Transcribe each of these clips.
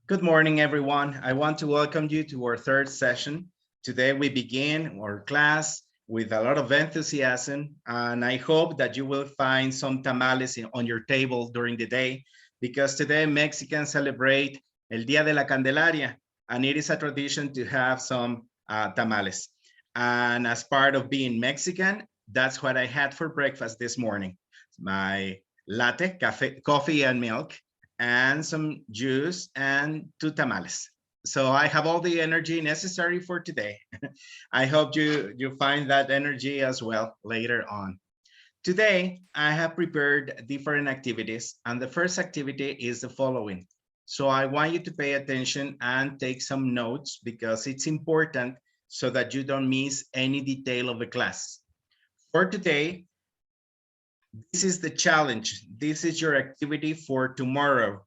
Good morning, everyone. I want to welcome you to our third session. Today we begin our class with a lot of enthusiasm, and I hope that you will find some tamales on your table during the day, because today Mexicans celebrate El Día de la Candelaria, and it is a tradition to have some tamales. And as part of being Mexican, that's what I had for breakfast this morning. My latte, coffee and milk, and some juice and 2 tamales. So I have all the energy necessary for today. I hope you find that energy as well later on. Today, I have prepared different activities, and the first activity is the following. So I want you to pay attention and take some notes because it's important so that you don't miss any detail of the class. For today, this is the challenge. This is your activity for tomorrow.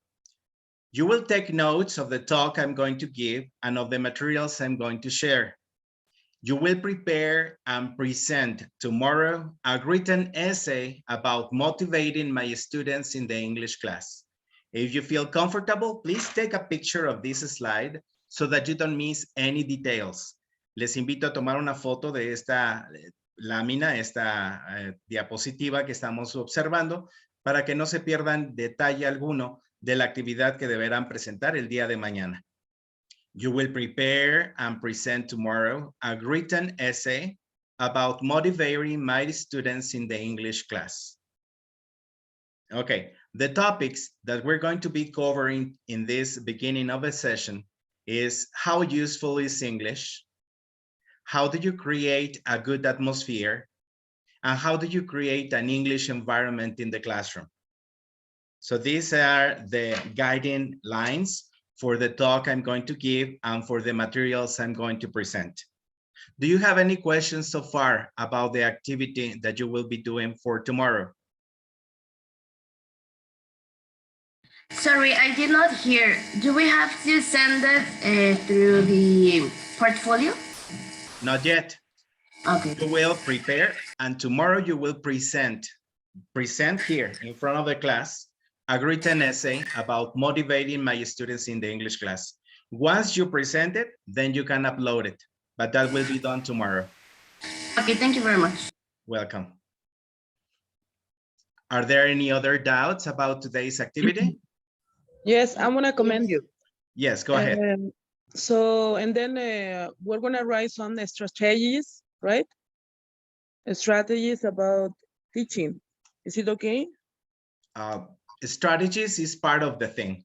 You will take notes of the talk I'm going to give and of the materials I'm going to share. You will prepare and present tomorrow a written essay about motivating my students in the English class. If you feel comfortable, please take a picture of this slide so that you don't miss any details. Les invito a tomar una foto de esta lámina, esta diapositiva que estamos observando, para que no se pierdan detalle alguno de la actividad que deberán presentar el día de mañana. You will prepare and present tomorrow a written essay about motivating my students in the English class. Okay, the topics that we're going to be covering in this beginning of a session is how useful is English? How do you create a good atmosphere? And how do you create an English environment in the classroom? So these are the guiding lines for the talk I'm going to give and for the materials I'm going to present. Do you have any questions so far about the activity that you will be doing for tomorrow? Sorry, I did not hear. Do we have to send it through the portfolio? Not yet. Okay. You will prepare and tomorrow you will present here in front of the class a written essay about motivating my students in the English class. Once you present it, then you can upload it, but that will be done tomorrow. Okay, thank you very much. Welcome. Are there any other doubts about today's activity? Yes, I want to commend you. Yes, go ahead. And then we're going to write some strategies, right? Strategies about teaching. Is it okay? Strategies is part of the thing.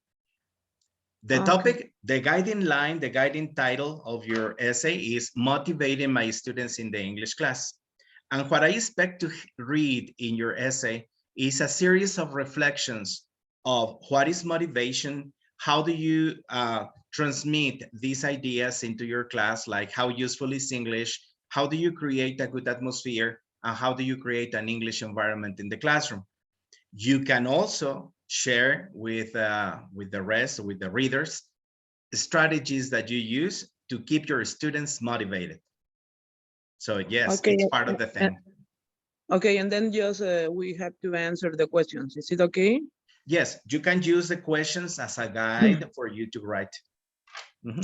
The topic, the guiding line, the guiding title of your essay is motivating my students in the English class. And what I expect to read in your essay is a series of reflections of what is motivation, how do you transmit these ideas into your class, like how useful is English, how do you create a good atmosphere, and how do you create an English environment in the classroom. You can also share with the rest, with the readers, strategies that you use to keep your students motivated. So yes, okay, it's part of the thing. Okay, and then just we have to answer the questions. Is it okay? Yes, you can use the questions as a guide for you to write.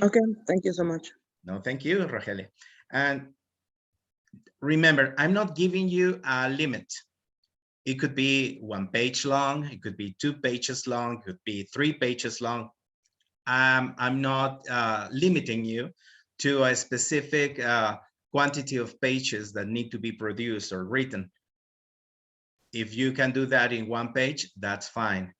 Okay, thank you so much. No, thank you, Rogelio. And remember, I'm not giving you a limit. It could be 1 page long, it could be 2 pages long, it could be 3 pages long. I'm not limiting you to a specific quantity of pages that need to be produced or written. If you can do that in 1 page, that's fine.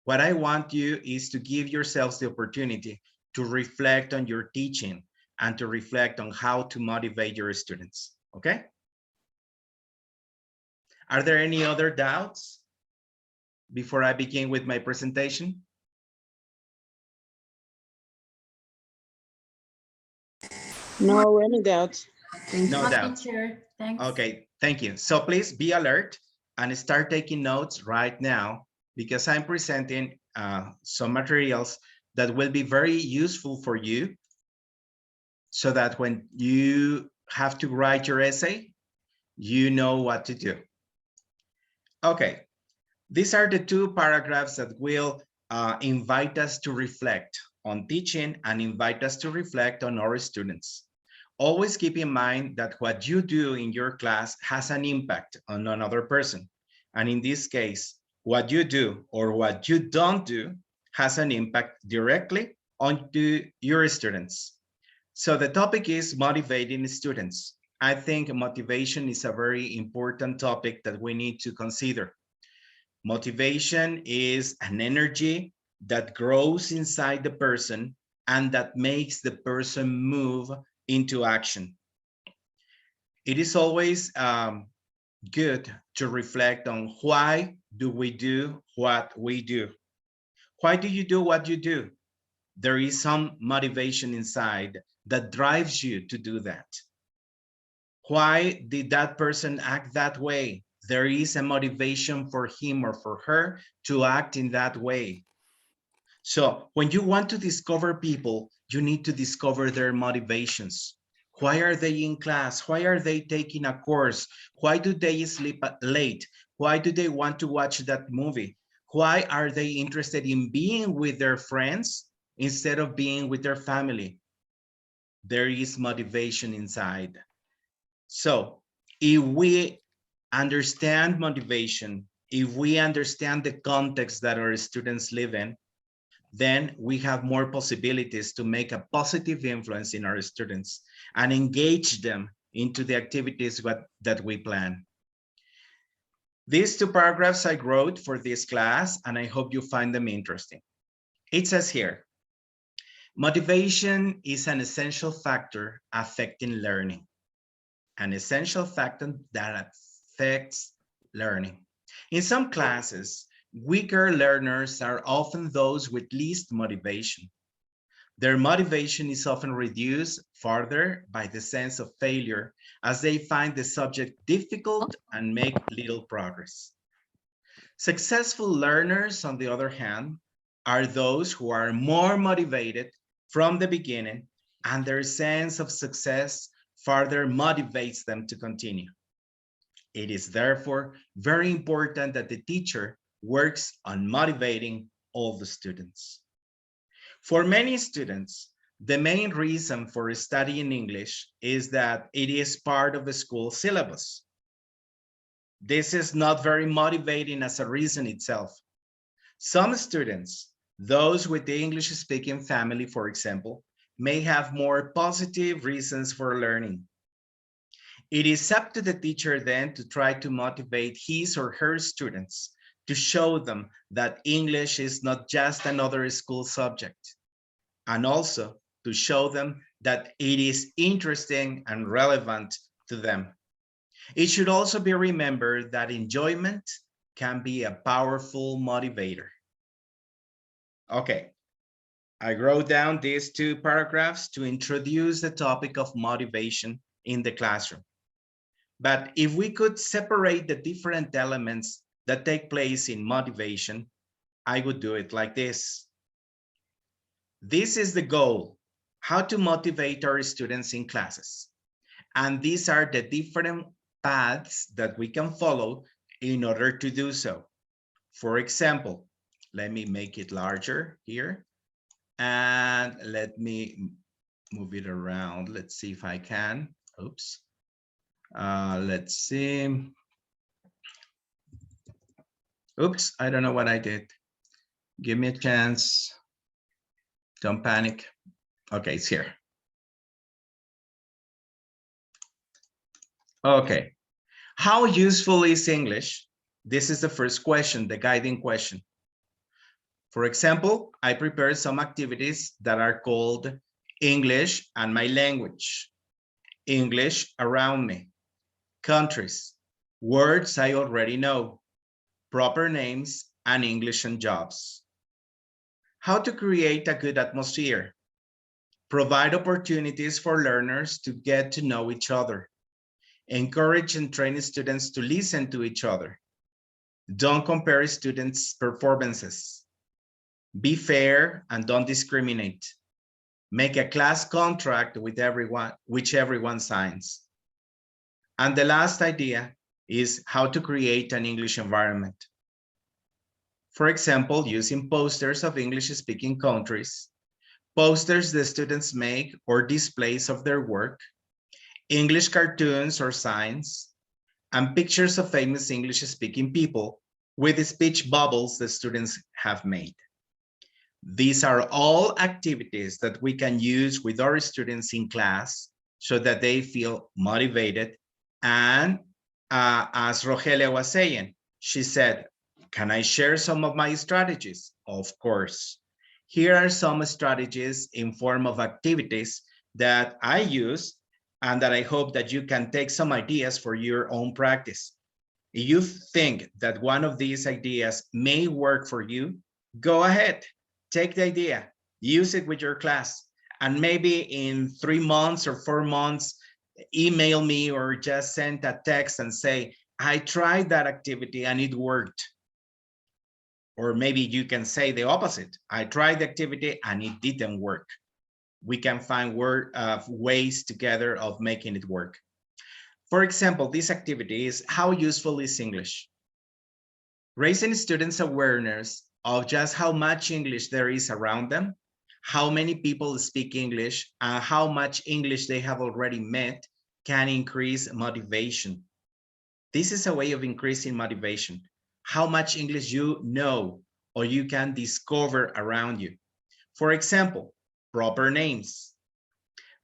What I want you is to give yourselves the opportunity to reflect on your teaching and to reflect on how to motivate your students, okay? Are there any other doubts before I begin with my presentation? No, any doubts? No doubts. Thanks. Okay, thank you. So please be alert and start taking notes right now because I'm presenting some materials that will be very useful for you so that when you have to write your essay, you know what to do. Okay, these are the 2 paragraphs that will invite us to reflect on teaching and invite us to reflect on our students. Always keep in mind that what you do in your class has an impact on another person. And in this case, what you do or what you don't do has an impact directly on your students. So the topic is motivating students. I think motivation is a very important topic that we need to consider. Motivation is an energy that grows inside the person and that makes the person move into action. It is always good to reflect on why do we do what we do? Why do you do what you do? There is some motivation inside that drives you to do that. Why did that person act that way? There is a motivation for him or for her to act in that way. So when you want to discover people, you need to discover their motivations. Why are they in class? Why are they taking a course? Why do they sleep late? Why do they want to watch that movie? Why are they interested in being with their friends instead of being with their family? There is motivation inside. So if we understand motivation, if we understand the context that our students live in, then we have more possibilities to make a positive influence in our students and engage them into the activities that we plan. These two paragraphs I wrote for this class, and I hope you find them interesting. It says here, motivation is an essential factor affecting learning. An essential factor that affects learning. In some classes, weaker learners are often those with least motivation. Their motivation is often reduced further by the sense of failure as they find the subject difficult and make little progress. Successful learners, on the other hand, are those who are more motivated from the beginning, and their sense of success further motivates them to continue. It is therefore very important that the teacher works on motivating all the students. For many students, the main reason for studying English is that it is part of the school syllabus. This is not very motivating as a reason itself. Some students, those with the English-speaking family, for example, may have more positive reasons for learning. It is up to the teacher then to try to motivate his or her students to show them that English is not just another school subject, and also to show them that it is interesting and relevant to them. It should also be remembered that enjoyment can be a powerful motivator. Okay, I wrote down these two paragraphs to introduce the topic of motivation in the classroom. But if we could separate the different elements that take place in motivation, I would do it like this. This is the goal, how to motivate our students in classes. And these are the different paths that we can follow in order to do so. For example, let me make it larger here. And let me move it around. Let's see if I can. Oops. Let's see. Oops, I don't know what I did. Give me a chance. Don't panic. Okay, it's here. Okay. How useful is English? This is the first question, the guiding question. For example, I prepared some activities that are called English and my language, English around me, countries, words I already know, proper names, and English and jobs. How to create a good atmosphere. Provide opportunities for learners to get to know each other. Encourage and train students to listen to each other. Don't compare students' performances. Be fair and don't discriminate. Make a class contract with everyone, which everyone signs. And the last idea is how to create an English environment. For example, using posters of English-speaking countries, posters the students make or displays of their work, English cartoons or signs, and pictures of famous English-speaking people with the speech bubbles the students have made. These are all activities that we can use with our students in class so that they feel motivated. And as Rogelia was saying, she said, can I share some of my strategies? Of course. Here are some strategies in form of activities that I use and that I hope that you can take some ideas for your own practice. If you think that one of these ideas may work for you, go ahead, take the idea, use it with your class, and maybe in 3 months or 4 months, email me or just send a text and say, I tried that activity and it worked. Or maybe you can say the opposite. I tried the activity and it didn't work. We can find ways together of making it work. For example, this activity is how useful is English? Raising students' awareness of just how much English there is around them, how many people speak English, and how much English they have already met can increase motivation. This is a way of increasing motivation. How much English you know or you can discover around you. For example, proper names.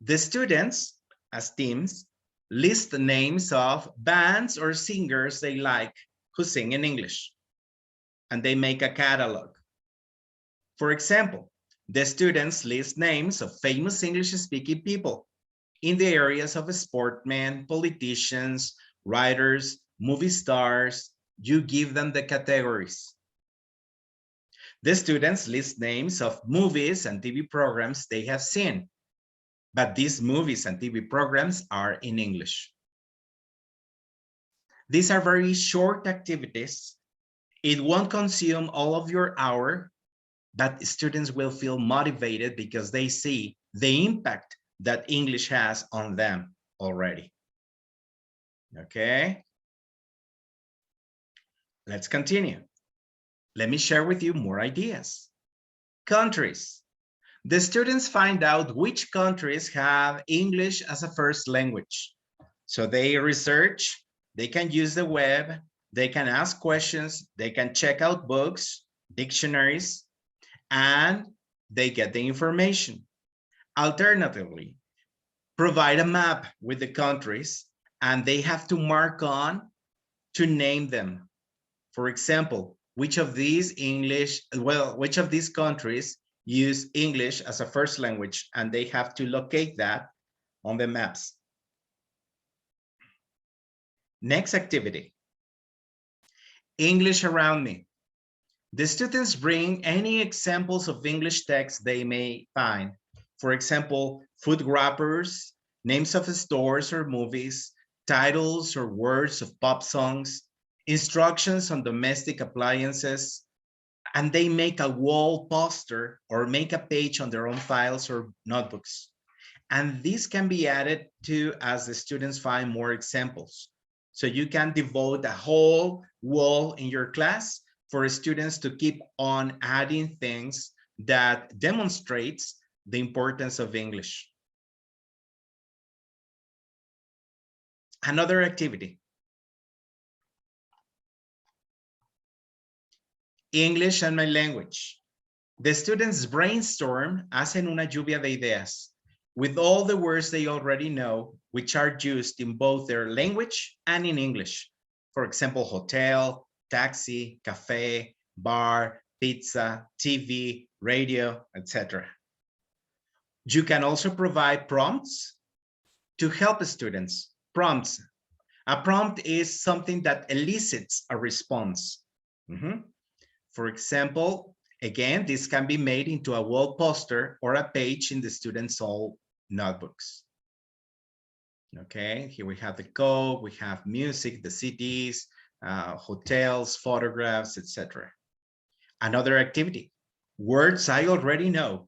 The students, as teams, list the names of bands or singers they like who sing in English, and they make a catalog. For example, the students list names of famous English-speaking people in the areas of sportsmen, politicians, writers, movie stars. You give them the categories. The students list names of movies and TV programs they have seen, but these movies and TV programs are in English. These are very short activities. It won't consume all of your hour, but students will feel motivated because they see the impact that English has on them already. Okay. Let's continue. Let me share with you more ideas. Countries. The students find out which countries have English as a first language. So they research, they can use the web, they can ask questions, they can check out books, dictionaries, and they get the information. Alternatively, provide a map with the countries and they have to mark on to name them. For example, which of these countries use English as a first language, and they have to locate that on the maps. Next activity, English around me. The students bring any examples of English text they may find. For example, food wrappers, names of stores or movies, titles or words of pop songs, instructions on domestic appliances, and they make a wall poster or make a page on their own files or notebooks. And this can be added to as the students find more examples. So you can devote a whole wall in your class for students to keep on adding things that demonstrates the importance of English. Another activity. English and my language. The students brainstorm, hacen una lluvia de ideas with all the words they already know, which are used in both their language and in English. For example, hotel, taxi, cafe, bar, pizza, TV, radio, etc. You can also provide prompts to help students. Prompts. A prompt is something that elicits a response. For example, again, this can be made into a wall poster or a page in the students' all notebooks. Okay, here we have the code, we have music, the cities, hotels, photographs, etc. Another activity, words I already know.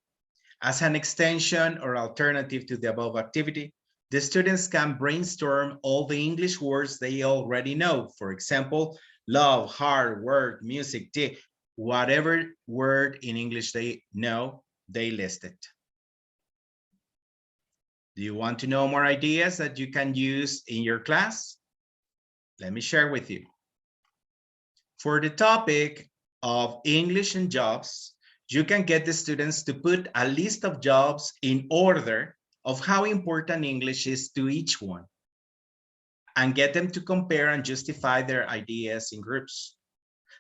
As an extension or alternative to the above activity, the students can brainstorm all the English words they already know. For example, love, hard work, music, tea. Whatever word in English they know, they list it. Do you want to know more ideas that you can use in your class? Let me share with you. For the topic of English and jobs, you can get the students to put a list of jobs in order of how important English is to each one, and get them to compare and justify their ideas in groups.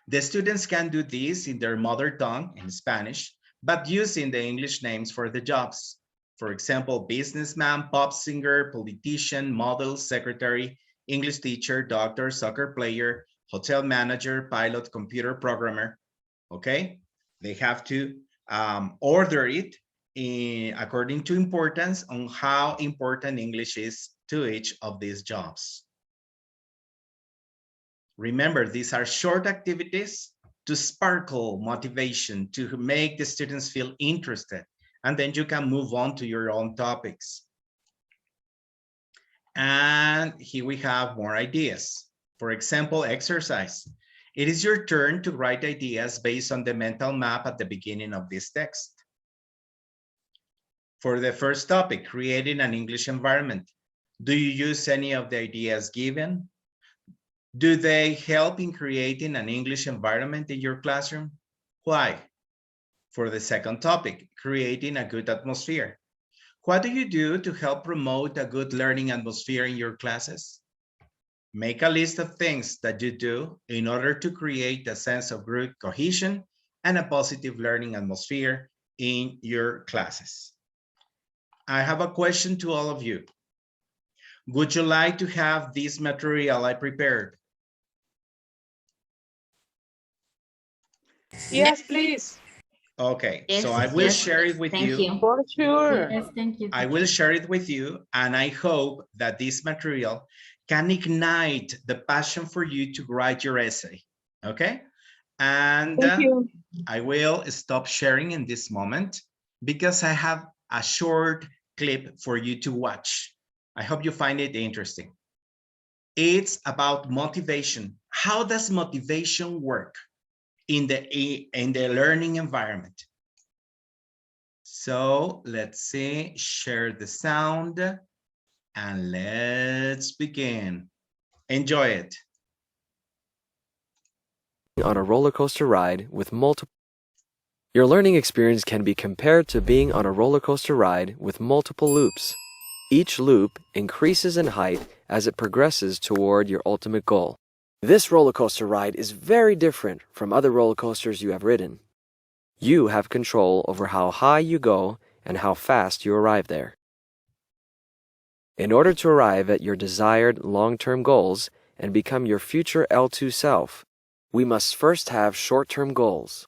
The students can do this in their mother tongue, in Spanish, but using the English names for the jobs. For example, businessman, pop singer, politician, model, secretary, English teacher, doctor, soccer player, hotel manager, pilot, computer programmer, okay? They have to order it according to importance on how important English is to each of these jobs. Remember, these are short activities to sparkle motivation, to make the students feel interested, and then you can move on to your own topics. And here we have more ideas. For example, exercise. It is your turn to write ideas based on the mental map at the beginning of this text. For the first topic, creating an English environment. Do you use any of the ideas given? Do they help in creating an English environment in your classroom? Why? For the second topic, creating a good atmosphere. What do you do to help promote a good learning atmosphere in your classes? Make a list of things that you do in order to create a sense of group cohesion and a positive learning atmosphere in your classes. I have a question to all of you. Would you like to have this material I prepared? Yes, please. Okay, Yes, so I will yes, share it with thank you. For sure. Yes, thank you. I will share it with you, and I hope that this material can ignite the passion for you to write your essay, okay? And Thank you. I will stop sharing in this moment because I have a short clip for you to watch. I hope you find it interesting. It's about motivation. How does motivation work in the learning environment? So let's see, share the sound, and let's begin. Enjoy it. On a roller coaster ride with multiple. Your learning experience can be compared to being on a roller coaster ride with multiple loops. Each loop increases in height as it progresses toward your ultimate goal. This roller coaster ride is very different from other roller coasters you have ridden. You have control over how high you go and how fast you arrive there. In order to arrive at your desired long-term goals and become your future L2 self, we must first have short-term goals.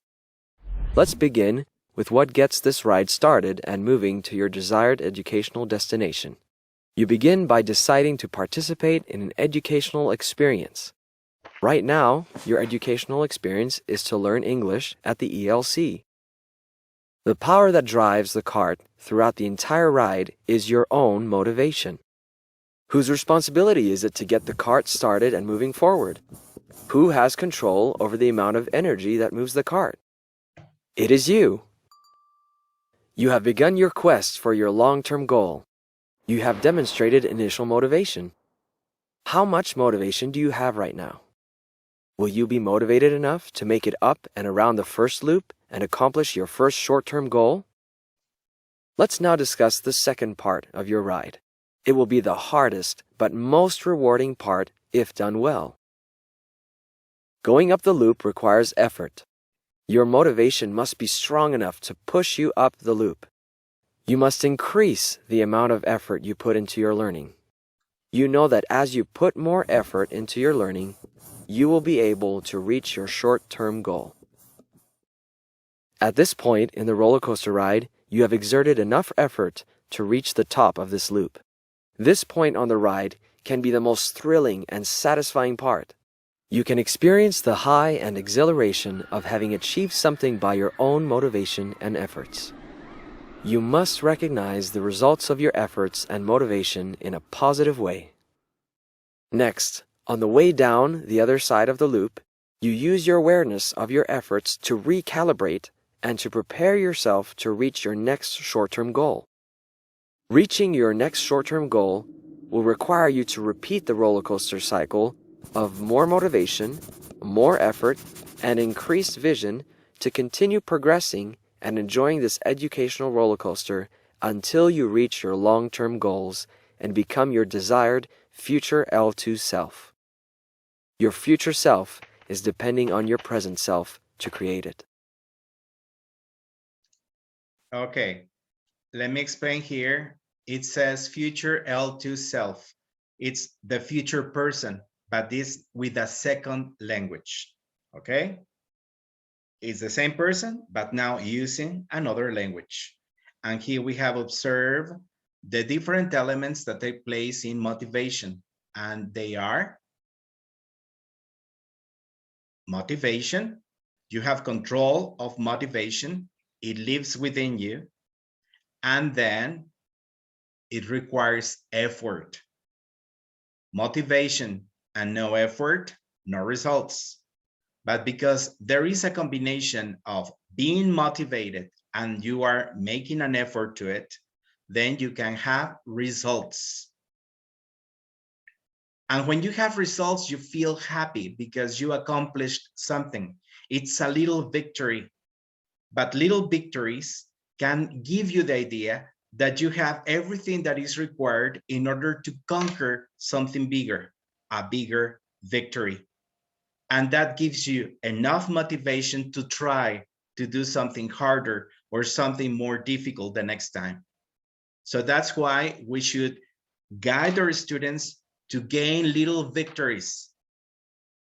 Let's begin with what gets this ride started and moving to your desired educational destination. You begin by deciding to participate in an educational experience. Right now, your educational experience is to learn English at the ELC. The power that drives the cart throughout the entire ride is your own motivation. Whose responsibility is it to get the cart started and moving forward? Who has control over the amount of energy that moves the cart? It is you. You have begun your quest for your long-term goal. You have demonstrated initial motivation. How much motivation do you have right now? Will you be motivated enough to make it up and around the first loop and accomplish your first short-term goal? Let's now discuss the second part of your ride. It will be the hardest but most rewarding part if done well. Going up the loop requires effort. Your motivation must be strong enough to push you up the loop. You must increase the amount of effort you put into your learning. You know that as you put more effort into your learning, you will be able to reach your short-term goal. At this point in the roller coaster ride, you have exerted enough effort to reach the top of this loop. This point on the ride can be the most thrilling and satisfying part. You can experience the high and exhilaration of having achieved something by your own motivation and efforts. You must recognize the results of your efforts and motivation in a positive way. Next, on the way down the other side of the loop, You use your awareness of your efforts to recalibrate and to prepare yourself to reach your next short-term goal. Reaching your next short-term goal will require you to repeat the roller coaster cycle of more motivation, more effort, and increased vision to continue progressing and enjoying this educational roller coaster until you reach your long-term goals and become your desired future L2 self. Your future self is depending on your present self to create it. Okay, let me explain here. It says future L2 self. It's the future person, but this with a second language, okay? It's the same person, but now using another language. And here we have observed the different elements that take place in motivation, and they are motivation. You have control of motivation. It lives within you. And then it requires effort. Motivation and no effort, no results. But because there is a combination of being motivated and you are making an effort to it, then you can have results. And when you have results, you feel happy because you accomplished something. It's a little victory, but little victories can give you the idea that you have everything that is required in order to conquer something bigger, a bigger victory. And that gives you enough motivation to try to do something harder or something more difficult the next time. So that's why we should guide our students to gain little victories.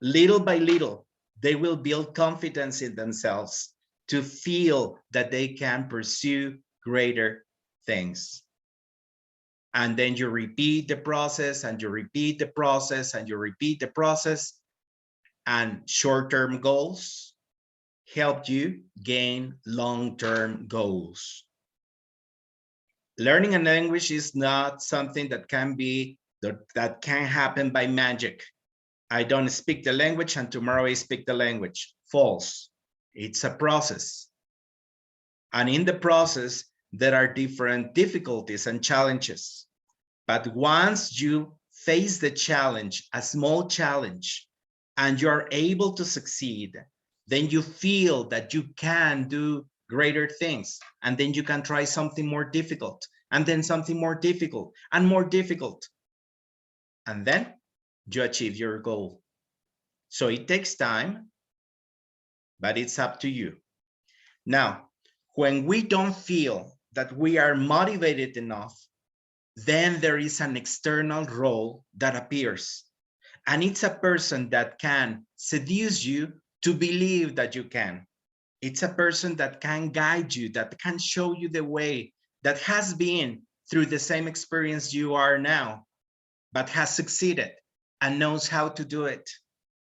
Little by little, they will build confidence in themselves to feel that they can pursue greater things. And then you repeat the process and you repeat the process and you repeat the process, and short-term goals help you gain long-term goals. Learning a language is not something that can happen by magic. I don't speak the language and tomorrow I speak the language. False. It's a process. And in the process, there are different difficulties and challenges. But once you face the challenge, a small challenge, and you're able to succeed, then you feel that you can do greater things. And then you can try something more difficult, and then something more difficult and more difficult. And then you achieve your goal. So it takes time, but it's up to you. Now, when we don't feel that we are motivated enough, then there is an external role that appears. And it's a person that can seduce you to believe that you can. It's a person that can guide you, that can show you the way, that has been through the same experience you are now, but has succeeded and knows how to do it.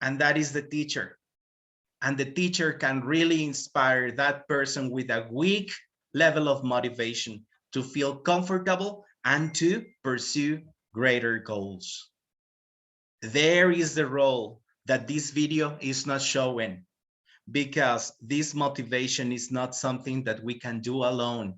And that is the teacher. And the teacher can really inspire that person with a weak level of motivation to feel comfortable and to pursue greater goals. There is the role that this video is not showing, because this motivation is not something that we can do alone.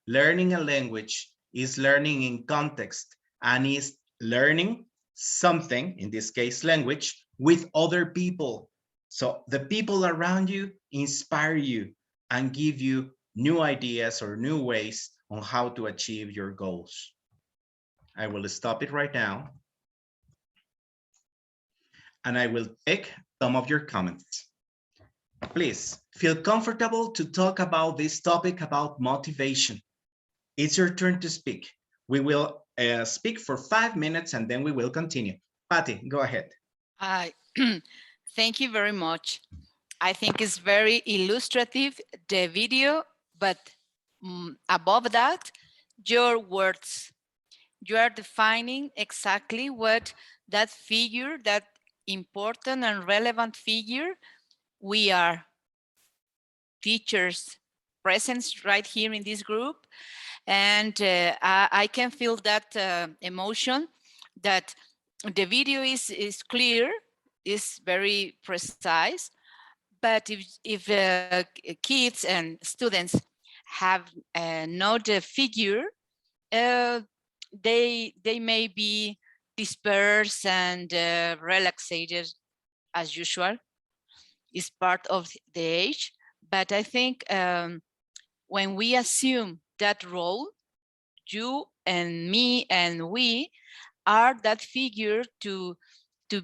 Learning a language is learning in context and is learning something, in this case language, with other people. So the people around you inspire you and give you new ideas or new ways on how to achieve your goals. I will stop it right now. And I will take some of your comments. Please feel comfortable to talk about this topic about motivation. It's your turn to speak. We will speak for 5 minutes and then we will continue. Patty, go ahead. Thank you very much. I think it's very illustrative, the video, but above that, your words. You are defining exactly what that figure, that important and relevant figure, we are teachers present right here in this group. And I can feel that emotion, that the video is clear, is very precise. But if kids and students have not the figure, they may be dispersed and relaxated as usual. Is part of the age. But I think when we assume that role, you and me and we are that figure to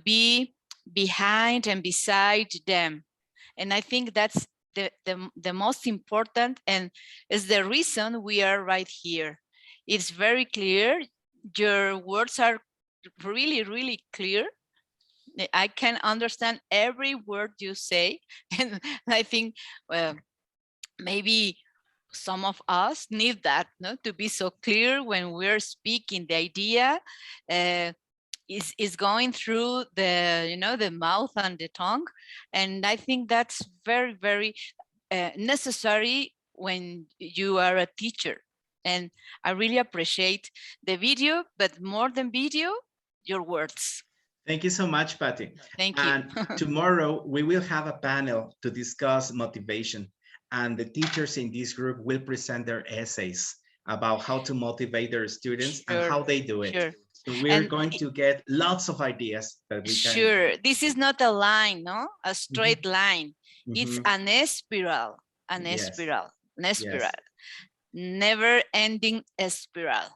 be behind and beside them. And I think that's the most important, and is the reason we are right here. It's very clear. Your words are really, really clear. I can understand every word you say. And I think maybe some of us need that, no? To be so clear when we're speaking. The idea is going through the, the mouth and the tongue. And I think that's very, very necessary when you are a teacher. And I really appreciate the video, but more than video, your words. Thank you so much, Patty. Thank you. And tomorrow we will have a panel to discuss motivation, and the teachers in this group will present their essays about how to motivate their students and how they do it. Sure. So we're going to get lots of ideas that we can. Sure, this is not a line, no, a straight line. It's an spiral, spiral, spiral, never-ending spiral.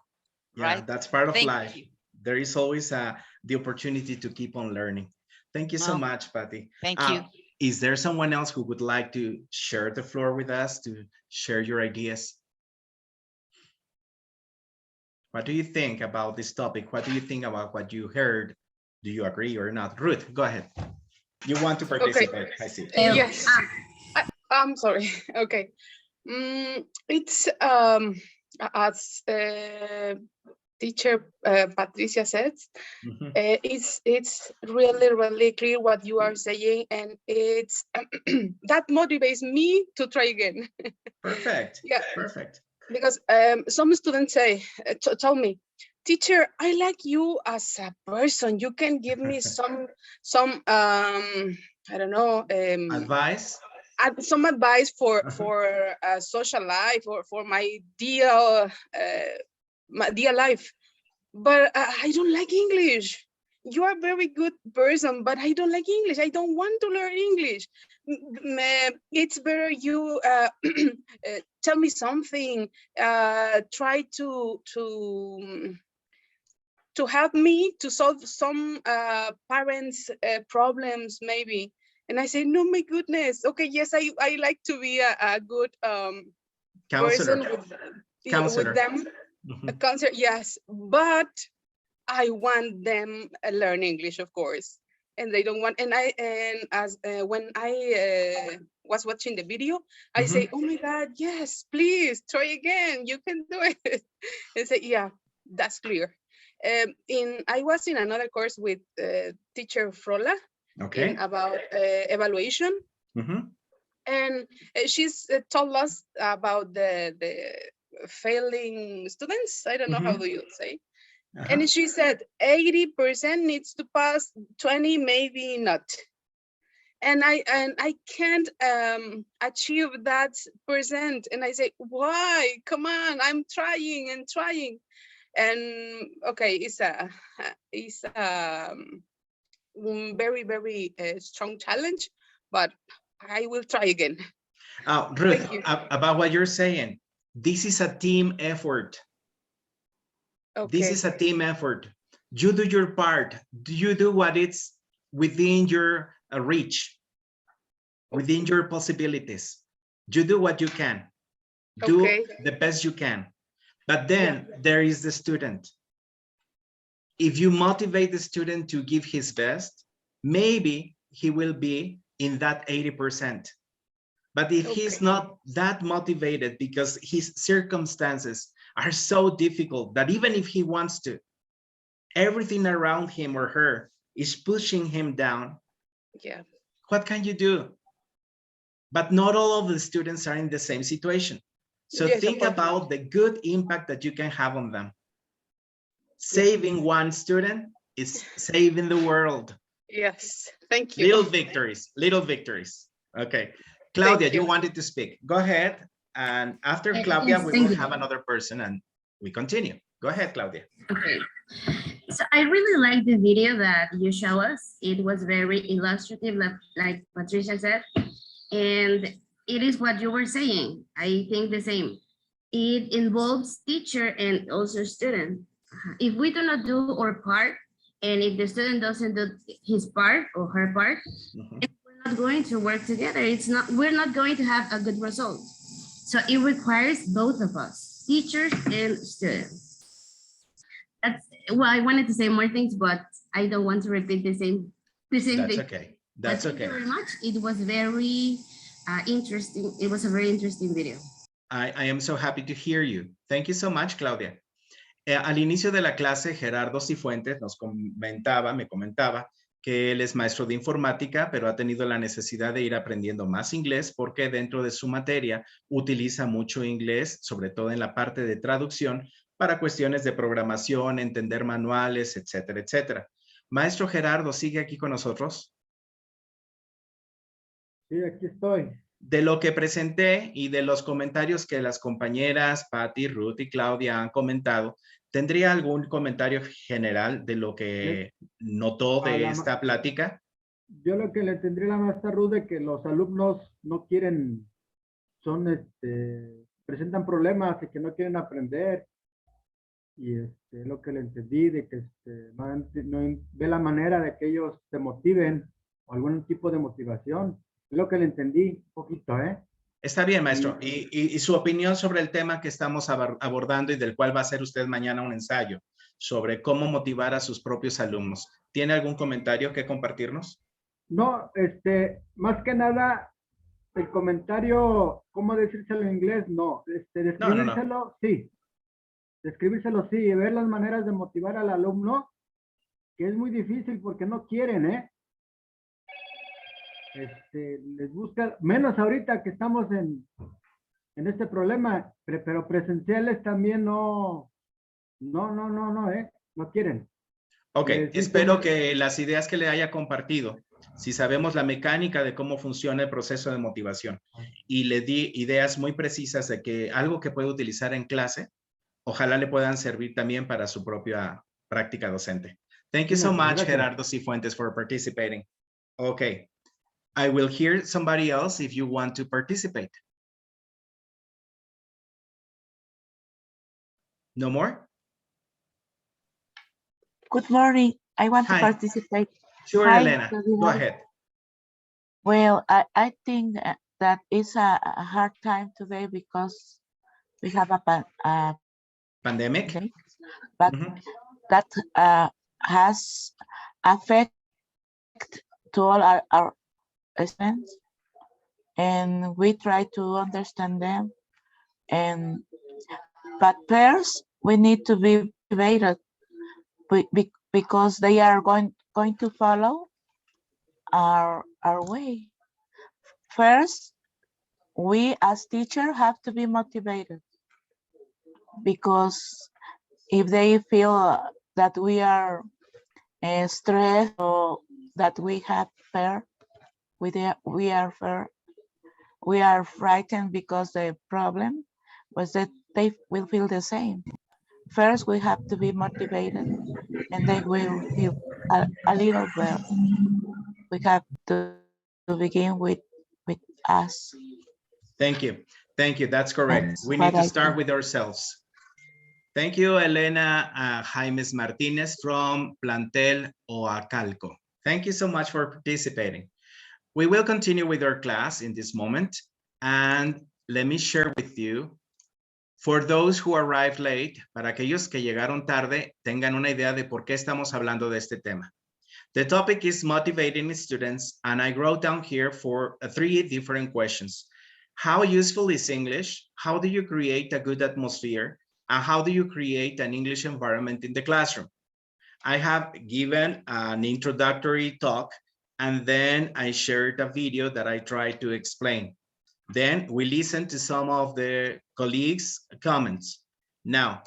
Right? Yeah, that's part of Thank life. you. There is always the opportunity to keep on learning. Thank you so much, Patty. Thank you. Is there someone else who would like to share the floor with us, to share your ideas? What do you think about this topic? What do you think about what you heard? Do you agree or not? Ruth, go ahead. You want to participate? Okay. I see. Yes. I'm sorry. Okay. It's as teacher Patricia says, it's really, really clear what you are saying, and it's that motivates me to try again. Perfect. Yeah. Perfect. Because some students say, told me, teacher, I like you as a person. You can give me some I don't know, advice. Some advice for social life or for my dear life. But I don't like English. You are a very good person, but I don't like English. I don't want to learn English. It's better you tell me something. Try to help me to solve some parents' problems, maybe. And I say, no, my goodness. Okay, yes, I like to be a good person with them. A counselor, yes, but I want them learn English, of course, and they don't want. And when I was watching the video, I say, oh my God, yes, please try again. You can do it. And say, yeah, that's clear. I was in another course with teacher Frola, about evaluation, and she's told us about the failing students. I don't know how do you say. And she said 80% needs to pass, 20 maybe not. And I can't achieve that percent. And I say, why? Come on, I'm trying and trying. And okay, it's a very, very strong challenge, but I will try again. Ruth, about what you're saying, this is a team effort. Okay. This is a team effort. You do your part. You do what it's within your reach, within your possibilities. You do what you can. Do the best you can. But then there is the student. If you motivate the student to give his best, maybe he will be in that 80%. But if he's not that motivated because his circumstances are so difficult that even if he wants to, everything around him or her is pushing him down. Yeah. What can you do? But not all of the students are in the same situation. So think about the good impact that you can have on them. Saving one student is saving the world. Yes, thank you. Little victories, little victories. Okay. Claudia, you you. wanted to speak. Go ahead. And after Claudia, Yes, we thank will you. have another person and we continue. Go ahead, Claudia. Okay. So I really like the video that you show us. It was very illustrative, like Patricia said, and it is what you were saying. I think the same. It involves teacher and also student. If we do not do our part, and if the student doesn't do his part or her part, we're not going to work together. We're not going to have a good result. So it requires both of us, teachers and students. Well, I wanted to say more things, but I don't want to repeat the same That's thing. okay. That's Thank okay. you very much. It was very interesting. It was a very interesting video. I am so happy to hear you. Thank you so much, Claudia. Al inicio de la clase, Gerardo Cifuentes me comentaba que él es maestro de informática, pero ha tenido la necesidad de ir aprendiendo más inglés porque dentro de su materia utiliza mucho inglés, sobre todo en la parte de traducción, para cuestiones de programación, entender manuales, etcétera, etcétera. Maestro Gerardo, ¿sigue aquí con nosotros? Sí, aquí estoy. De lo que presenté y de los comentarios que las compañeras Patti, Ruth y Claudia han comentado, ¿tendría algún comentario general de lo que notó de esta plática? Yo lo que le tendría la maestra Ruth de que los alumnos no quieren, presentan problemas y que no quieren aprender. Y lo que le entendí de que no ve la manera de que ellos se motiven o algún tipo de motivación. Es lo que le entendí un poquito, ¿eh? Está bien, maestro. Y su opinión sobre el tema que estamos abordando y del cual va a hacer usted mañana un ensayo sobre cómo motivar a sus propios alumnos. ¿Tiene algún comentario que compartirnos? No, más que nada, el comentario, ¿cómo decírselo en inglés? No, describírselo, sí. Describírselo, sí, y ver las maneras de motivar al alumno, que es muy difícil porque no quieren, ¿eh? Les busca, menos ahorita que estamos en este problema, pero presenciales también no quieren. Ok, espero que las ideas que le haya compartido, si sabemos la mecánica de cómo funciona el proceso de motivación y le di ideas muy precisas de que algo que puede utilizar en clase, ojalá le puedan servir también para su propia práctica docente. Thank you so much, Gerardo Cifuentes, for participating. Okay, I will hear somebody else if you want to participate. No more? Good morning. I want to participate. Sure, Hi, Elena, go ahead. Well, I think that is a hard time today because we have a pandemic, but that has affect to all our students, and we try to understand them. But first, we need to be motivated because they are going to follow our way. First, we as teachers have to be motivated, because if they feel that we are stressed or that we have fear, we are frightened because the problem was that they will feel the same. First, we have to be motivated, and they will feel a little better. We have to begin with us. Thank you. Thank you. That's correct. We need to start with ourselves. Thank you, Elena Jaimes Martinez from Plantel Oacalco. Thank you so much for participating. We will continue with our class in this moment. And let me share with you, for those who arrived late, para aquellos que llegaron tarde, tengan una idea de por qué estamos hablando de este tema. The topic is motivating students, and I wrote down here for 3 different questions. How useful is English? How do you create a good atmosphere? And how do you create an English environment in the classroom? I have given an introductory talk, and then I shared a video that I tried to explain. Then we listened to some of the colleagues' comments. Now,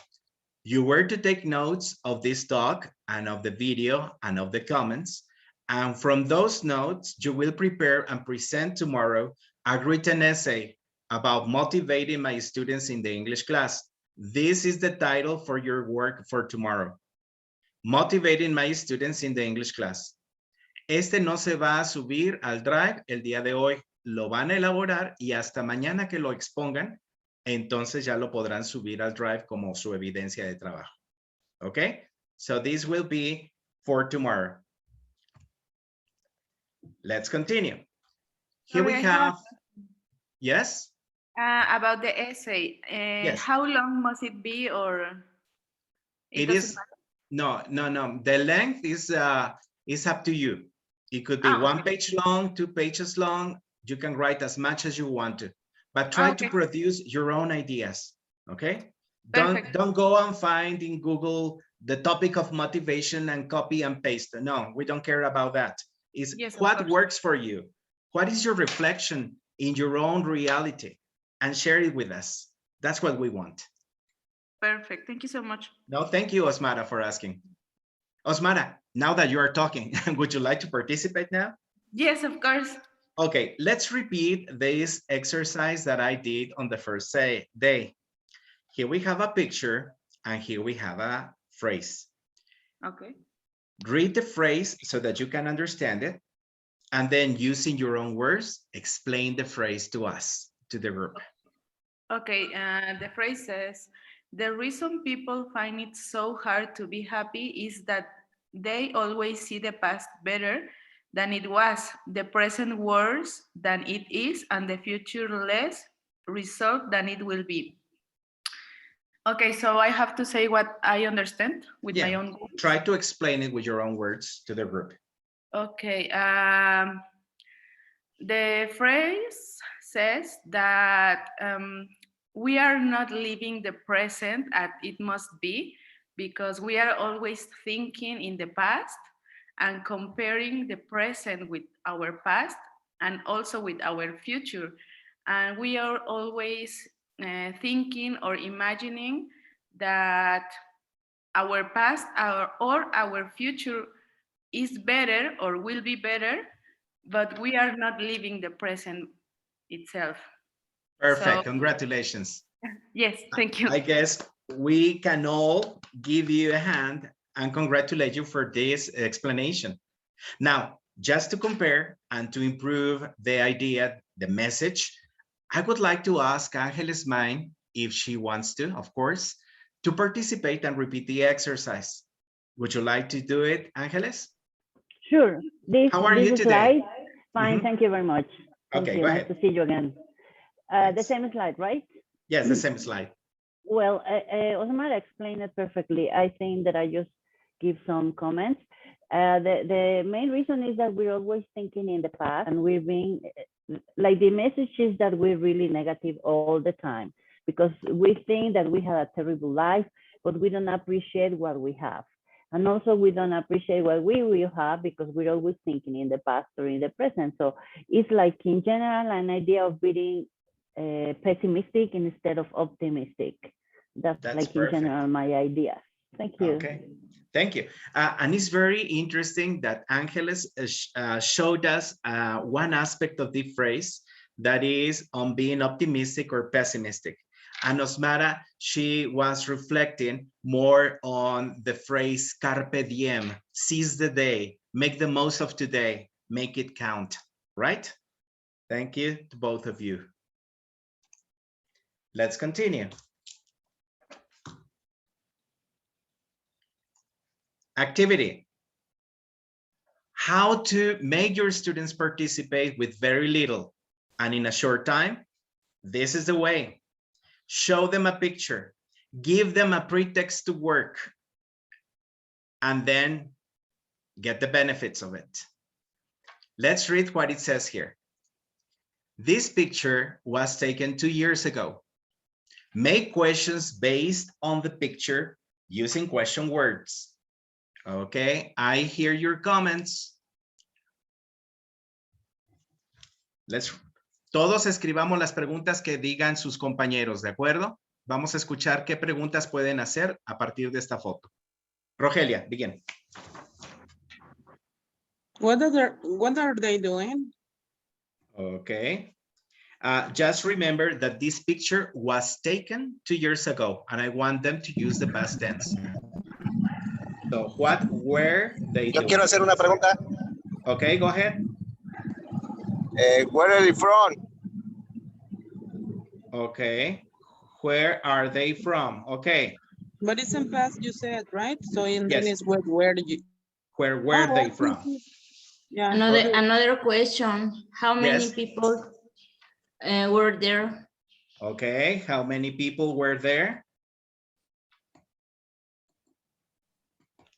you were to take notes of this talk and of the video and of the comments, And from those notes, you will prepare and present tomorrow a written essay about motivating my students in the English class. This is the title for your work for tomorrow. Motivating my students in the English class. Este no se va a subir al Drive el día de hoy. Lo van a elaborar y hasta mañana que lo expongan, entonces ya lo podrán subir al Drive como su evidencia de trabajo. Okay? So this will be for tomorrow. Let's continue. Here we have, yes? About the essay, Yes. how long must it be, or? It is, no. The length is up to you. It could be one page long, 2 pages long. You can write as much as you want to, but try to produce your own ideas, okay? Don't go and find in Google the topic of motivation and copy and paste. No, we don't care about that. It's what works for you. What is your reflection in your own reality? And share it with us. That's what we want. Perfect. Thank you so much. No, thank you, Osmara, for asking. Osmara, now that you are talking, would you like to participate now? Yes, of course. Okay, let's repeat this exercise that I did on the first day. Here we have a picture and here we have a phrase. Okay. Read the phrase so that you can understand it, and then using your own words, explain the phrase to us, to the group. Okay, the phrase says, the reason people find it so hard to be happy is that they always see the past better than it was, the present worse than it is, and the future less resolved than it will be. Okay, so I have to say what I understand with my own words. Try to explain it with your own words to the group. Okay, the phrase says that we are not living the present as it must be, because we are always thinking in the past and comparing the present with our past and also with our future. And we are always thinking or imagining that our past or our future is better or will be better, but we are not living the present itself. Perfect, So, congratulations. Yes, thank you. I guess we can all give you a hand and congratulate you for this explanation. Now, just to compare and to improve the idea, the message, I would like to ask Angeles Mine, if she wants to, of course, to participate and repeat the exercise. Would you like to do it, Angeles? Sure. How are you today? Fine, thank you very much. Okay, go ahead. Nice to see you again. The same slide, right? Yes, the same slide. Well, Osmar explained it perfectly. I think that I just give some comments. The main reason is that we're always thinking in the past, and we're being, like, the message is that we're really negative all the time, because we think that we have a terrible life, but we don't appreciate what we have. And also we don't appreciate what we will have because we're always thinking in the past or in the present. So it's like, in general, an idea of being pessimistic instead of optimistic. That's like perfect. In general my idea. Thank you. Okay, thank you. And it's very interesting that Angeles showed us one aspect of the phrase that is on being optimistic or pessimistic. And Osmara, she was reflecting more on the phrase carpe diem, seize the day, make the most of today, make it count, right? Thank you to both of you. Let's continue. Activity. How to make your students participate with very little and in a short time? This is the way. Show them a picture, give them a pretext to work, and then get the benefits of it. Let's read what it says here. This picture was taken 2 years ago. Make questions based on the picture using question words. Okay, I hear your comments. Todos escribamos las preguntas que digan sus compañeros, ¿de acuerdo? Vamos a escuchar qué preguntas pueden hacer a partir de esta foto. Rogelia, begin. What are they doing? Okay. Just remember that this picture was taken 2 years ago, and I want them to use the past tense. So what were they doing? Yo quiero hacer una pregunta. Okay, go ahead. Where are you from? Okay. Where are they from? Okay. But it's in past, you said, right? So in Yes. then it's where did you? Where were Oh, they from? Yeah. Another question. How many Yes. people were there? Okay. How many people were there?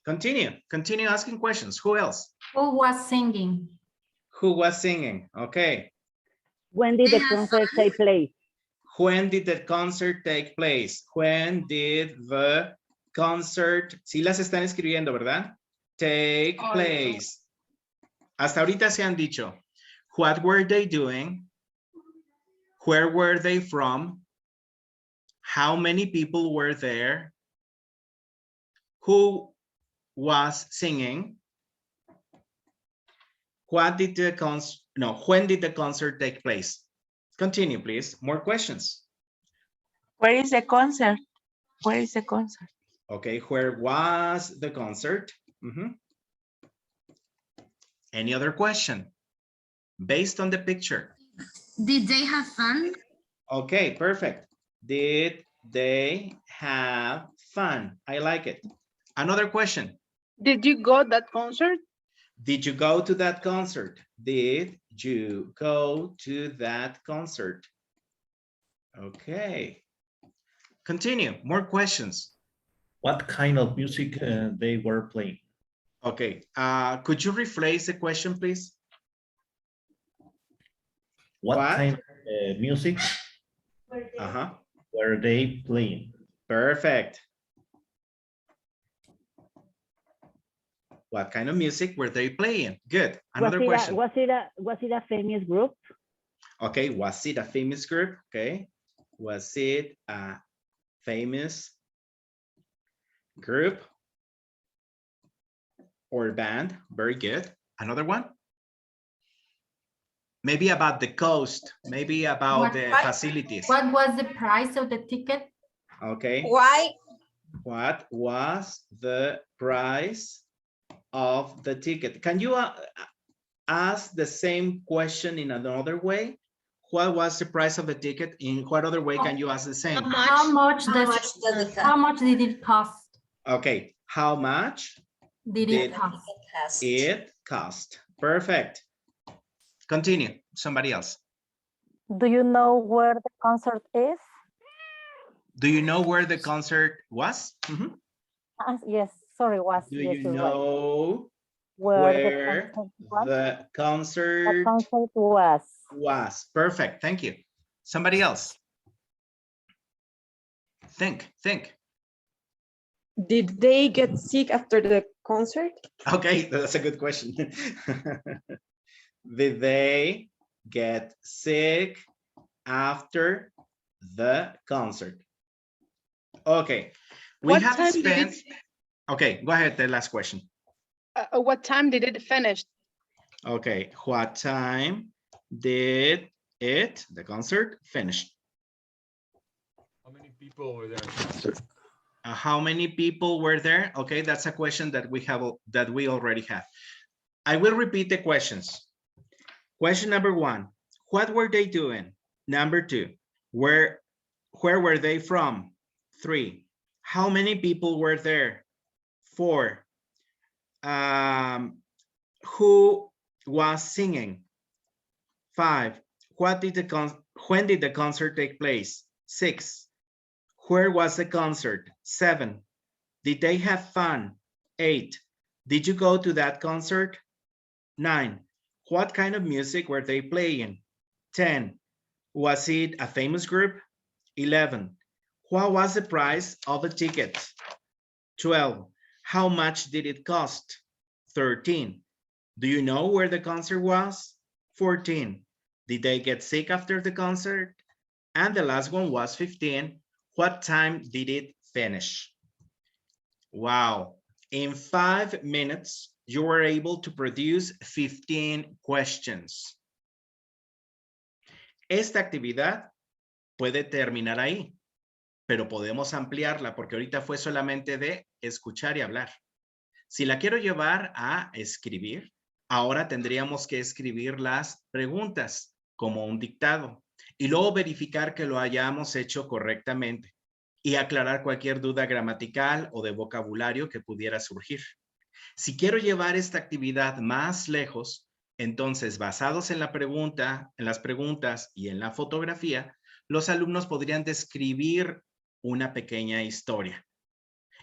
Continue asking questions. Who else? Who was singing? Who was singing? Okay. When did the concert take place? When did the concert take place? When did the concert? Sí las están escribiendo, ¿verdad? Take place. Hasta ahorita se han dicho. What were they doing? Where were they from? How many people were there? Who was singing? When did the concert take place? Continue, please. More questions. Where is the concert? Where is the concert? Okay, where was the concert? Any other question? Based on the picture. Did they have fun? Okay, perfect. Did they have fun? I like it. Another question. Did you go that concert? Did you go to that concert? Did you go to that concert? Okay. Continue. More questions. What kind of music they were playing? Okay. Could you rephrase the question, please? What kind of music were they playing? Perfect. What kind of music were they playing? Good. Another question. Was it a famous group? Okay, was it a famous group? Okay. Was it a famous group or band? Very good. Another one? Maybe about the coast, maybe about the facilities. What was the price of the ticket? Okay. Why? What was the price of the ticket? Can you ask the same question in another way? What was the price of the ticket? In what other way can you ask the same? How much did it cost? Okay, how much Did it cost? it cost? Perfect. Continue. Somebody else. Do you know where the concert is? Do you know where the concert was? Yes, sorry, was. Do yes, you you're know right. where the concert was? Perfect. Thank you. Somebody else. Think. Did they get sick after the concert? Okay, that's a good question. Did they get sick after the concert? Okay, we What have time spent. Okay, go ahead. The last question. What time did it finish? Okay, what time did the concert, finish? How many people were there? How many people were there? Okay, that's a question that we already have. I will repeat the questions. Question number 1, what were they doing? Number 2, where were they from? 3, how many people were there? 4, who was singing? 5, when did the concert take place? 6, where was the concert? 7, did they have fun? 8, did you go to that concert? 9, what kind of music were they playing? 10, was it a famous group? 11, what was the price of the ticket? 12, how much did it cost? 13, do you know where the concert was? 14, did they get sick after the concert? And the last one was 15, what time did it finish? Wow, in 5 minutes, you were able to produce 15 questions. Esta actividad puede terminar ahí, pero podemos ampliarla porque ahorita fue solamente de escuchar y hablar. Si la quiero llevar a escribir, ahora tendríamos que escribir las preguntas como un dictado y luego verificar que lo hayamos hecho correctamente y aclarar cualquier duda gramatical o de vocabulario que pudiera surgir. Si quiero llevar esta actividad más lejos, entonces basados en la pregunta, en las preguntas y en la fotografía, los alumnos podrían describir una pequeña historia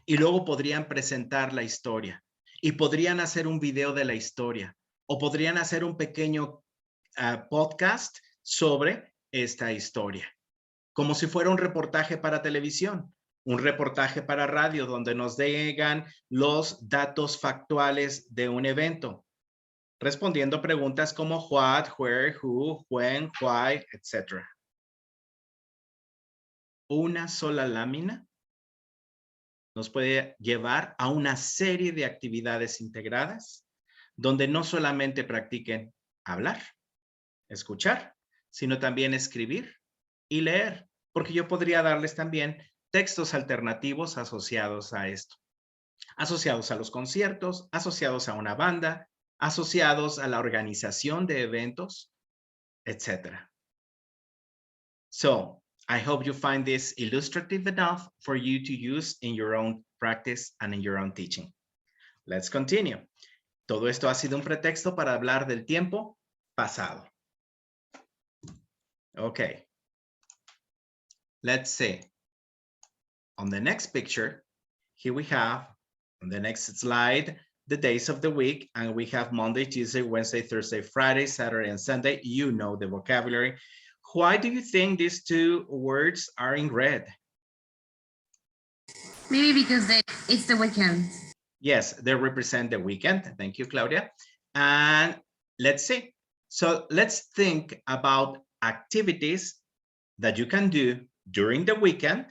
y luego podrían presentar la historia y podrían hacer un video de la historia o podrían hacer un pequeño podcast sobre esta historia, como si fuera un reportaje para televisión, un reportaje para radio donde nos llegan los datos factuales de un evento, respondiendo preguntas como what, where, who, when, why, etc. Una sola lámina nos puede llevar a una serie de actividades integradas donde no solamente practiquen hablar, escuchar, sino también escribir y leer, porque yo podría darles también textos alternativos asociados a esto, asociados a los conciertos, asociados a una banda, asociados a la organización de eventos, etc. So, I hope you find this illustrative enough for you to use in your own practice and in your own teaching. Let's continue. Todo esto ha sido un pretexto para hablar del tiempo pasado. Okay. Let's see. On the next picture, here we have, on the next slide, the days of the week, and we have Monday, Tuesday, Wednesday, Thursday, Friday, Saturday, and Sunday. You know the vocabulary. Why do you think these two words are in red? Maybe because it's the weekend. Yes, they represent the weekend. Thank you, Claudia. And let's see. So let's think about activities that you can do during the weekend,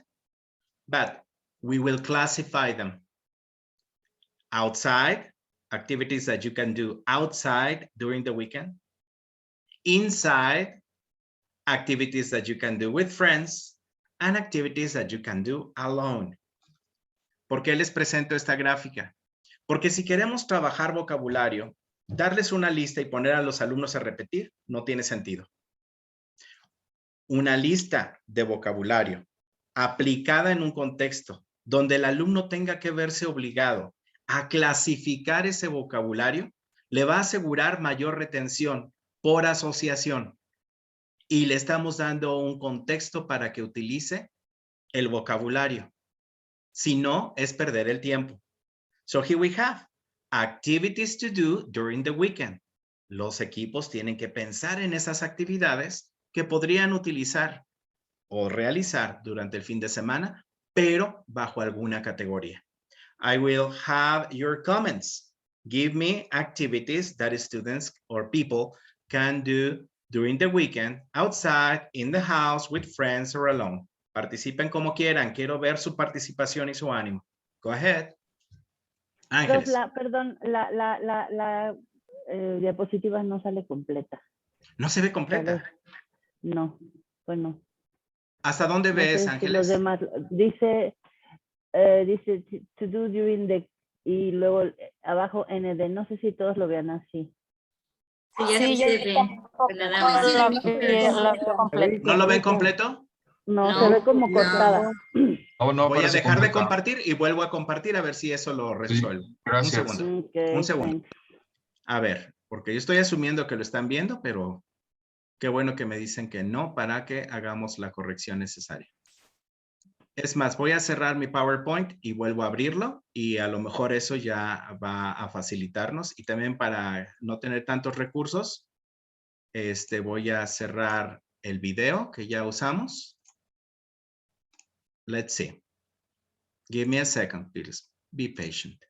but we will classify them. Outside, activities that you can do outside during the weekend. Inside, activities that you can do with friends, and activities that you can do alone. ¿Por qué les presento esta gráfica? Porque si queremos trabajar vocabulario, darles una lista y poner a los alumnos a repetir, no tiene sentido. Una lista de vocabulario aplicada en un contexto donde el alumno tenga que verse obligado a clasificar ese vocabulario, le va a asegurar mayor retención por asociación. Y le estamos dando un contexto para que utilice el vocabulario. Si no, es perder el tiempo. So here we have activities to do during the weekend. Los equipos tienen que pensar en esas actividades que podrían utilizar o realizar durante el fin de semana, pero bajo alguna categoría. I will have your comments. Give me activities that students or people can do during the weekend, outside, in the house, with friends or alone. Participen como quieran. Quiero ver su participación y su ánimo. Go ahead. Ángeles. Perdón, la diapositiva no sale completa. ¿No se ve completa? No, pues no. ¿Hasta dónde ves, sé Ángeles? Si los demás, dice to do during the, y luego abajo ND, no sé si todos lo vean así. Sí, ya se ve. ¿No lo ven completo? No, se ve como cortada. Voy a dejar de compartir y vuelvo a compartir a ver si eso lo resuelve. Sí, gracias. Un segundo. Un segundo. A ver, porque yo estoy asumiendo que lo están viendo, pero qué bueno que me dicen que no para que hagamos la corrección necesaria. Es más, voy a cerrar mi PowerPoint y vuelvo a abrirlo y a lo mejor eso ya va a facilitarnos. Y también para no tener tantos recursos, voy a cerrar el video que ya usamos. Let's see. Give me a second, please. Be patient.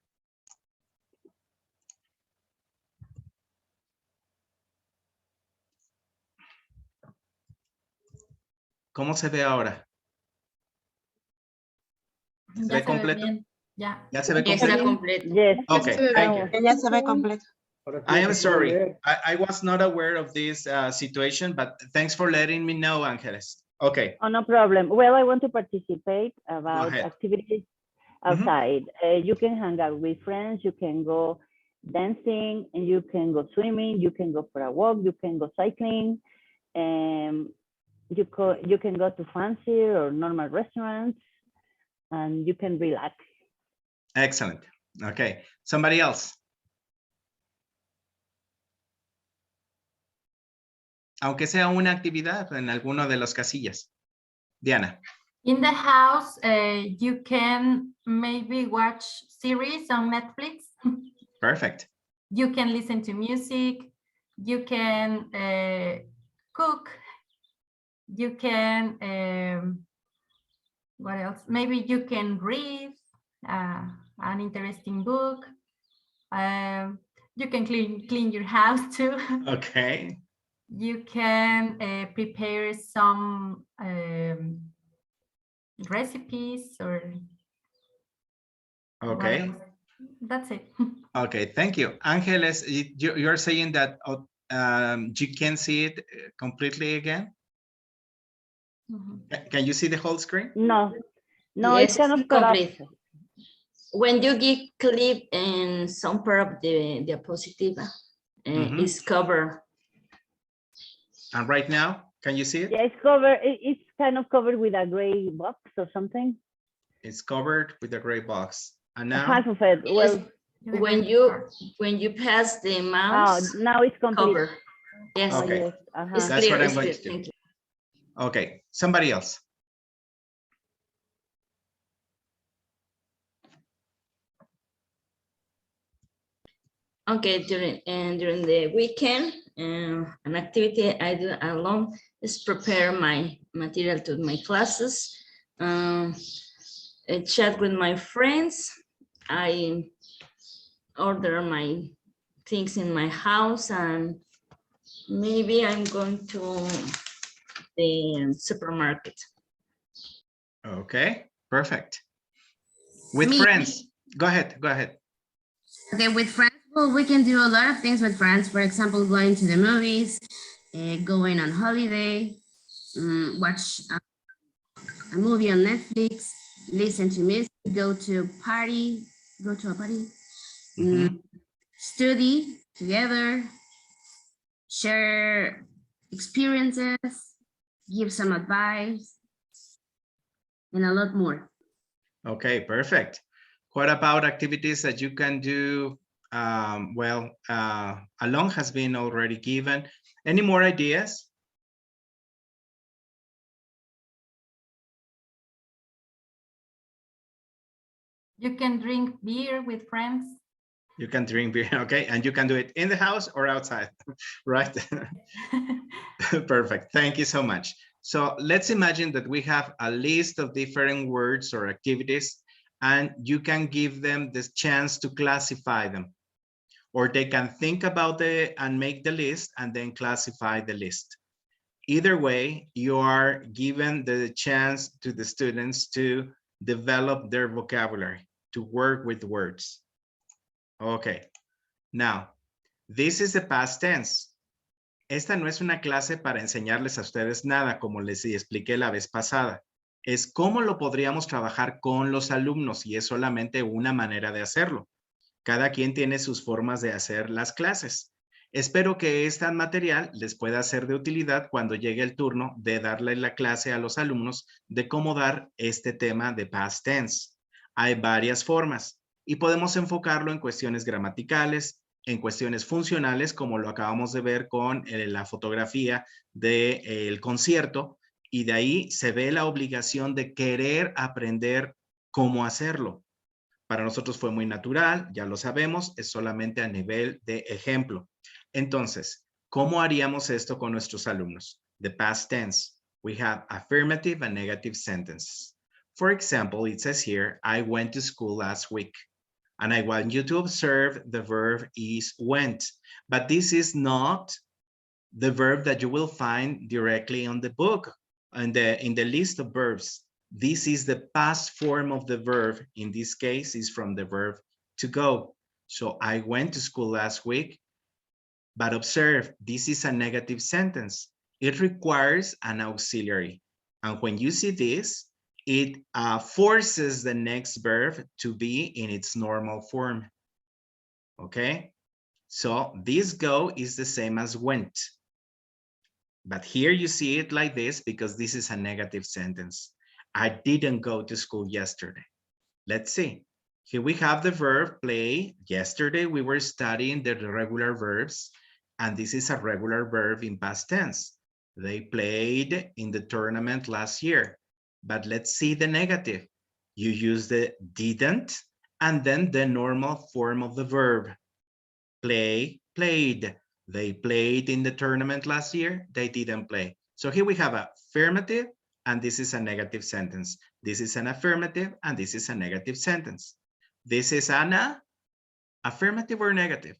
¿Cómo se ve ahora? ¿Se ve completo? Ya. ¿Ya se ve Ya está completo? completo. Yes. Okay, thank you. Ya se ve completo. Ahora sí I ya am se puede sorry. leer. I was not aware of this situation, but thanks for letting me know, Angeles. Okay, Oh, no problem. Well, I want to participate go about ahead. activities outside. You can hang out with friends, you can go dancing, and you can go swimming, you can go for a walk, you can go cycling, and you can go to fancy or normal restaurants, and you can relax. Excellent. Okay, somebody else. Aunque sea una actividad en alguno de los casillas. Diana. In the house, you can maybe watch series on Netflix. Perfect. You can listen to music. You can cook. You can, what else? Maybe you can read an interesting book. You can clean your house too. Okay. You can prepare some recipes or Okay. that's it. Okay, thank you. Angeles, you're saying that you can see it completely again? Can you see the whole screen? No, Yes, it's kind of complete. When you give click in some part of the diapositive, it's covered. And right now, can you see it? Yeah, it's covered. It's kind of covered with a gray box or something. It's covered with a gray box. And now? Half of it. Well, when you pass the mouse, now it's complete. covered. Yes. Okay. Yes. It's That's clear. what I'm going Clear. to do. Thank you. Okay, somebody else. Okay, during the weekend, an activity I do alone is prepare my material to my classes, chat with my friends. I order my things in my house, and maybe I'm going to the supermarket. Okay, perfect. With friends, go ahead. Okay, with friends, well, we can do a lot of things with friends. For example, going to the movies, going on holiday, watch a movie on Netflix, listen to music, go to a party, study together, share experiences, give some advice, and a lot more. Okay, perfect. What about activities that you can do? Alone has been already given. Any more ideas? You can drink beer with friends. You can drink beer, okay? And you can do it in the house or outside, right? Perfect, thank you so much. So let's imagine that we have a list of different words or activities, and you can give them the chance to classify them. Or they can think about it and make the list and then classify the list. Either way, you are given the chance to the students to develop their vocabulary, to work with words. Okay, now, this is the past tense. Esta no es una clase para enseñarles a ustedes nada, como les expliqué la vez pasada. Es cómo lo podríamos trabajar con los alumnos y es solamente una manera de hacerlo. Cada quien tiene sus formas de hacer las clases. Espero que este material les pueda ser de utilidad cuando llegue el turno de darle la clase a los alumnos de cómo dar este tema de past tense. Hay varias formas y podemos enfocarlo en cuestiones gramaticales, en cuestiones funcionales, como lo acabamos de ver con la fotografía del concierto, y de ahí se ve la obligación de querer aprender cómo hacerlo. Para nosotros fue muy natural, ya lo sabemos, es solamente a nivel de ejemplo. Entonces, ¿cómo haríamos esto con nuestros alumnos? The past tense. We have affirmative and negative sentences. For example, it says here, I went to school last week. And I want you to observe the verb is went. But this is not the verb that you will find directly on the book, in the list of verbs. This is the past form of the verb. In this case, is from the verb to go. So I went to school last week, but observe, this is a negative sentence. It requires an auxiliary. And when you see this, it forces the next verb to be in its normal form. Okay? So this go is the same as went. But here you see it like this because this is a negative sentence. I didn't go to school yesterday. Let's see. Here we have the verb play. Yesterday we were studying the regular verbs, and this is a regular verb in past tense. They played in the tournament last year. But let's see the negative. You use the didn't, and then the normal form of the verb. Play, played. They played in the tournament last year. They didn't play. So here we have an affirmative, and this is a negative sentence. This is an affirmative, and this is a negative sentence. This is an affirmative or negative?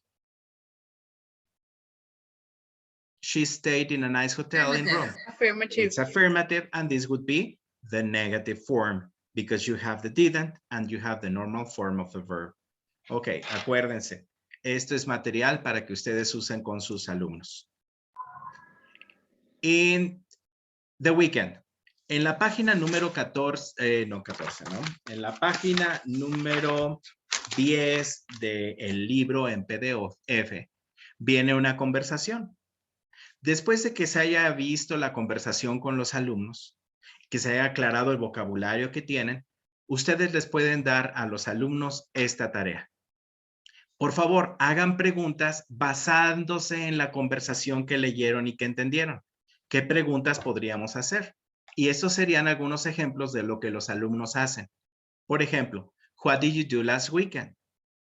She stayed in a nice hotel in Rome. Affirmative. It's affirmative, and this would be the negative form because you have the didn't and you have the normal form of the verb. Ok, acuérdense. Esto es material para que ustedes usen con sus alumnos. In the weekend. En la página número 14, no 14, ¿no? En la página número 10 del libro en PDF viene una conversación. Después de que se haya visto la conversación con los alumnos, que se haya aclarado el vocabulario que tienen, ustedes les pueden dar a los alumnos esta tarea. Por favor, hagan preguntas basándose en la conversación que leyeron y que entendieron. ¿Qué preguntas podríamos hacer? Y estos serían algunos ejemplos de lo que los alumnos hacen. Por ejemplo, what did you do last weekend?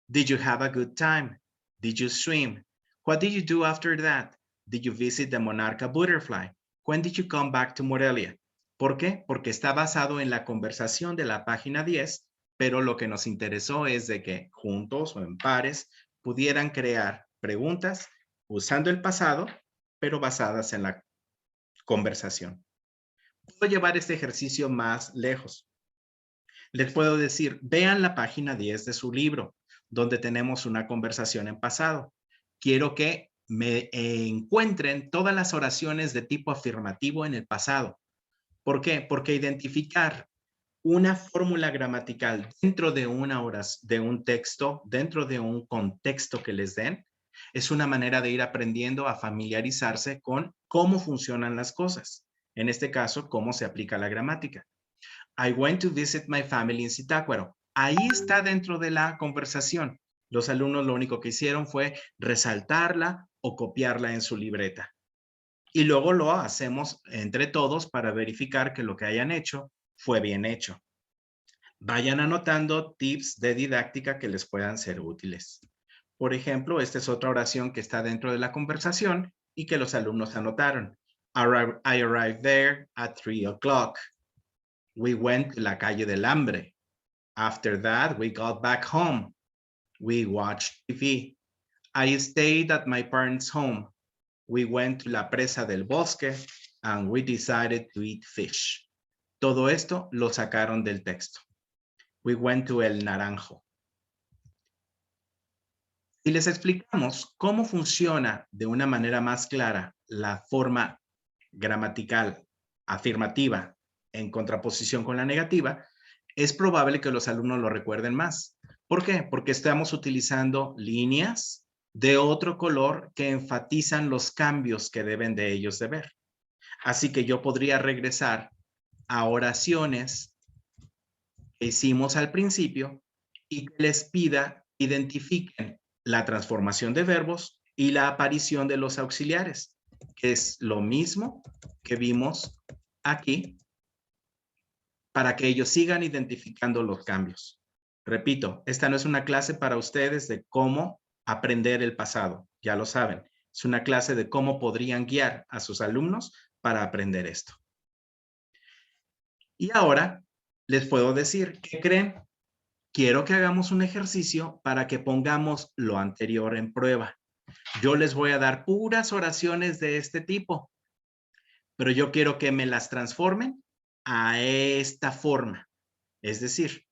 Did you have a good time? Did you swim? What did you do after that? Did you visit the Monarca butterfly? When did you come back to Morelia? ¿Por qué? Porque está basado en la conversación de la página 10, pero lo que nos interesó es de que juntos o en pares pudieran crear preguntas usando el pasado, pero basadas en la conversación. Puedo llevar este ejercicio más lejos. Les puedo decir, vean la página 10 de su libro, donde tenemos una conversación en pasado. Quiero que me encuentren todas las oraciones de tipo afirmativo en el pasado. ¿Por qué? Porque identificar una fórmula gramatical dentro de una oración, de un texto, dentro de un contexto que les den, es una manera de ir aprendiendo a familiarizarse con cómo funcionan las cosas. En este caso, cómo se aplica la gramática. I went to visit my family in Zitácuaro. Ahí está dentro de la conversación. Los alumnos lo único que hicieron fue resaltarla o copiarla en su libreta. Y luego lo hacemos entre todos para verificar que lo que hayan hecho fue bien hecho. Vayan anotando tips de didáctica que les puedan ser útiles. Por ejemplo, esta es otra oración que está dentro de la conversación y que los alumnos anotaron. I arrived there at 3 o'clock. We went to la calle del Hambre. After that, we got back home. We watched TV. I stayed at my parents' home. We went to la presa del bosque and we decided to eat fish. Todo esto lo sacaron del texto. We went to El Naranjo. Si les explicamos cómo funciona de una manera más clara la forma gramatical afirmativa en contraposición con la negativa, es probable que los alumnos lo recuerden más. ¿Por qué? Porque estamos utilizando líneas de otro color que enfatizan los cambios que deben de ellos de ver. Así que yo podría regresar a oraciones que hicimos al principio y que les pida identifiquen la transformación de verbos y la aparición de los auxiliares, que es lo mismo que vimos aquí, para que ellos sigan identificando los cambios. Repito, esta no es una clase para ustedes de cómo aprender el pasado, ya lo saben. Es una clase de cómo podrían guiar a sus alumnos para aprender esto. Y ahora les puedo decir, ¿qué creen? Quiero que hagamos un ejercicio para que pongamos lo anterior en prueba. Yo les voy a dar puras oraciones de este tipo, pero yo quiero que me las transformen a esta forma. Es decir,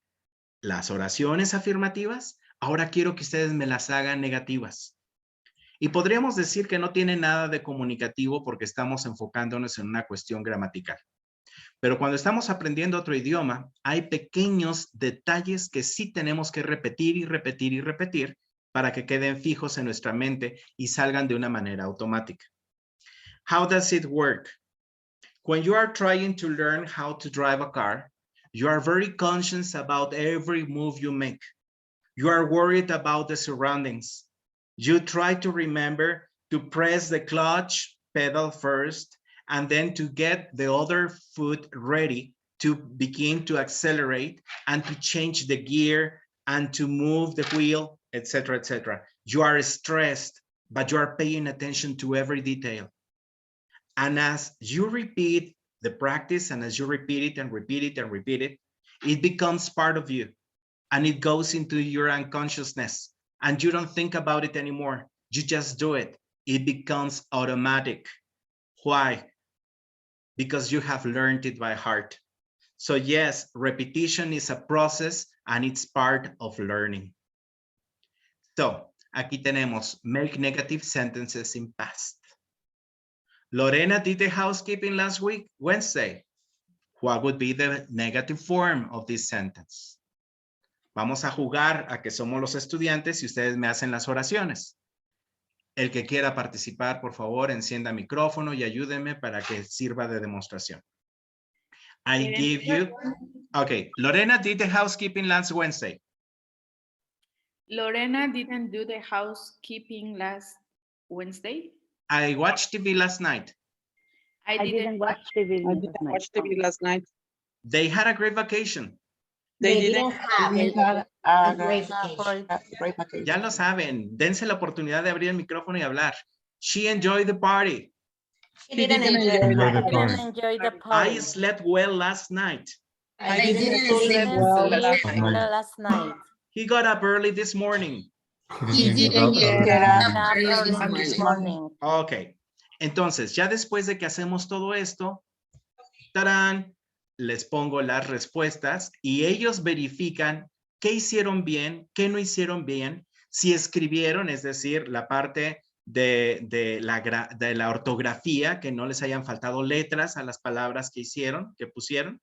las oraciones afirmativas, ahora quiero que ustedes me las hagan negativas. Y podríamos decir que no tiene nada de comunicativo porque estamos enfocándonos en una cuestión gramatical. Pero cuando estamos aprendiendo otro idioma, hay pequeños detalles que sí tenemos que repetir y repetir y repetir para que queden fijos en nuestra mente y salgan de una manera automática. How does it work? When you are trying to learn how to drive a car, you are very conscious about every move you make. You are worried about the surroundings. You try to remember to press the clutch pedal first and then to get the other foot ready to begin to accelerate and to change the gear and to move the wheel, etc., etc. You are stressed, but you are paying attention to every detail. And as you repeat the practice and as you repeat it and repeat it and repeat it, it becomes part of you and it goes into your unconsciousness and you don't think about it anymore. You just do it. It becomes automatic. Why? Because you have learned it by heart. So yes, repetition is a process and it's part of learning. So, aquí tenemos make negative sentences in past. Lorena did the housekeeping last week, Wednesday. What would be the negative form of this sentence? Vamos a jugar a que somos los estudiantes y ustedes me hacen las oraciones. El que quiera participar, por favor, encienda micrófono y ayúdenme para que sirva de demostración. I give you... Okay, Lorena did the housekeeping last Wednesday. Lorena didn't do the housekeeping last Wednesday. I watched TV last night. I didn't watch TV last night. They had a great vacation. They didn't have a great vacation. Ya lo saben, dense la oportunidad de abrir el micrófono y hablar. She enjoyed the party. She didn't enjoy the party. I slept well last night. I didn't sleep well last night. He got up early this morning. He didn't get up early this morning. Ok, entonces ya después de que hacemos todo esto, ¡tarán!, les pongo las respuestas y ellos verifican qué hicieron bien, qué no hicieron bien, si escribieron, es decir, la parte de la ortografía, que no les hayan faltado letras a las palabras que hicieron, que pusieron,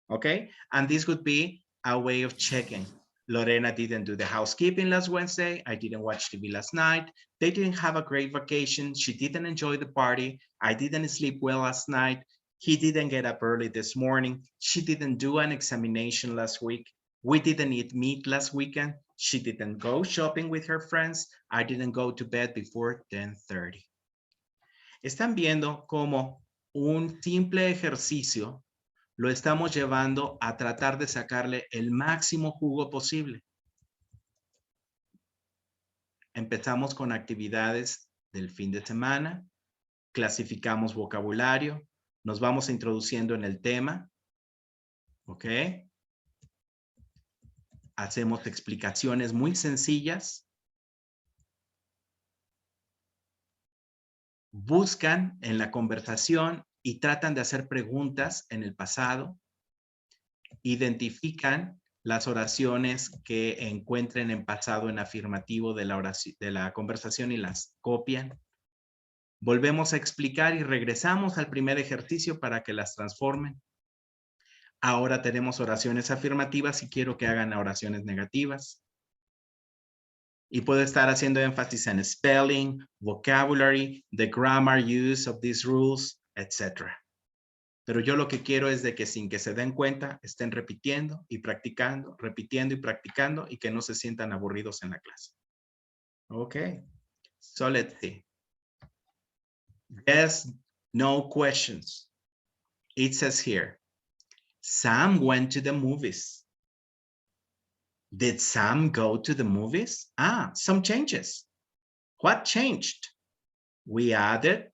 ¿ok? And this would be a way of checking. Lorena didn't do the housekeeping last Wednesday. I didn't watch TV last night. They didn't have a great vacation. She didn't enjoy the party. I didn't sleep well last night. He didn't get up early this morning. She didn't do an examination last week. We didn't eat meat last weekend. She didn't go shopping with her friends. I didn't go to bed before 10:30. Están viendo cómo un simple ejercicio lo estamos llevando a tratar de sacarle el máximo jugo posible. Empezamos con actividades del fin de semana, clasificamos vocabulario, nos vamos introduciendo en el tema, ¿ok? Hacemos explicaciones muy sencillas. Buscan en la conversación y tratan de hacer preguntas en el pasado. Identifican las oraciones que encuentren en pasado en afirmativo de la conversación y las copian. Volvemos a explicar y regresamos al primer ejercicio para que las transformen. Ahora tenemos oraciones afirmativas y quiero que hagan oraciones negativas. Y puedo estar haciendo énfasis en spelling, vocabulary, the grammar use of these rules, etc. Pero yo lo que quiero es de que sin que se den cuenta, estén repitiendo y practicando, repitiendo y practicando y que no se sientan aburridos en la clase. Ok. So let's see. Yes, no questions. It says here, Sam went to the movies. Did Sam go to the movies? Some changes. What changed? We added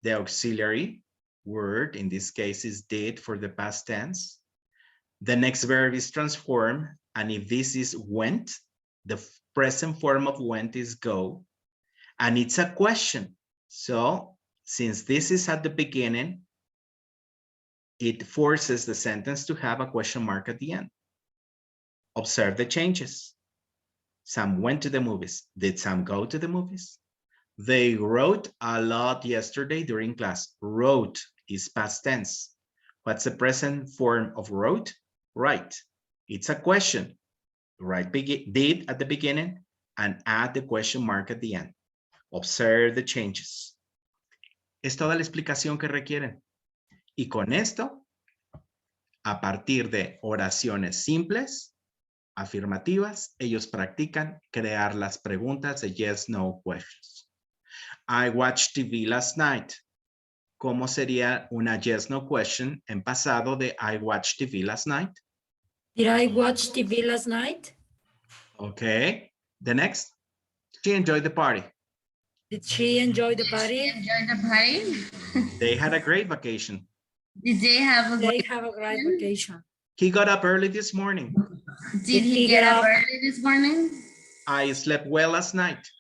the auxiliary word, in this case is did for the past tense. The next verb is transform, and if this is went, the present form of went is go, and it's a question. So since this is at the beginning, it forces the sentence to have a question mark at the end. Observe the changes. Sam went to the movies. Did Sam go to the movies? They wrote a lot yesterday during class. Wrote is past tense. What's the present form of wrote? Right. It's a question. Right, did at the beginning and add the question mark at the end. Observe the changes. Es toda la explicación que requieren. Y con esto, a partir de oraciones simples, afirmativas, ellos practican crear las preguntas de yes, no questions. I watched TV last night. ¿Cómo sería una yes, no question en pasado de I watched TV last night? Did I watch TV last night? Okay. The next. She enjoyed the party. Did she enjoy the party? Enjoy the party. They had a great vacation. Did they have a great vacation? He got up early this morning. Did he get up early this morning? I slept well last night.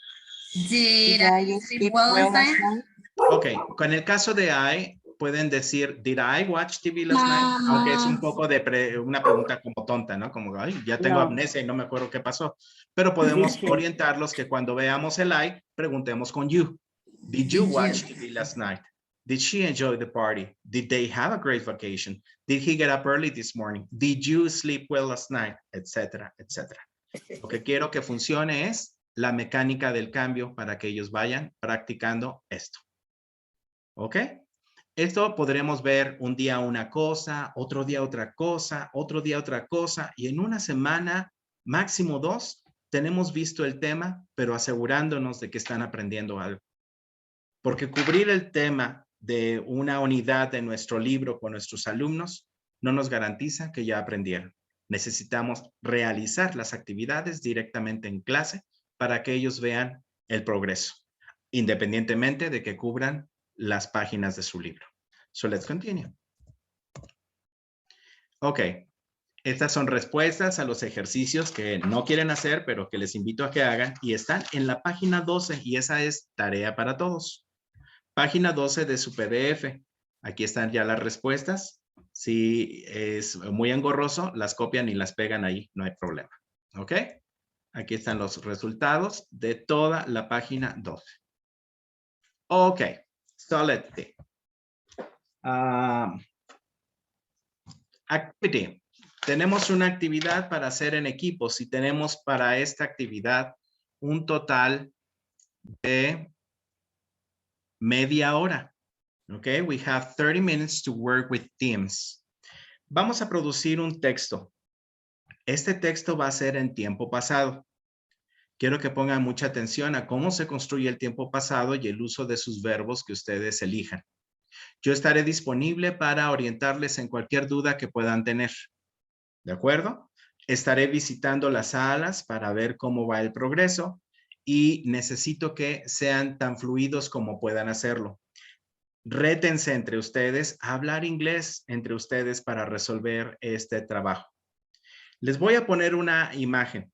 Did I sleep well last night? Ok, con el caso de I, pueden decir, did I watch TV last night? Aunque es un poco de una pregunta como tonta, ¿no? Como, ay, ya tengo amnesia y no me acuerdo qué pasó. Pero podemos orientarlos que cuando veamos el I, preguntemos con you. Did you watch TV last night? Did she enjoy the party? Did they have a great vacation? Did he get up early this morning? Did you sleep well last night? Etcétera, etcétera. Lo que quiero que funcione es la mecánica del cambio para que ellos vayan practicando esto. ¿Ok? Esto podremos ver un día una cosa, otro día otra cosa, otro día otra cosa, y en una semana, máximo 2, tenemos visto el tema, pero asegurándonos de que están aprendiendo algo. Porque cubrir el tema de una unidad de nuestro libro con nuestros alumnos no nos garantiza que ya aprendieron. Necesitamos realizar las actividades directamente en clase para que ellos vean el progreso, independientemente de que cubran las páginas de su libro. So let's continue. Ok, estas son respuestas a los ejercicios que no quieren hacer, pero que les invito a que hagan y están en la página 12 y esa es tarea para todos. Página 12 de su PDF. Aquí están ya las respuestas. Si es muy engorroso, las copian y las pegan ahí, no hay problema. ¿Ok? Aquí están los resultados de toda la página 12. Ok, so let's see. Activity. Tenemos una actividad para hacer en equipos y tenemos para esta actividad un total de media hora. Okay, we have 30 minutes to work with teams. Vamos a producir un texto. Este texto va a ser en tiempo pasado. Quiero que pongan mucha atención a cómo se construye el tiempo pasado y el uso de sus verbos que ustedes elijan. Yo estaré disponible para orientarles en cualquier duda que puedan tener. ¿De acuerdo? Estaré visitando las salas para ver cómo va el progreso y necesito que sean tan fluidos como puedan hacerlo. Rétense entre ustedes a hablar inglés entre ustedes para resolver este trabajo. Les voy a poner una imagen.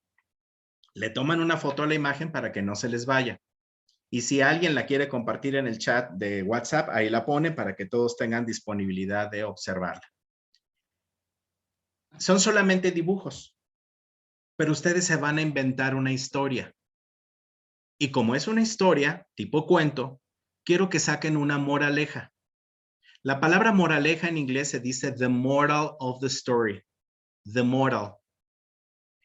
Le toman una foto a la imagen para que no se les vaya. Y si alguien la quiere compartir en el chat de WhatsApp, ahí la pone para que todos tengan disponibilidad de observarla. Son solamente dibujos, pero ustedes se van a inventar una historia. Y como es una historia, tipo cuento, quiero que saquen una moraleja. La palabra moraleja en inglés se dice the moral of the story. The moral.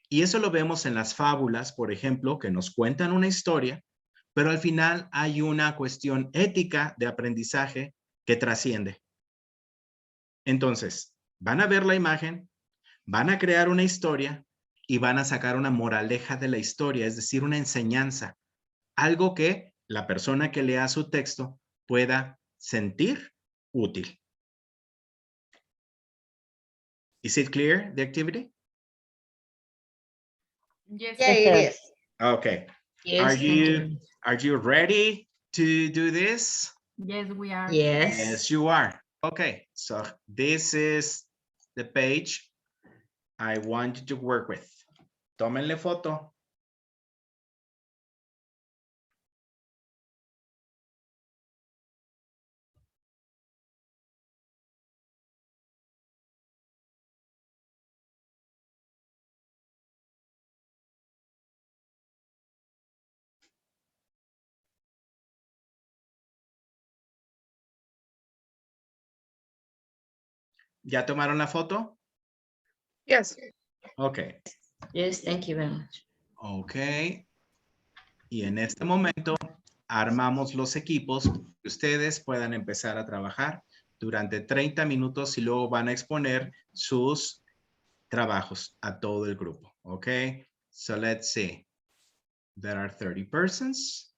Y eso lo vemos en las fábulas, por ejemplo, que nos cuentan una historia, pero al final hay una cuestión ética de aprendizaje que trasciende. Entonces, van a ver la imagen, van a crear una historia y van a sacar una moraleja de la historia, es decir, una enseñanza. Algo que la persona que lea su texto pueda sentir útil. Is it clear, the activity? Yes, Yeah, it is. Okay. Yes, Are you ready to do this? Yes, we are. Yes, you are. Okay, so this is the page I want you to work with. Tómenle foto. ¿Ya tomaron la foto? Yes. Ok. Yes, thank you very much. Ok. Y en este momento armamos los equipos para que ustedes puedan empezar a trabajar durante 30 minutos y luego van a exponer sus trabajos a todo el grupo. Ok. So let's see. There are 30 persons.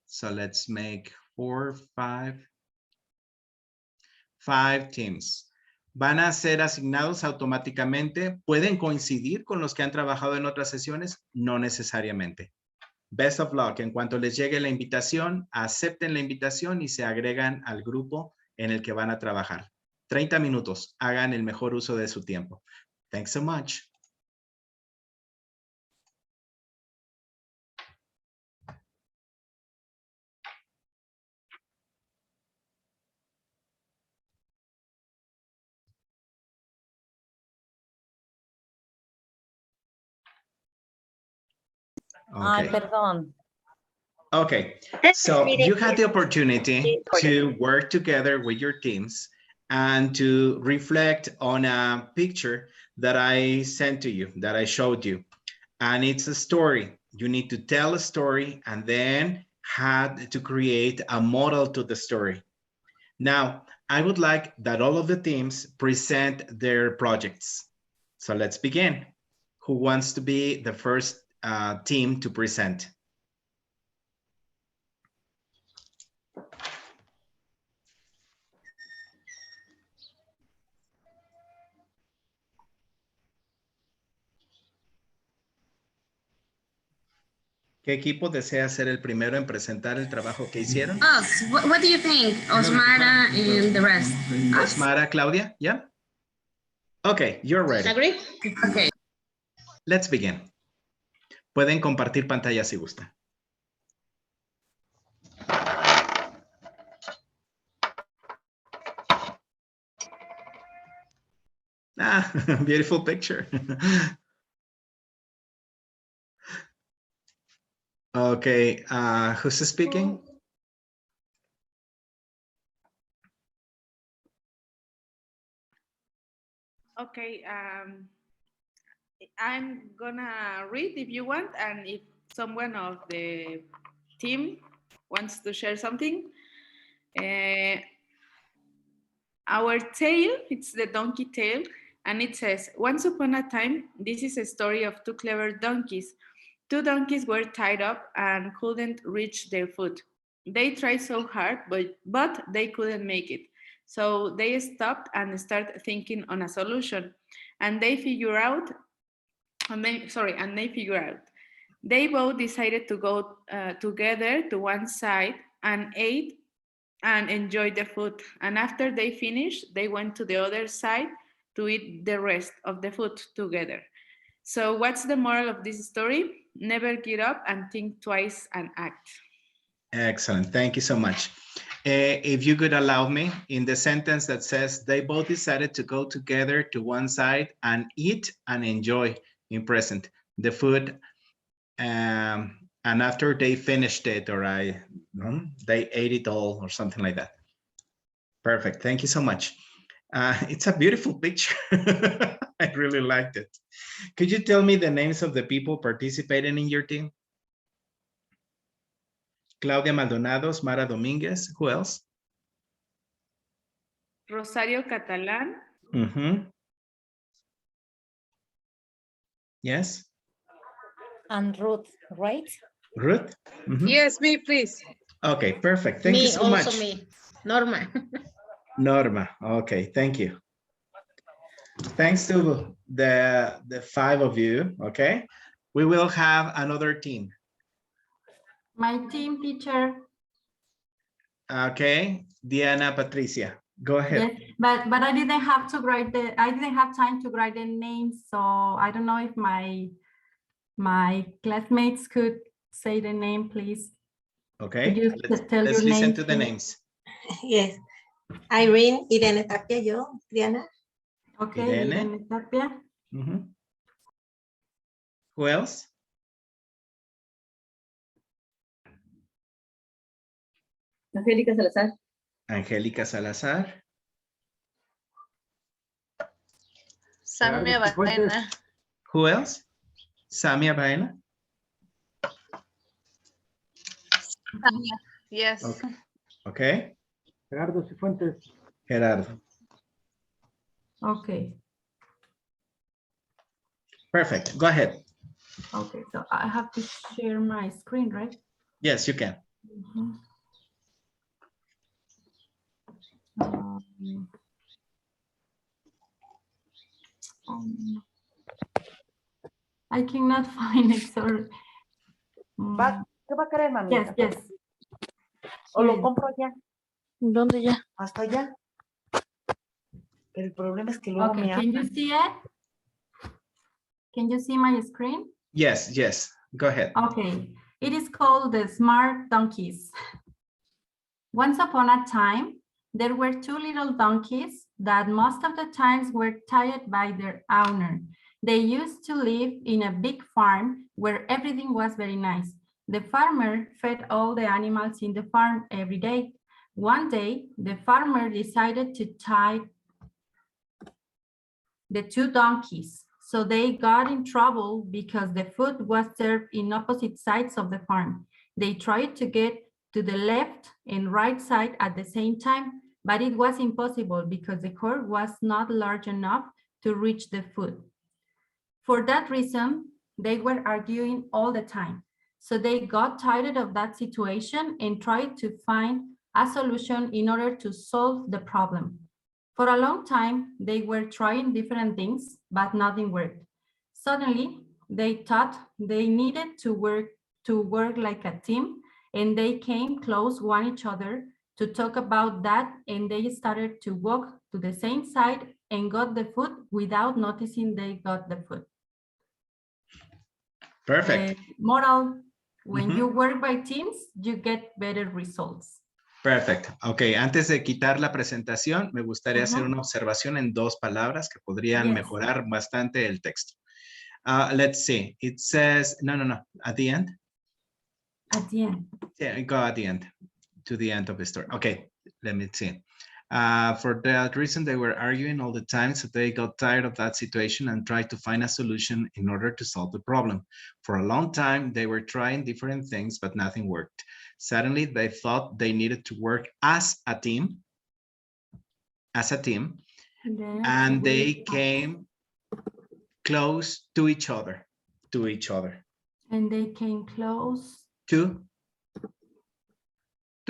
So let's make 5 teams. ¿Van a ser asignados automáticamente? ¿Pueden coincidir con los que han trabajado en otras sesiones? No necesariamente. Best of luck. En cuanto les llegue la invitación, acepten la invitación y se agregan al grupo en el que van a trabajar. 30 minutos. Hagan el mejor uso de su tiempo. Thanks so much. Okay. Perdón. Okay, so you had the opportunity to work together with your teams and to reflect on a picture that I sent to you, that I showed you. And it's a story. You need to tell a story and then had to create a model to the story. Now, I would like that all of the teams present their projects. So let's begin. Who wants to be the first team to present? ¿Qué equipo desea ser el primero en presentar el trabajo que hicieron? Us. What do you think, Osmara and the rest? Osmara, Claudia, yeah? Okay, you're ready. Agree? Okay. Let's begin. Pueden compartir pantalla si gustan. Ah, beautiful picture. Okay, who's speaking? Okay, I'm gonna read if you want, and if someone of the team wants to share something. Our tale, it's the donkey tale, and it says, once upon a time, this is a story of two clever donkeys. Two donkeys were tied up and couldn't reach their food. They tried so hard, but they couldn't make it. So they stopped and started thinking on a solution. And they figure out, They both decided to go together to one side and ate and enjoyed the food. And after they finished, they went to the other side to eat the rest of the food together. So what's the moral of this story? Never give up and think twice and act. Excellent, thank you so much. If you could allow me, in the sentence that says, they both decided to go together to one side and eat and enjoy in present the food. And after they finished it, or they ate it all or something like that. Perfect, thank you so much. It's a beautiful picture. I really liked it. Could you tell me the names of the people participating in your team? Claudia Maldonado, Mara Dominguez, who else? Rosario Catalán. Yes. And Ruth, right? Ruth? Yes, me, please. Okay, perfect. Thank you so much. Also me. Norma. Norma. Okay, thank you. Thanks to the 5 of you, okay? We will have another team. My team, teacher. Okay, Diana Patricia, go ahead. Yes, but I didn't have to write I didn't have time to write the names, so I don't know if my classmates could say the name, please. Okay, let's listen to the names. Yes, Irene, Irene Tapia, yo, Triana. Okay, Irene Tapia. Who else? Angélica Salazar. Angélica Salazar. Samia Baena. Who else? Samia Baena? Samia, yes. Okay. Okay. Gerardo Cifuentes. Gerardo. Okay. Perfect. Go ahead. Okay, so I have to share my screen, right? Yes, you can. I cannot find it, sorry. ¿Qué va a querer, mami? Yes, yes. ¿O lo compro ya? ¿Dónde ya? Hasta allá. Pero el problema es que luego Okay, me can you hablan. see it? Can you see my screen? Yes, yes. Go ahead. Okay, it is called the smart donkeys. Once upon a time, there were two little donkeys that most of the times were tired by their owner. They used to live in a big farm where everything was very nice. The farmer fed all the animals in the farm every day. One day, the farmer decided to tie the two donkeys, so they got in trouble because the food was served in opposite sides of the farm. They tried to get to the left and right side at the same time, but it was impossible because the court was not large enough to reach the food. For that reason, they were arguing all the time. So they got tired of that situation and tried to find a solution in order to solve the problem. For a long time, they were trying different things, but nothing worked. Suddenly, they thought they needed to work like a team, and they came close one each other to talk about that, and they started to walk to the same side and got the food without noticing they got the food. Perfect. Moral, when you work by teams, you get better results. Perfect. Ok, antes de quitar la presentación, me gustaría hacer una observación en dos palabras que podrían mejorar bastante el texto. Let's see. It says, no, at the end. At the end. Yeah, go at the end, to the end of the story. Okay, let me see. For that reason, they were arguing all the time, so they got tired of that situation and tried to find a solution in order to solve the problem. For a long time, they were trying different things, but nothing worked. Suddenly, they thought they needed to work as a team, and they came close to each other, And they came close to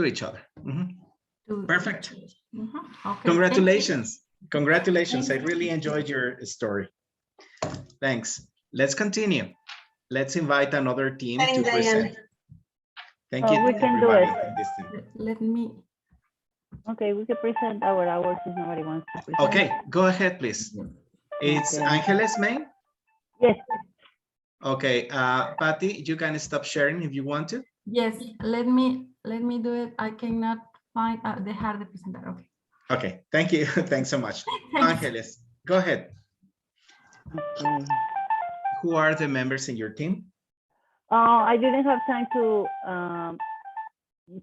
each other. Perfect. Okay, Congratulations. Congratulations. I really enjoyed your story. Thanks. Let's continue. Let's invite another team to present. Thank you. We can do it. Let me. Okay, we can present our hours if nobody wants to present. Okay, go ahead, please. It's Okay. Angeles, May? Yes. Okay, Patty, you can stop sharing if you want to. Yes, let me do it. I cannot find the hard presenter. Okay. Okay, thank you. Thanks so much. Angeles, go ahead. Okay. Who are the members in your team? I didn't have time to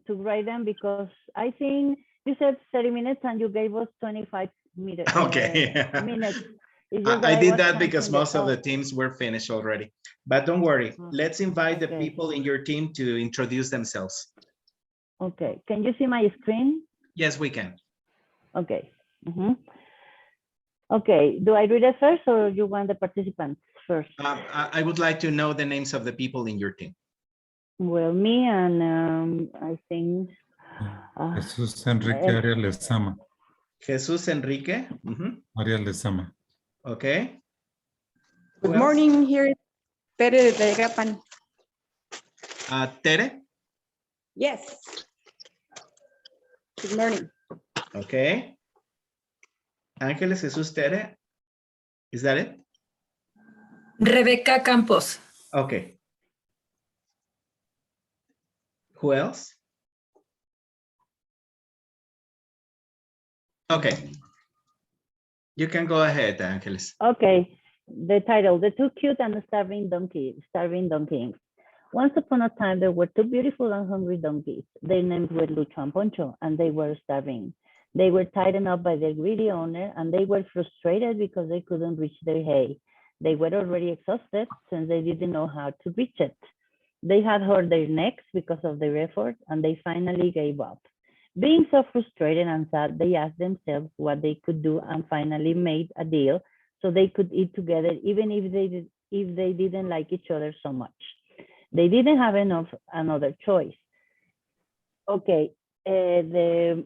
write them because I think you said 30 minutes and you gave us 25 minutes. Okay. Minutes. I did that because most of the teams were finished already. But don't worry. Let's invite the people in your team to introduce themselves. Okay. Can you see my screen? Yes, we can. Okay. Okay. Do I read it first or you want the participants first? I would like to know the names of the people in your team. Well, me and I think Jesús Enrique Arias Lezama. Jesús Enrique. Arias Lezama. Okay. Good morning, here is Tere de Gapan. Tere? Yes. Good morning. Okay. Ángeles Jesús Tere. Is that it? Rebecca Campos. Okay. Who else? Okay. You can go ahead, Ángeles. Okay. The title, The Two Cute and Starving Donkeys. Once upon a time, there were two beautiful and hungry donkeys. Their names were Lucho and Poncho, and they were starving. They were tied up by their greedy owner, and they were frustrated because they couldn't reach their hay. They were already exhausted since they didn't know how to reach it. They had hurt their necks because of their effort, and they finally gave up. Being so frustrated and sad, they asked themselves what they could do and finally made a deal so they could eat together, even if they didn't like each other so much. They didn't have another choice. Okay, the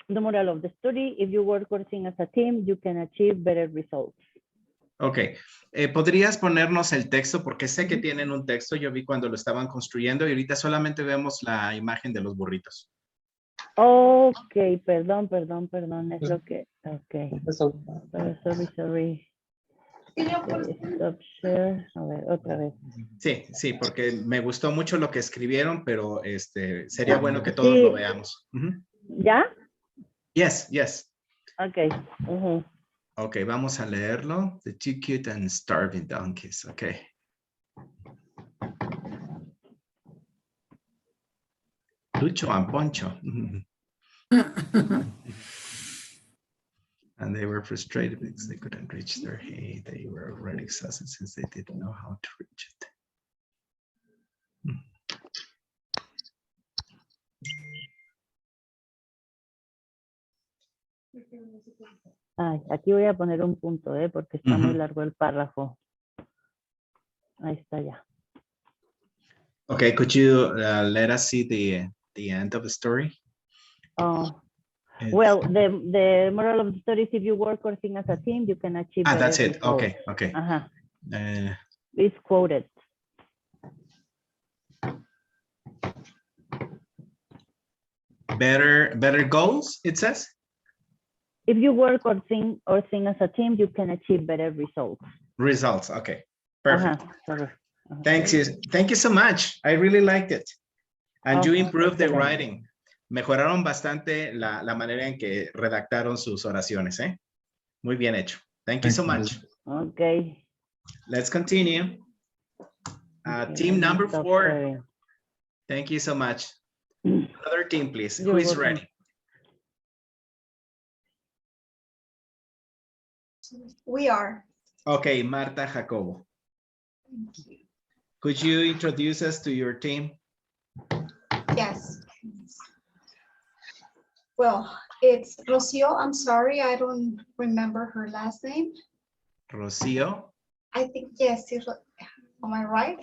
moral of the story, if you work or sing as a team, you can achieve better results. Ok, ¿podrías ponernos el texto? Porque sé que tienen un texto, yo vi cuando lo estaban construyendo y ahorita solamente vemos la imagen de los burritos. Ok, perdón, es lo que, ok. Sorry. Stop share, a ver, otra vez. Sí, porque me gustó mucho lo que escribieron, pero sería bueno que todos lo veamos. ¿Ya? Yes. Ok. Ok, vamos a leerlo. The two cute and starving donkeys. Ok. Lucho and Poncho. And they were frustrated because they couldn't reach their hay. They were already exhausted since they didn't know how to reach it. Ay, aquí voy a poner un punto, porque está muy largo el párrafo. Ahí está ya. Okay, could you let us see the end of the story? Oh, well, the moral of the story is if you work or sing as a team, you can achieve better that's it. results. Okay. It's quoted. Better goals, it says? If you work or sing as a team, you can achieve better results. Results, okay. Perfect. Sorry. Thank you so much. I really liked it. And you improved the writing. Mejoraron bastante la manera en que redactaron sus oraciones, ¿eh? Muy bien hecho. Thank you so much. Okay. Let's continue. Team number 4. Thank you so much. Another team, please. Who is ready? We are. Okay, Marta Jacobo. Thank you. Could you introduce us to your team? Yes. Well, it's Rocio. I'm sorry, I don't remember her last name. Rocio? I think, yes. Am I right?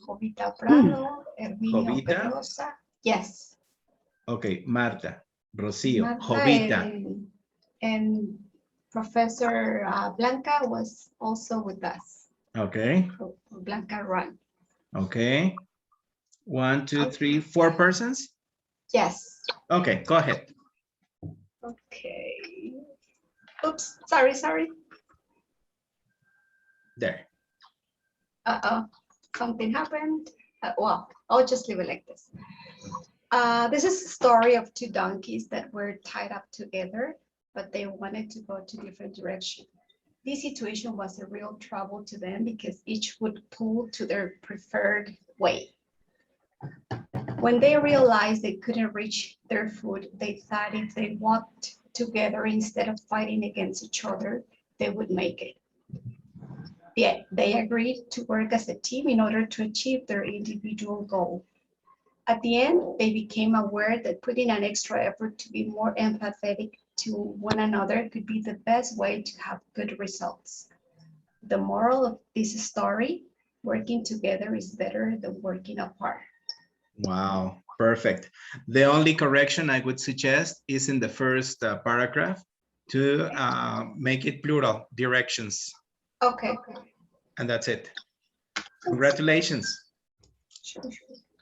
Jovita Prado, Herminio Pedrosa. Yes. Okay, Marta, Rocio, Marta Jovita. And Professor Blanca was also with us. Okay. Blanca Ruán. Okay. 1, 2, 3, 4 persons? Yes. Okay, go ahead. Okay. Oops, sorry. There. Something happened. Well, I'll just leave it like this. This is the story of two donkeys that were tied up together, but they wanted to go to different directions. This situation was a real trouble to them because each would pull to their preferred way. When they realized they couldn't reach their food, they thought if they walked together instead of fighting against each other, they would make it. Yeah, they agreed to work as a team in order to achieve their individual goal. At the end, they became aware that putting an extra effort to be more empathetic to one another could be the best way to have good results. The moral of this story, working together is better than working apart. Wow, perfect. The only correction I would suggest is in the first paragraph to make it plural, directions. Okay. And that's it. Congratulations. Sure.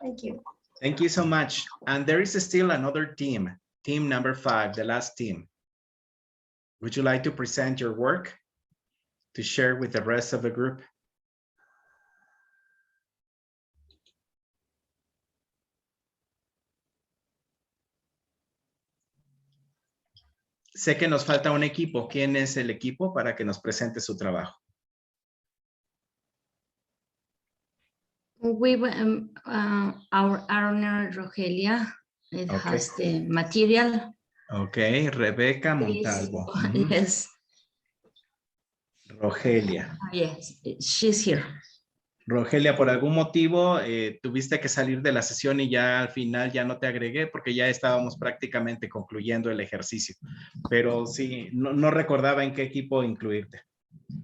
Thank you. Thank you so much. And there is still another team, team number 5, the last team. Would you like to present your work to share with the rest of the group? Sé que nos falta un equipo. ¿Quién es el equipo para que nos presente su trabajo? We our owner Rogelia has the material Okay, Rebeca Montalvo. Yes. Rogelia. Yes, she's here. Rogelia, por algún motivo tuviste que salir de la sesión y ya al final ya no te agregué porque ya estábamos prácticamente concluyendo el ejercicio. Pero sí, no recordaba en qué equipo incluirte.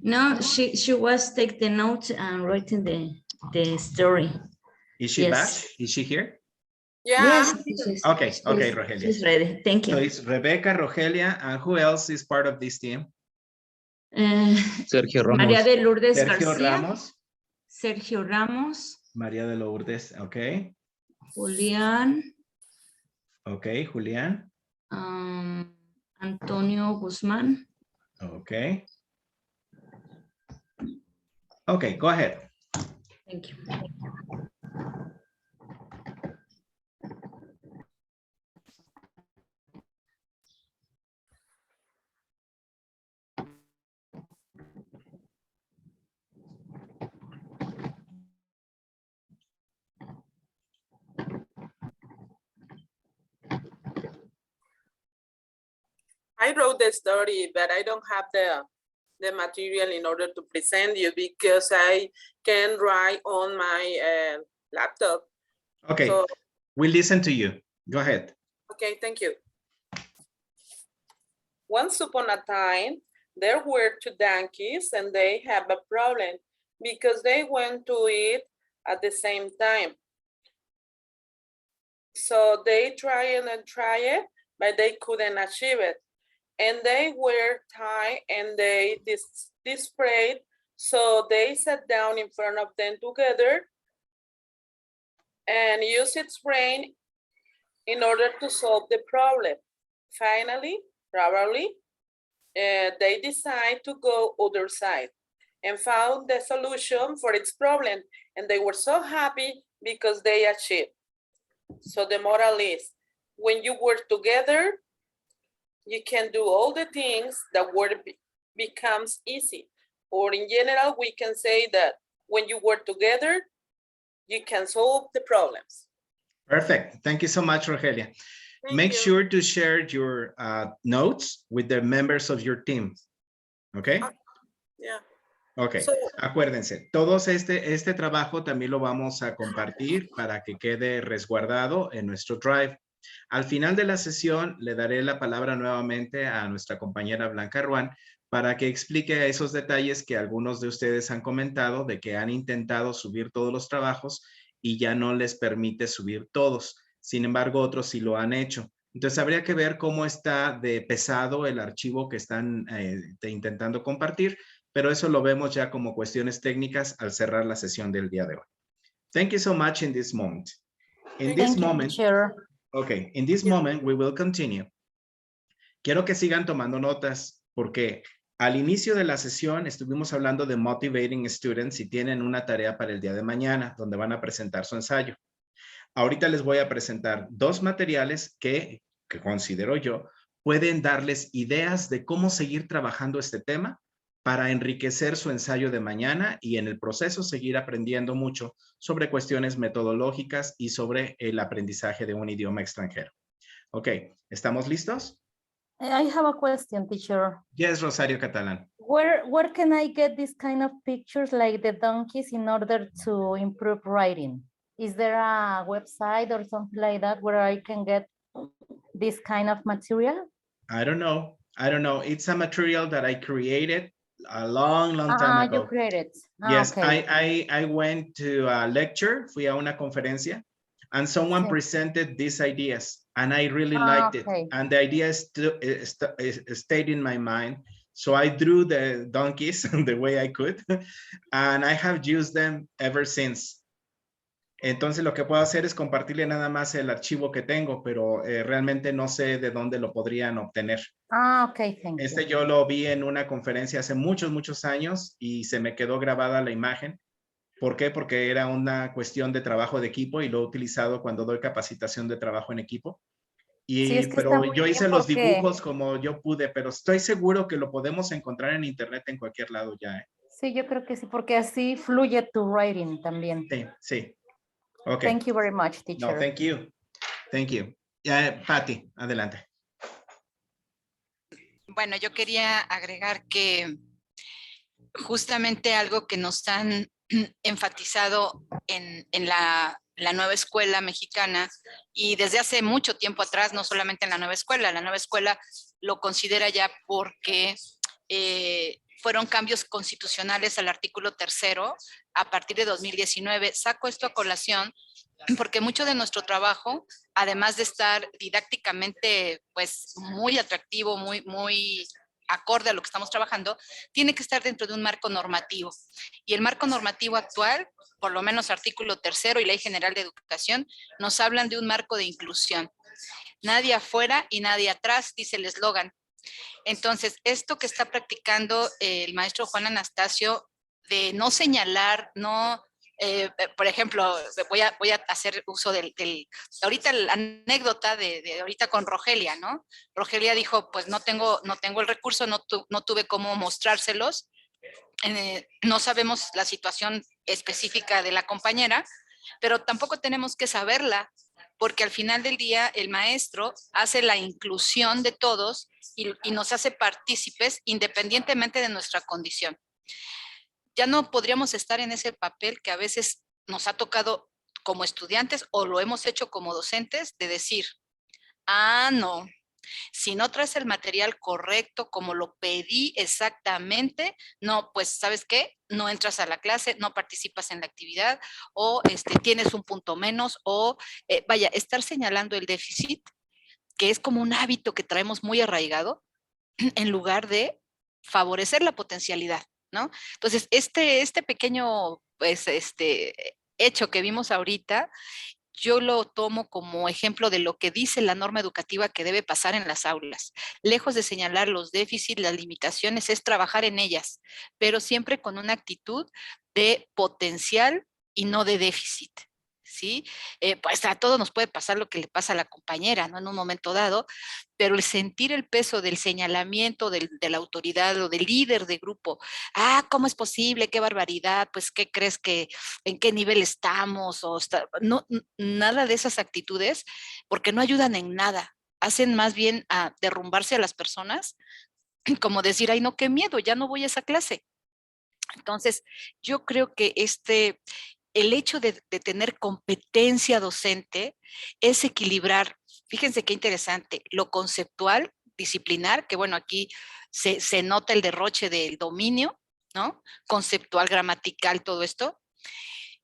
No, she was take the notes and writing the story. Is she back? Is she here? Yeah. Yes, Okay, Rogelia. She's ready. Thank you. So it's Rebecca, Rogelia, and who else is part of this team? Sergio Ramos. María de Lourdes Sergio García. Ramos. Sergio Ramos. María de Lourdes, okay. Julián. Okay, Julián. Antonio Guzmán. Okay. Okay, go ahead. Thank you. I wrote the story, but I don't have the material in order to present you because I can write on my laptop. Okay, so, we listen to you. Go ahead. Okay, thank you. Once upon a time, there were two donkeys and they have a problem because they went to eat at the same time. So they tried and tried, but they couldn't achieve it. And they were tired and they displayed. So they sat down in front of them together and used its brain in order to solve the problem. Finally, probably, they decided to go other side and found the solution for its problem. And they were so happy because they achieved. So the moral is, when you work together, you can do all the things that work becomes easy. Or in general, we can say that when you work together, you can solve the problems. Perfect. Thank you so much, Rogelia. Make sure to share your notes with the members of your team. Okay? Yeah. Ok, acuérdense, todos este trabajo también lo vamos a compartir para que quede resguardado en nuestro Drive. Al final de la sesión le daré la palabra nuevamente a nuestra compañera Blanca Ruán para que explique esos detalles que algunos de ustedes han comentado de que han intentado subir todos los trabajos y ya no les permite subir todos. Sin embargo, otros sí lo han hecho. Entonces habría que ver cómo está de pesado el archivo que están intentando compartir, pero eso lo vemos ya como cuestiones técnicas al cerrar la sesión del día de hoy. Thank you so much in this moment. In this moment, okay, in this moment we will continue. Quiero que sigan tomando notas porque al inicio de la sesión estuvimos hablando de motivating students y tienen una tarea para el día de mañana donde van a presentar su ensayo. Ahorita les voy a presentar dos materiales que considero yo pueden darles ideas de cómo seguir trabajando este tema para enriquecer su ensayo de mañana y en el proceso seguir aprendiendo mucho sobre cuestiones metodológicas y sobre el aprendizaje de un idioma extranjero. Ok, ¿estamos listos? I have a question, teacher. Yes, Rosario Catalán. Where can I get this kind of pictures like the donkeys in order to improve writing? Is there a website or something like that where I can get this kind of material? I don't know. It's a material that I created a long time ago. You created. Yes, okay. I went to a lecture, fui a una conferencia, and someone presented these ideas, and I really liked it. And the idea stayed in my mind. So I drew the donkeys the way I could, and I have used them ever since. Entonces lo que puedo hacer es compartirle nada más el archivo que tengo, pero realmente no sé de dónde lo podrían obtener. Ok, thank you. Yo lo vi en una conferencia hace muchos años y se me quedó grabada la imagen. ¿Por qué? Porque era una cuestión de trabajo de equipo y lo he utilizado cuando doy capacitación de trabajo en equipo. Pero yo hice los dibujos como yo pude, pero estoy seguro que lo podemos encontrar en internet en cualquier lado ya. Sí, yo creo que sí, porque así fluye tu writing también. Sí. Okay. Thank you very much, teacher. No, thank you. Thank you. Patty, adelante. Bueno, yo quería agregar que justamente algo que nos han enfatizado en la nueva escuela mexicana y desde hace mucho tiempo atrás, no solamente en la nueva escuela lo considera ya porque fueron cambios constitucionales al artículo 3º a partir de 2019. Saco esto a colación porque mucho de nuestro trabajo, además de estar didácticamente pues muy atractivo, muy acorde a lo que estamos trabajando, tiene que estar dentro de un marco normativo. Y el marco normativo actual, por lo menos artículo 3º y Ley General de Educación, nos hablan de un marco de inclusión. Nadie afuera y nadie atrás, dice el eslogan. Entonces, esto que está practicando el maestro Juan Anastacio de no señalar, por ejemplo, voy a hacer uso ahorita la anécdota de ahorita con Rogelia, ¿no? Rogelia dijo, pues no tengo el recurso, no tuve cómo mostrárselos, no sabemos la situación específica de la compañera, pero tampoco tenemos que saberla, porque al final del día el maestro hace la inclusión de todos y nos hace partícipes independientemente de nuestra condición. Ya no podríamos estar en ese papel que a veces nos ha tocado como estudiantes o lo hemos hecho como docentes de decir, no, si no traes el material correcto como lo pedí exactamente, no, pues ¿sabes qué? No entras a la clase, no participas en la actividad o tienes un punto menos o vaya, estar señalando el déficit, que es como un hábito que traemos muy arraigado, en lugar de favorecer la potencialidad, ¿no? Entonces, este pequeño, pues, hecho que vimos ahorita, yo lo tomo como ejemplo de lo que dice la norma educativa que debe pasar en las aulas. Lejos de señalar los déficits, las limitaciones, es trabajar en ellas, pero siempre con una actitud de potencial y no de déficit. ¿Sí? Pues a todos nos puede pasar lo que le pasa a la compañera, ¿no? En un momento dado, pero el sentir el peso del señalamiento de la autoridad o del líder de grupo, ¿cómo es posible? ¡Qué barbaridad! Pues, ¿qué crees que, en qué nivel estamos? No, nada de esas actitudes, porque no ayudan en nada, hacen más bien a derrumbarse a las personas, como decir, ay, no, qué miedo, ya no voy a esa clase. Entonces, yo creo que el hecho de tener competencia docente es equilibrar, fíjense qué interesante, lo conceptual, disciplinar, que bueno, aquí se nota el derroche del dominio, ¿no? Conceptual, gramatical, todo esto,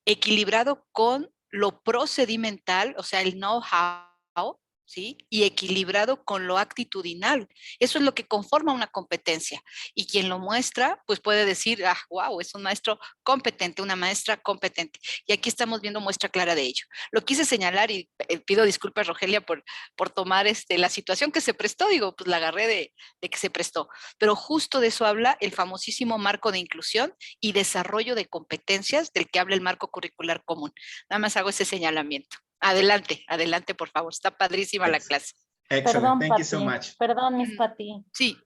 equilibrado con lo procedimental, o sea, el know-how, ¿sí? Y equilibrado con lo actitudinal. Eso es lo que conforma una competencia. Y quien lo muestra, pues puede decir, wow, es un maestro competente, una maestra competente. Y aquí estamos viendo muestra clara de ello. Lo quise señalar y pido disculpas, Rogelia, por tomar la situación que se prestó. Digo, pues la agarré de que se prestó. Pero justo de eso habla el famosísimo marco de inclusión y desarrollo de competencias del que habla el marco curricular común. Nada más hago ese señalamiento. Adelante, adelante, por favor. Está padrísima la clase. Excellent. Thank you so much. Perdón, Miss Pati. Sí.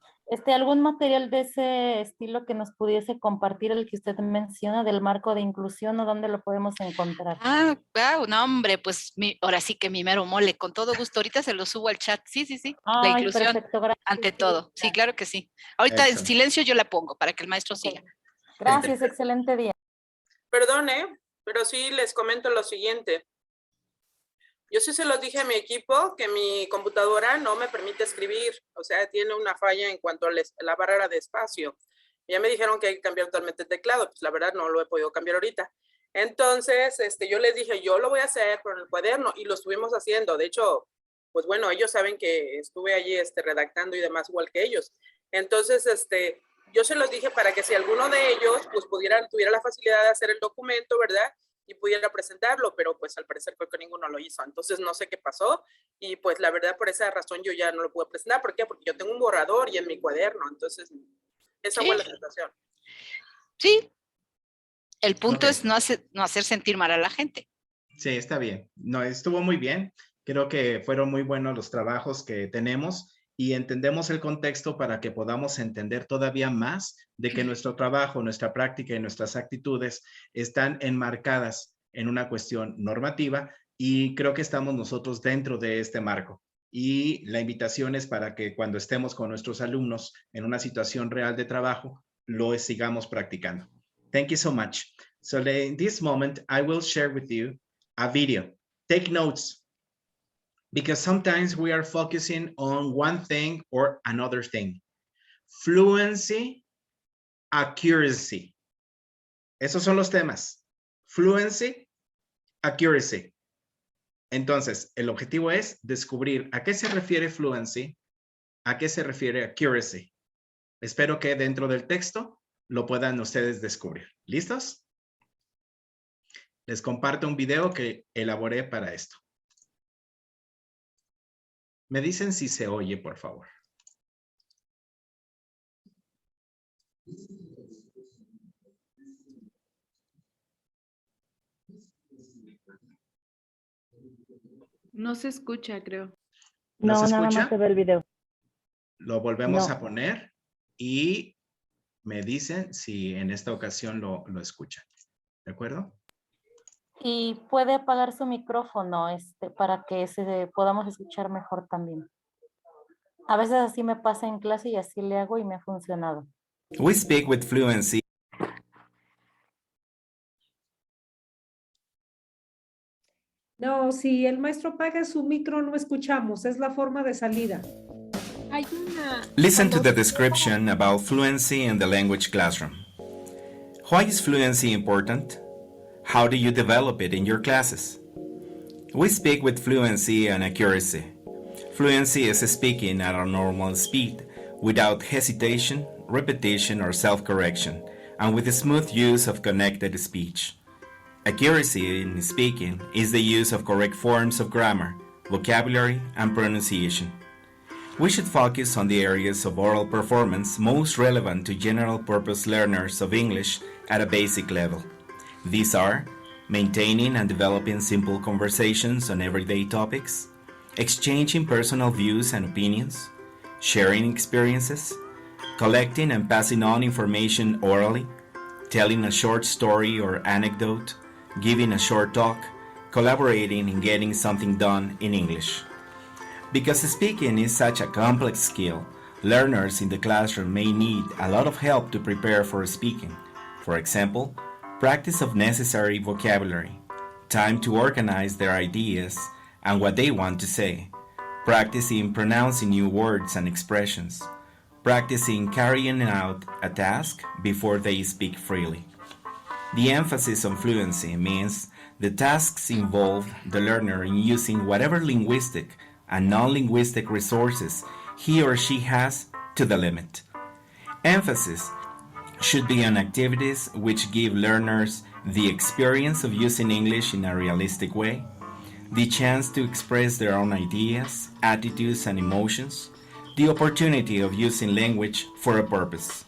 ¿Algún material de ese estilo que nos pudiese compartir, el que usted menciona, del marco de inclusión, o dónde lo podemos encontrar? Wow, no, hombre, pues ahora sí que mi mero mole, con todo gusto. Ahorita se lo subo al chat. Sí. La inclusión, perfecto, gracias. ante todo. Sí, claro que sí. Ahorita en silencio yo la pongo para que el maestro siga. Gracias, excelente día. Perdone, pero sí les comento lo siguiente. Yo sí se los dije a mi equipo que mi computadora no me permite escribir, o sea, tiene una falla en cuanto a la barrera de espacio. Ya me dijeron que hay que cambiar totalmente el teclado, pues la verdad no lo he podido cambiar ahorita. Entonces, yo les dije, yo lo voy a hacer por el cuaderno y lo estuvimos haciendo. De hecho, pues bueno, ellos saben que estuve allí redactando y demás igual que ellos. Entonces, yo se los dije para que si alguno de ellos pues tuviera la facilidad de hacer el documento, ¿verdad? Y pudiera presentarlo, pero pues al parecer creo que ninguno lo hizo. Entonces no sé qué pasó y pues la verdad por esa razón yo ya no lo pude presentar. ¿Por qué? Porque yo tengo un borrador y en mi cuaderno. Entonces esa fue la situación. Sí. El punto es no hacer sentir mal a la gente. Sí, está bien. No, estuvo muy bien. Creo que fueron muy buenos los trabajos que tenemos y entendemos el contexto para que podamos entender todavía más de que nuestro trabajo, nuestra práctica y nuestras actitudes están enmarcadas en una cuestión normativa y creo que estamos nosotros dentro de este marco. y la invitación es para que cuando estemos con nuestros alumnos en una situación real de trabajo, lo sigamos practicando. Thank you so much. So in this moment, I will share with you a video. Take notes, because sometimes we are focusing on one thing or another thing. Fluency, accuracy. Esos son los temas. Fluency, accuracy. Entonces, el objetivo es descubrir a qué se refiere fluency, a qué se refiere accuracy. Espero que dentro del texto lo puedan ustedes descubrir. ¿Listos? Les comparto un video que elaboré para esto. Me dicen si se oye, por favor. No se escucha, creo. ¿No se nada escucha? más se ve el video. Lo volvemos No. a poner y me dicen si en esta ocasión lo escuchan. ¿De acuerdo? Y puede apagar su micrófono para que podamos escuchar mejor también. A veces así me pasa en clase y así le hago y me ha funcionado. We speak with fluency. No, si el maestro apaga su micro no escuchamos, es la forma de salida. Hay una... Listen to the description about fluency in the language classroom. Why is fluency important? How do you develop it in your classes? We speak with fluency and accuracy. Fluency is speaking at a normal speed, without hesitation, repetition, or self-correction, and with the smooth use of connected speech. Accuracy in speaking is the use of correct forms of grammar, vocabulary, and pronunciation. We should focus on the areas of oral performance most relevant to general-purpose learners of English at a basic level. These are maintaining and developing simple conversations on everyday topics, exchanging personal views and opinions, sharing experiences, collecting and passing on information orally, telling a short story or anecdote, giving a short talk, collaborating in getting something done in English. Because speaking is such a complex skill, learners in the classroom may need a lot of help to prepare for speaking. For example, practice of necessary vocabulary, time to organize their ideas and what they want to say, practicing pronouncing new words and expressions, practicing carrying out a task before they speak freely. The emphasis on fluency means the tasks involve the learner in using whatever linguistic and non-linguistic resources he or she has to the limit. Emphasis should be on activities which give learners the experience of using English in a realistic way, the chance to express their own ideas, attitudes, and emotions, the opportunity of using language for a purpose.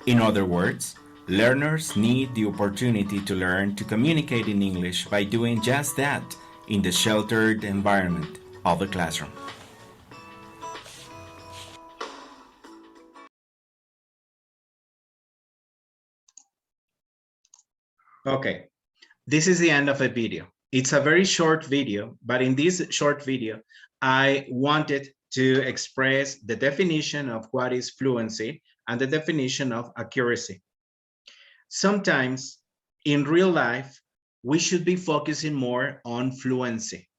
In other words, learners need the opportunity to learn to communicate in English by doing just that in the sheltered environment of the classroom. Okay, this is the end of the video. It's a very short video, but in this short video, I wanted to express the definition of what is fluency and the definition of accuracy. Sometimes in real life, we should be focusing more on fluency,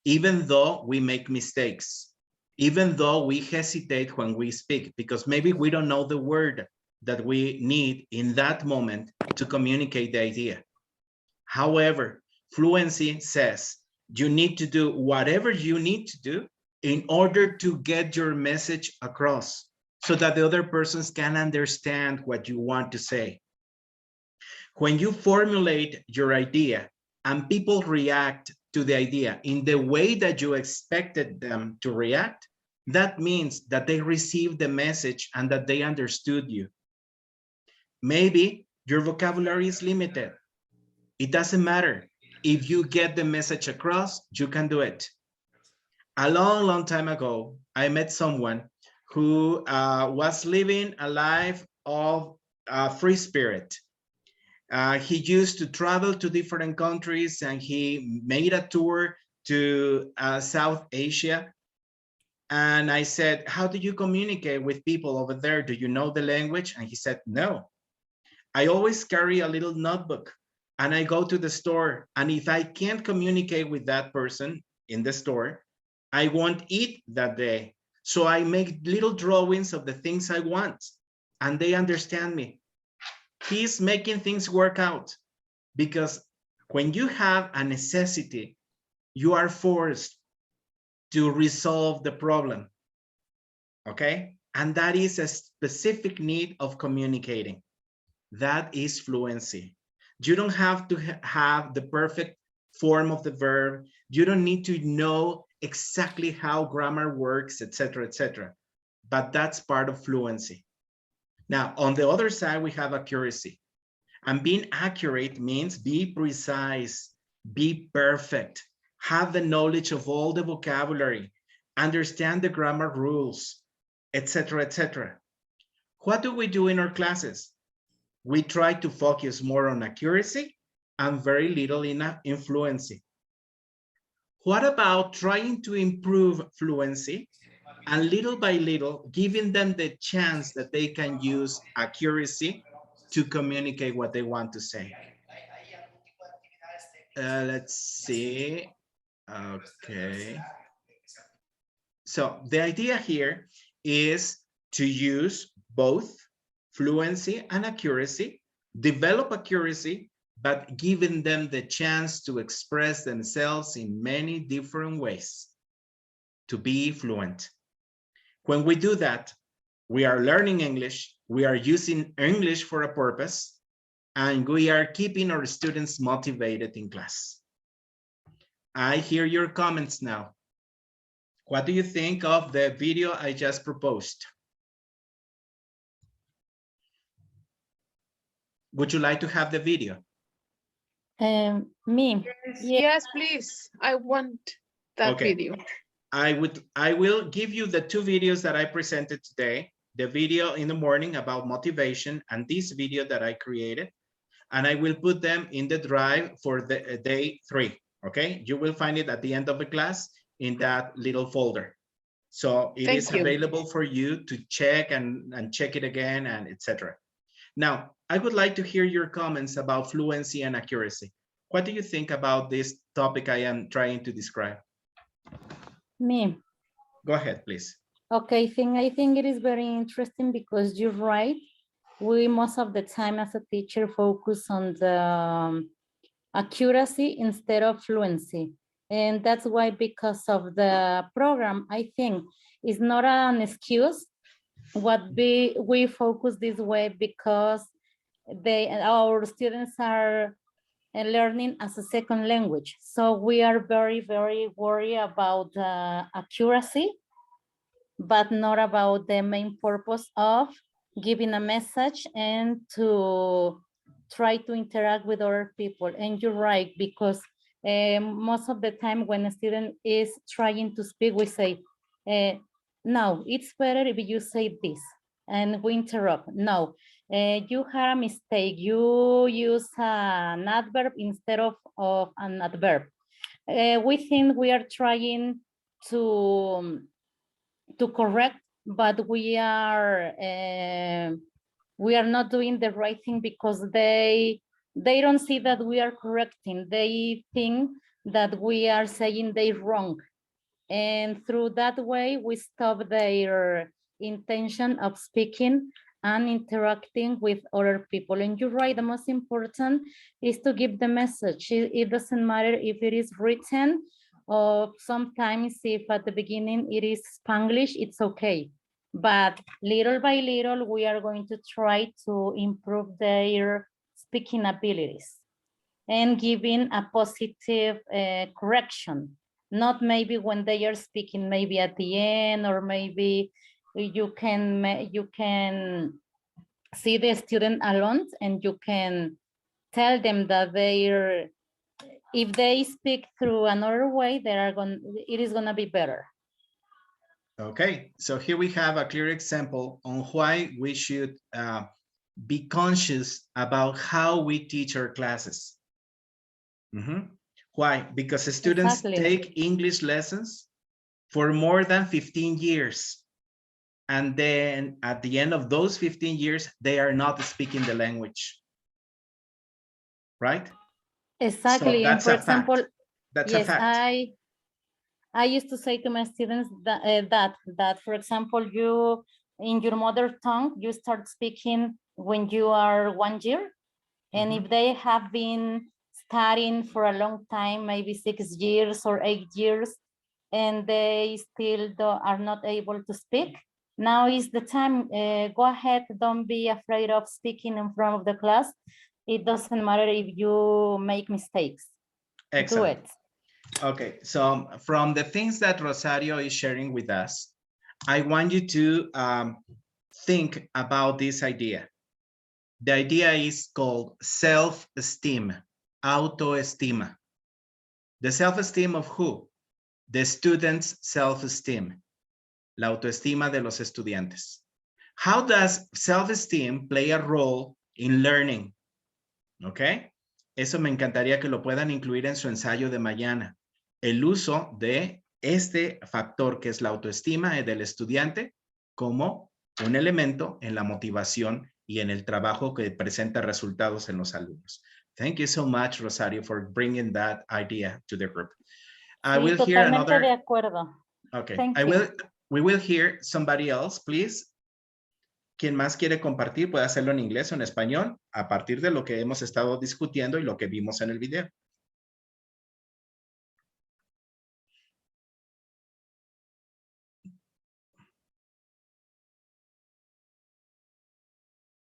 even though we make mistakes, even though we hesitate when we speak, because maybe we don't know the word that we need in that moment to communicate the idea. However, fluency says you need to do whatever you need to do in order to get your message across so that the other persons can understand what you want to say. When you formulate your idea and people react to the idea in the way that you expected them to react, that means that they received the message and that they understood you. Maybe your vocabulary is limited. It doesn't matter. If you get the message across, you can do it. A long, long time ago, I met someone who was living a life of free spirit. He used to travel to different countries and he made a tour to South Asia. And I said, how do you communicate with people over there? Do you know the language? And he said, no. I always carry a little notebook and I go to the store. And if I can't communicate with that person in the store, I won't eat that day. So I make little drawings of the things I want and they understand me. He's making things work out because when you have a necessity, you are forced to resolve the problem, okay? And that is a specific need of communicating. That is fluency. You don't have to have the perfect form of the verb. You don't need to know exactly how grammar works, etc., etc. But that's part of fluency. Now, on the other side, we have accuracy. And being accurate means be precise, be perfect, have the knowledge of all the vocabulary, understand the grammar rules, etc., etc. What do we do in our classes? We try to focus more on accuracy and very little in fluency. What about trying to improve fluency and little by little giving them the chance that they can use accuracy to communicate what they want to say? Let's see. Okay. So the idea here is to use both fluency and accuracy, develop accuracy, but giving them the chance to express themselves in many different ways to be fluent. When we do that, we are learning English, we are using English for a purpose, and we are keeping our students motivated in class. I hear your comments now. What do you think of the video I just proposed? Would you like to have the video? Me. Yes, please. I want that video. I will give you the two videos that I presented today, the video in the morning about motivation and this video that I created, and I will put them in the drive for the day 3, okay? You will find it at the end of the class in that little folder. So it is available for you to check and check it again and etc. Now, I would like to hear your comments about fluency and accuracy. What do you think about this topic I am trying to describe? Me. Go ahead, please. Okay, I think it is very interesting because you're right. We most of the time as a teacher focus on the accuracy instead of fluency. And that's why, because of the program, I think it's not an excuse what we focus this way, because our students are learning as a second language. So we are very, very worried about accuracy, but not about the main purpose of giving a message and to try to interact with other people. And you're right, because most of the time when a student is trying to speak, we say, no, it's better if you say this, and we interrupt. No, you had a mistake. You use an adverb instead of an adverb. We think we are trying to correct, but we are not doing the right thing, because they don't see that we are correcting. They think that we are saying they're wrong, and through that way we stop their intention of speaking and interacting with other people. And you're right, the most important is to give the message. It doesn't matter if it is written, or sometimes if at the beginning it is Spanglish, it's okay. But little by little, we are going to try to improve their speaking abilities and giving a positive correction. Not maybe when they are speaking, maybe at the end, or maybe you can see the student alone and you can tell them that if they speak through another way, it is gonna be better. Okay, so here we have a clear example on why we should be conscious about how we teach our classes. Why? Because the students take English lessons for more than 15 years. And then at the end of those 15 years, they are not speaking the language. Right? Exactly. So And for that's a fact. example, That's a yes, fact. I used to say to my students that for example, you in your mother tongue, you start speaking when you are 1 year. And if they have been studying for a long time, maybe 6 years or 8 years, and they still are not able to speak, now is the time. Go ahead, don't be afraid of speaking in front of the class. It doesn't matter if you make mistakes. Excellent. Do it. Okay, so from the things that Rosario is sharing with us, I want you to think about this idea. The idea is called self-esteem, autoestima. The self-esteem of who? The student's self-esteem, la autoestima de los estudiantes. How does self-esteem play a role in learning? Okay, eso me encantaría que lo puedan incluir en su ensayo de mañana. El uso de este factor que es la autoestima del estudiante como un elemento en la motivación y en el trabajo que presenta resultados en los alumnos. Thank you so much, Rosario, for bringing that idea to the group. I will hear another. De acuerdo. Okay, Thank you. We will hear somebody else, please. Quien más quiere compartir puede hacerlo en inglés o en español a partir de lo que hemos estado discutiendo y lo que vimos en el video.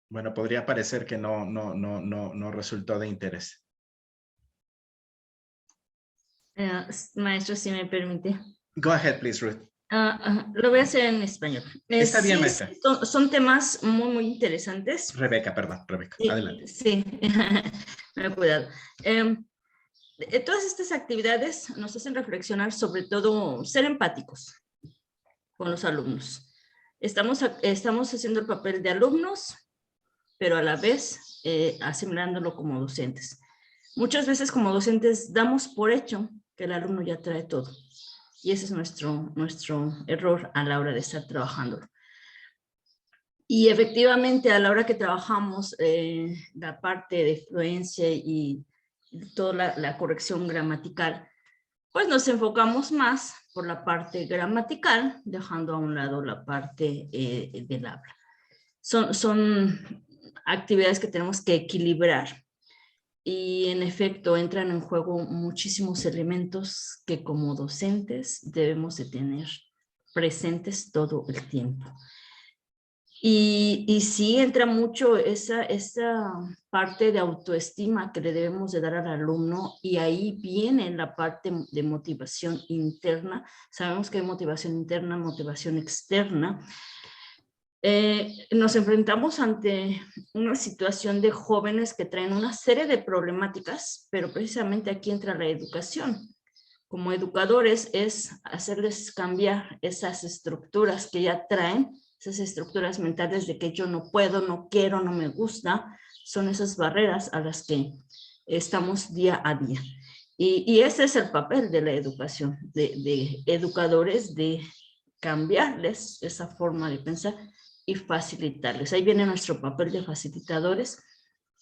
Bueno, podría parecer que no resultó de interés. Maestro, si me permite. Go ahead, please, Ruth. Lo voy a hacer en español. Está bien, maestra. Son temas muy interesantes. Rebeca, perdón, Rebeca, adelante. Sí, cuidado. Todas estas actividades nos hacen reflexionar, sobre todo ser empáticos con los alumnos. Estamos haciendo el papel de alumnos, pero a la vez asimilándolo como docentes. Muchas veces como docentes damos por hecho que el alumno ya trae todo. Y ese es nuestro error a la hora de estar trabajando. Y efectivamente, a la hora que trabajamos la parte de fluencia y toda la corrección gramatical, pues nos enfocamos más por la parte gramatical, dejando a un lado la parte del habla. Son actividades que tenemos que equilibrar. Y en efecto entran en juego muchísimos elementos que como docentes debemos de tener presentes todo el tiempo. Y sí entra mucho esa parte de autoestima que le debemos de dar al alumno, y ahí viene la parte de motivación interna. Sabemos que hay motivación interna, motivación externa. Nos enfrentamos ante una situación de jóvenes que traen una serie de problemáticas, pero precisamente aquí entra la educación. Como educadores es hacerles cambiar esas estructuras que ya traen, esas estructuras mentales de que yo no puedo, no quiero, no me gusta. Son esas barreras a las que estamos día a día. Y ese es el papel de la educación, de educadores, de cambiarles esa forma de pensar y facilitarles. Ahí viene nuestro papel de facilitadores,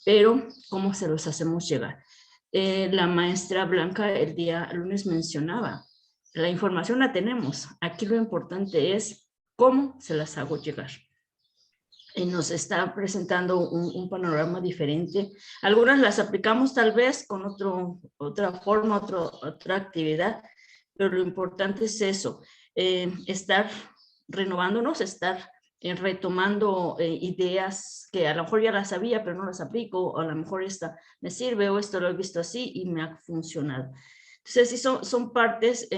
pero ¿cómo se los hacemos llegar? La maestra Blanca el día lunes mencionaba, la información la tenemos, aquí lo importante es cómo se las hago llegar. Nos está presentando un panorama diferente. Algunas las aplicamos tal vez con otra forma, otra actividad, pero lo importante es eso, estar renovándonos, estar retomando ideas que a lo mejor ya las sabía, pero no las aplico, o a lo mejor esta me sirve, o esto lo he visto así y me ha funcionado. Entonces, sí, son partes,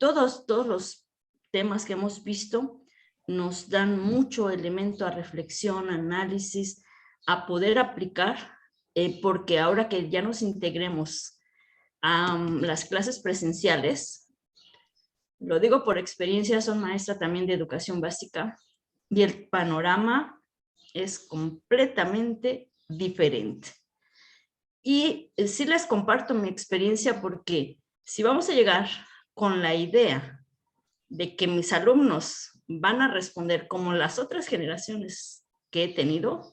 todos los temas que hemos visto nos dan mucho elemento a reflexión, análisis, a poder aplicar, porque ahora que ya nos integremos a las clases presenciales, lo digo por experiencia, soy maestra también de educación básica, y el panorama es completamente diferente. Y sí les comparto mi experiencia, porque si vamos a llegar con la idea de que mis alumnos van a responder como las otras generaciones que he tenido,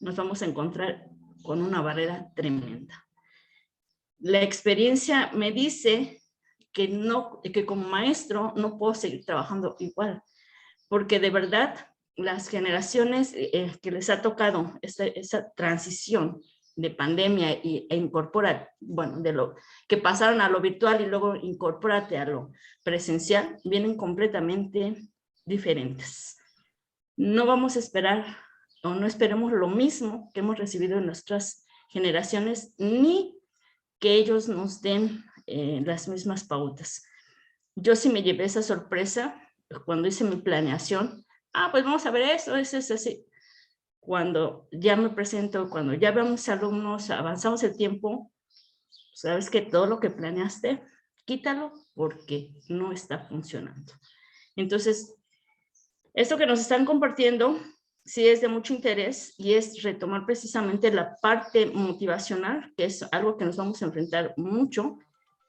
nos vamos a encontrar con una barrera tremenda. La experiencia me dice que como maestro no puedo seguir trabajando igual, porque de verdad las generaciones que les ha tocado esa transición de pandemia e incorpora, bueno, de lo que pasaron a lo virtual y luego incorpórate a lo presencial, vienen completamente diferentes. No vamos a esperar o no esperemos lo mismo que hemos recibido en nuestras generaciones, ni que ellos nos den las mismas pautas. Yo sí me llevé esa sorpresa cuando hice mi planeación. Pues vamos a ver eso, es así. Cuando ya me presento, cuando ya veo a mis alumnos, avanzamos el tiempo, sabes que todo lo que planeaste, quítalo porque no está funcionando. Entonces, esto que nos están compartiendo sí es de mucho interés y es retomar precisamente la parte motivacional, que es algo que nos vamos a enfrentar mucho,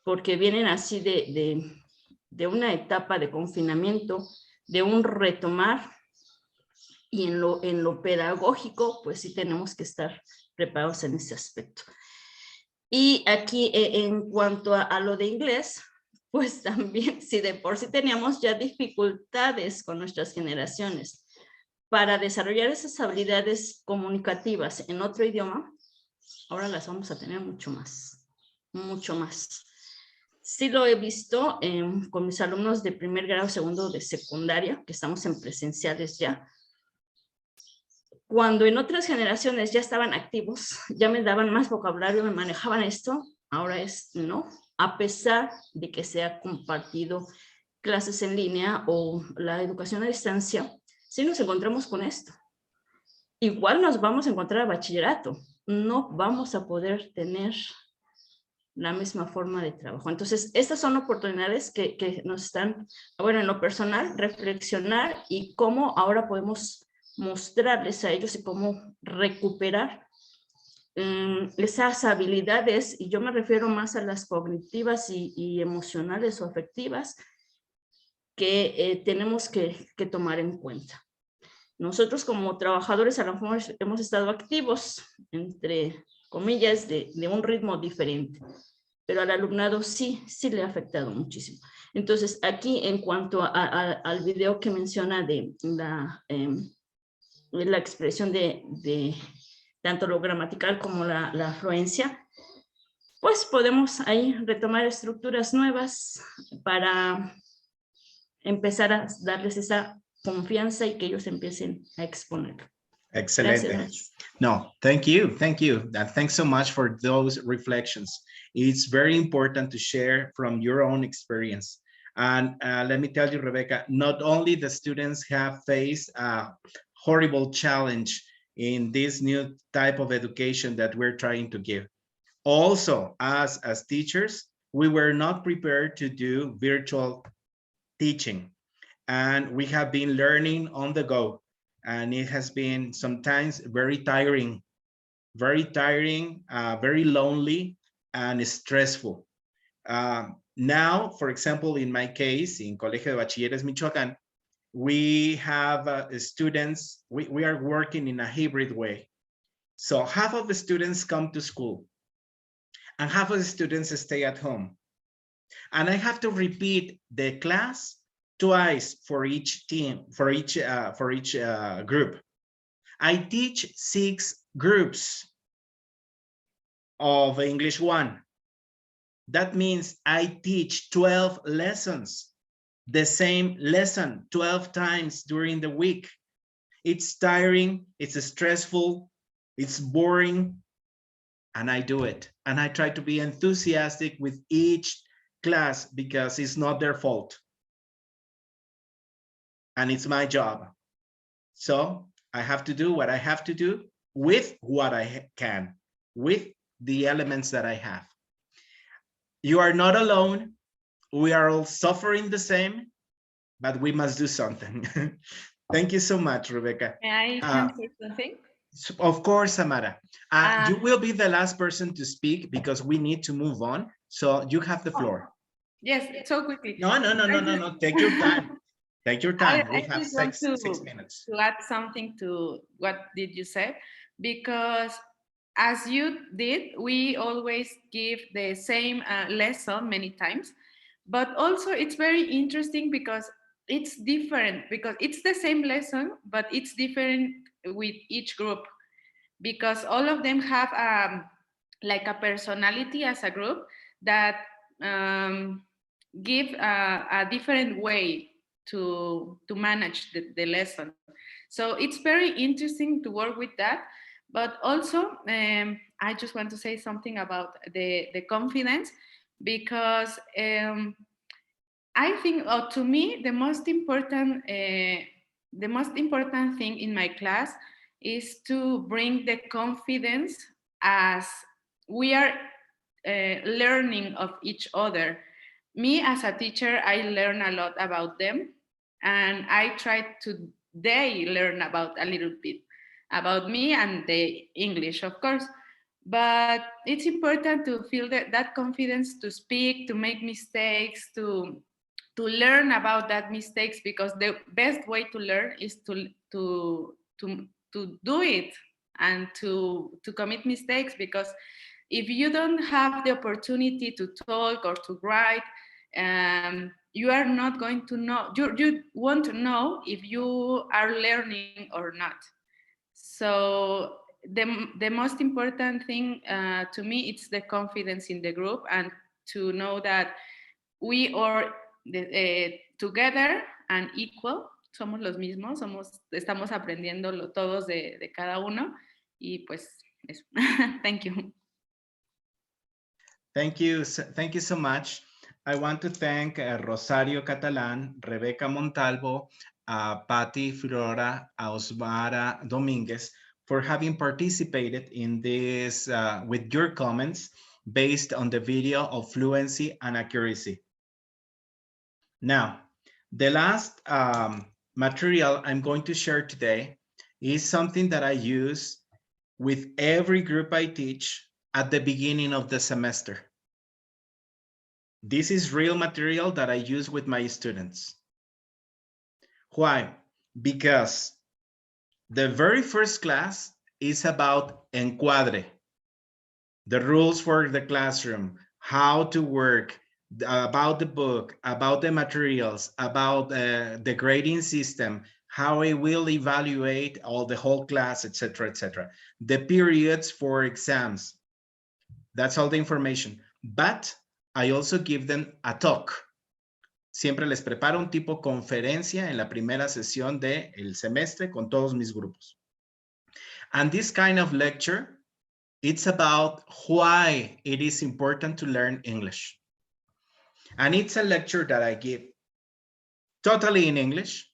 porque vienen así de una etapa de confinamiento, de un retomar, y en lo pedagógico, pues sí tenemos que estar preparados en ese aspecto. Y aquí, en cuanto a lo de inglés, pues también, si de por sí teníamos ya dificultades con nuestras generaciones para desarrollar esas habilidades comunicativas en otro idioma, ahora las vamos a tener mucho más, mucho más. Sí lo he visto con mis alumnos de primer grado, segundo de secundaria, que estamos en presenciales ya. Cuando en otras generaciones ya estaban activos, ya me daban más vocabulario, me manejaban esto, ahora es no, a pesar de que se ha compartido clases en línea o la educación a distancia, sí nos encontramos con esto. Igual nos vamos a encontrar a bachillerato, no vamos a poder tener la misma forma de trabajo. Entonces, estas son oportunidades que nos están, bueno, en lo personal, reflexionar y cómo ahora podemos mostrarles a ellos y cómo recuperar esas habilidades, y yo me refiero más a las cognitivas y emocionales o afectivas que tenemos que tomar en cuenta. Nosotros como trabajadores a lo mejor hemos estado activos, entre comillas, de un ritmo diferente, pero al alumnado sí le ha afectado muchísimo. Entonces, aquí en cuanto al video que menciona de la expresión de tanto lo gramatical como la fluencia, pues podemos ahí retomar estructuras nuevas para empezar a darles esa confianza y que ellos empiecen a exponer. Excellent. No, thank you. Thanks so much for those reflections. It's very important to share from your own experience. And let me tell you, Rebecca, not only the students have faced a horrible challenge in this new type of education that we're trying to give. Also, as teachers, we were not prepared to do virtual teaching, and we have been learning on the go, and it has been sometimes very tiring, very lonely and stressful. Now, for example, in my case, in Colegio de Bachilleres, Michoacán, we have students, we are working in a hybrid way. So half of the students come to school and half of the students stay at home. And I have to repeat the class twice for each team, for each group. I teach 6 groups of English 1. That means I teach 12 lessons, the same lesson 12 times during the week. It's tiring, it's stressful, it's boring, and I do it. And I try to be enthusiastic with each class because it's not their fault. And it's my job. So I have to do what I have to do with what I can, with the elements that I have. You are not alone. We are all suffering the same, but we must do something. Thank you so much, Rebecca. May I say something? Of course, Samara. You will be the last person to speak because we need to move on. So you have the floor. Yes, so quickly. No. Take your time. Take your time. We I have just want 6 minutes. to add something to what did you say, because as you did, we always give the same lesson many times, but also it's very interesting because it's different, because it's the same lesson, but it's different with each group, because all of them have like a personality as a group that give a different way to manage the lesson. So it's very interesting to work with that. But also, I just want to say something about the confidence, because I think, to me, the most important thing in my class is to bring the confidence as we are learning of each other. Me as a teacher, I learn a lot about them, and I try to they learn about a little bit about me and the English, of course. But it's important to feel that confidence to speak, to make mistakes, to learn about that mistakes, because the best way to learn is to do it and to commit mistakes, because if you don't have the opportunity to talk or to write, you are not going to know, you won't know if you are learning or not. So the most important thing to me, it's the confidence in the group, and to know that we are together and equal, somos los mismos, estamos aprendiendo todos de cada uno, y pues eso. Thank you. Thank you so much. I want to thank Rosario Catalán, Rebeca Montalvo, Patty Flora, Osmara Dominguez for having participated in this with your comments based on the video of Fluency and Accuracy. Now, the last material I'm going to share today is something that I use with every group I teach at the beginning of the semester. This is real material that I use with my students. Why? Because the very first class is about encuadre, the rules for the classroom, how to work, about the book, about the materials, about the grading system, how I will evaluate the whole class, etc., etc. The periods for exams. That's all the information. But I also give them a talk. Siempre les preparo un tipo conferencia en la primera sesión del semestre con todos mis grupos. And this kind of lecture, it's about why it is important to learn English. And it's a lecture that I give totally in English,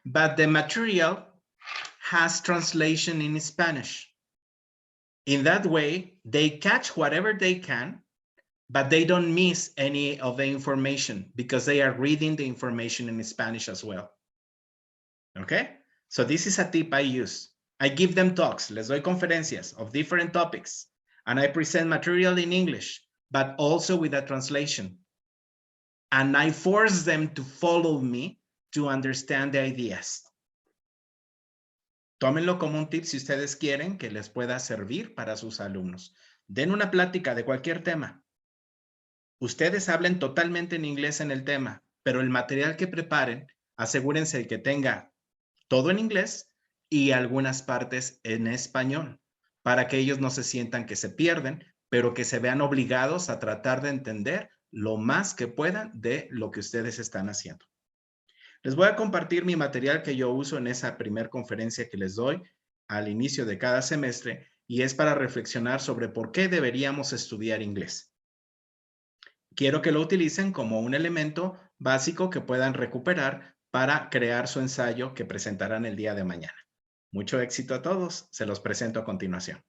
but the material has translation in Spanish. In that way, they catch whatever they can, but they don't miss any of the information because they are reading the information in Spanish as well. Okay? So this is a tip I use. I give them talks, les doy conferencias of different topics, and I present material in English, but also with a translation. And I force them to follow me to understand the ideas. Tómenlo como un tip si ustedes quieren que les pueda servir para sus alumnos. Den una plática de cualquier tema. Ustedes hablen totalmente en inglés en el tema, pero el material que preparen, asegúrense de que tenga todo en inglés y algunas partes en español, para que ellos no se sientan que se pierden, pero que se vean obligados a tratar de entender lo más que puedan de lo que ustedes están haciendo. Les voy a compartir mi material que yo uso en esa primera conferencia que les doy al inicio de cada semestre, y es para reflexionar sobre por qué deberíamos estudiar inglés. Quiero que lo utilicen como un elemento básico que puedan recuperar para crear su ensayo que presentarán el día de mañana. Mucho éxito a todos. Se los presento a continuación.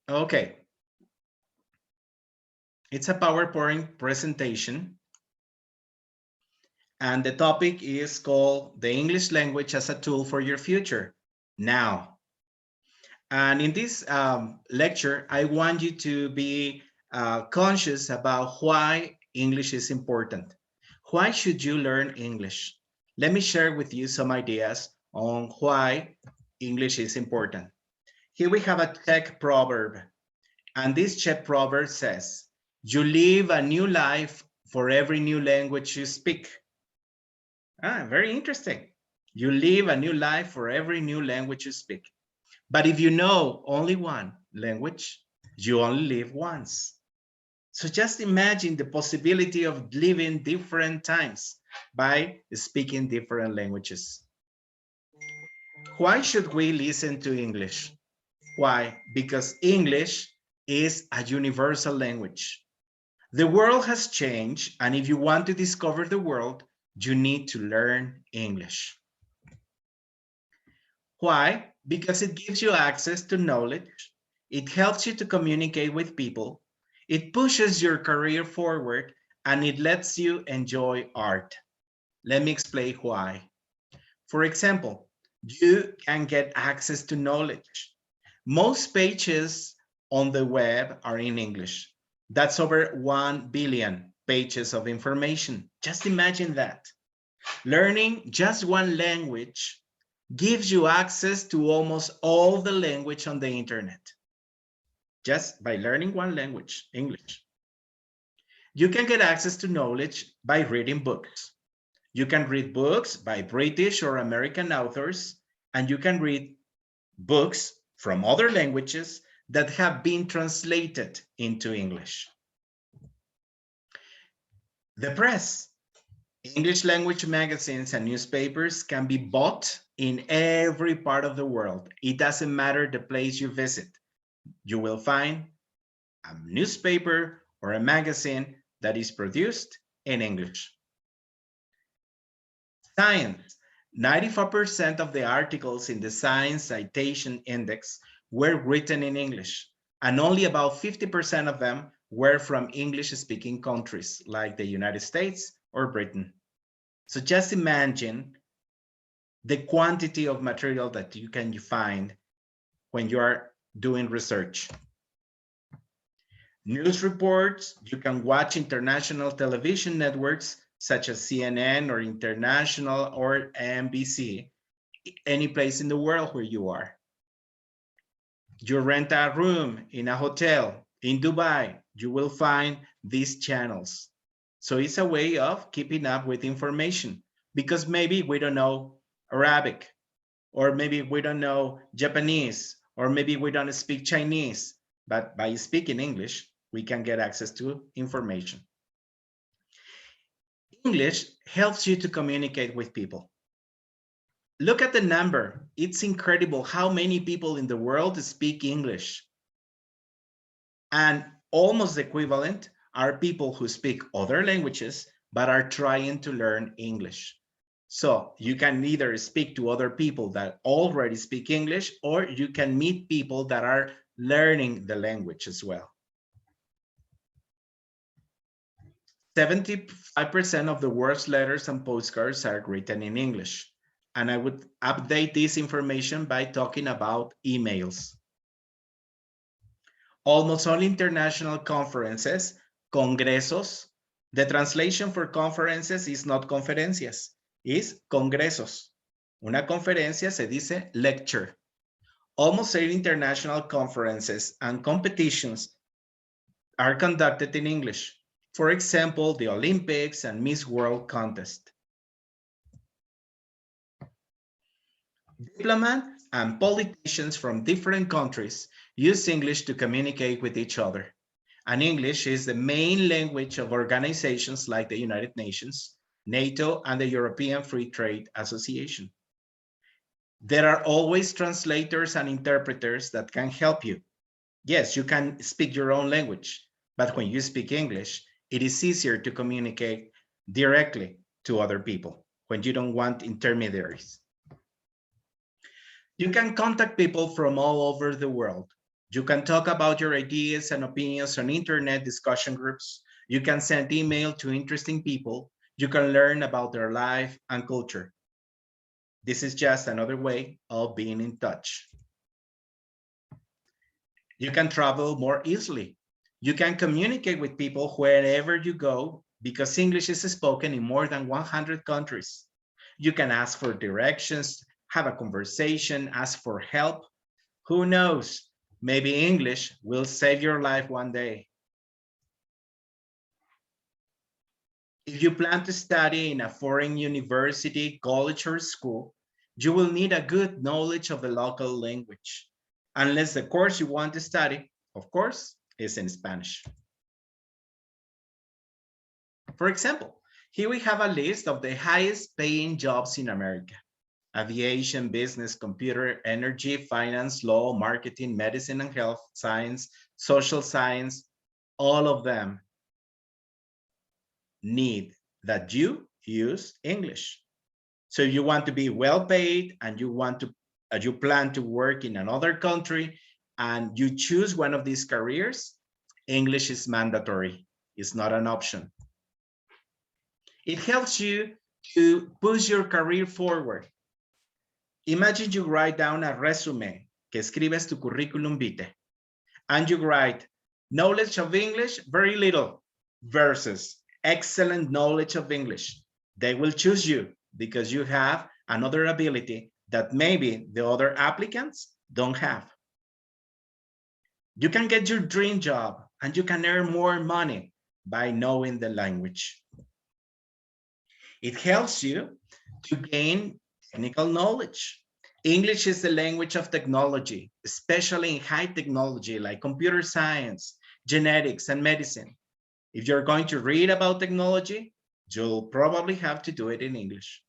Okay. It's a PowerPoint presentation. And the topic is called The English Language as a Tool for Your Future. Now, And in this lecture, I want you to be conscious about why English is important. Why should you learn English? Let me share with you some ideas on why English is important. Here we have a Czech proverb, and this Czech proverb says, you live a new life for every new language you speak. Very interesting. You live a new life for every new language you speak. But if you know only one language, you only live once. So just imagine the possibility of living different times by speaking different languages. Why should we listen to English? Why? Because English is a universal language. The world has changed, and if you want to discover the world, you need to learn English. Why? Because it gives you access to knowledge. It helps you to communicate with people. It pushes your career forward, and it lets you enjoy art. Let me explain why. For example, you can get access to knowledge. Most pages on the web are in English. That's over 1 billion pages of information. Just imagine that. Learning just one language gives you access to almost all the language on the internet. Just by learning one language, English. You can get access to knowledge by reading books. You can read books by British or American authors, and you can read books from other languages that have been translated into English. The press. English language magazines and newspapers can be bought in every part of the world. It doesn't matter the place you visit. You will find a newspaper or a magazine that is produced in English. Science. 95% of the articles in the Science Citation Index were written in English, and only about 50% of them were from English-speaking countries like the United States or Britain. So just imagine the quantity of material that you can find when you are doing research. News reports, you can watch international television networks such as CNN or International or NBC, any place in the world where you are. You rent a room in a hotel in Dubai, you will find these channels. So it's a way of keeping up with information, because maybe we don't know Arabic, or maybe we don't know Japanese, or maybe we don't speak Chinese, but by speaking English, we can get access to information. English helps you to communicate with people. Look at the number. It's incredible how many people in the world speak English. And almost equivalent are people who speak other languages, but are trying to learn English. So you can either speak to other people that already speak English, or you can meet people that are learning the language as well. 75% of the world's letters and postcards are written in English. And I would update this information by talking about emails. Almost all international conferences, congresos, the translation for conferences is not conferencias, is congresos. Una conferencia se dice lecture. Almost all international conferences and competitions are conducted in English. For example, the Olympics and Miss World contest. Diplomats and politicians from different countries use English to communicate with each other. And English is the main language of organizations like the United Nations, NATO, and the European Free Trade Association. There are always translators and interpreters that can help you. Yes, you can speak your own language, but when you speak English, it is easier to communicate directly to other people when you don't want intermediaries. You can contact people from all over the world. You can talk about your ideas and opinions on internet discussion groups. You can send email to interesting people. You can learn about their life and culture. This is just another way of being in touch. You can travel more easily. You can communicate with people wherever you go because English is spoken in more than 100 countries. You can ask for directions, have a conversation, ask for help. Who knows? Maybe English will save your life one day. If you plan to study in a foreign university, college, or school, you will need a good knowledge of the local language, unless the course you want to study, of course, is in Spanish. For example, here we have a list of the highest paying jobs in America: aviation, business, computer, energy, finance, law, marketing, medicine and health, science, social science. All of them need that you use English. So if you want to be well paid and you plan to work in another country and you choose one of these careers, English is mandatory. It's not an option. It helps you to push your career forward. Imagine you write down a resume, que escribes tu curriculum vitae, and you write knowledge of English, very little, versus excellent knowledge of English. They will choose you because you have another ability that maybe the other applicants don't have. You can get your dream job and you can earn more money by knowing the language. It helps you to gain technical knowledge. English is the language of technology, especially in high technology like computer science, genetics, and medicine. If you're going to read about technology, you'll probably have to do it in English.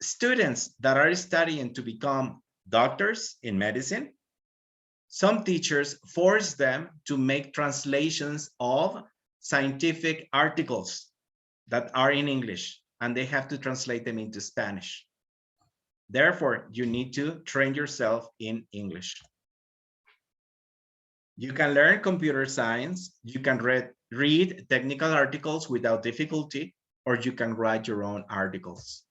Students that are studying to become doctors in medicine, some teachers force them to make translations of scientific articles that are in English, and they have to translate them into Spanish. Therefore, you need to train yourself in English. You can learn computer science, you can read technical articles without difficulty, or you can write your own articles.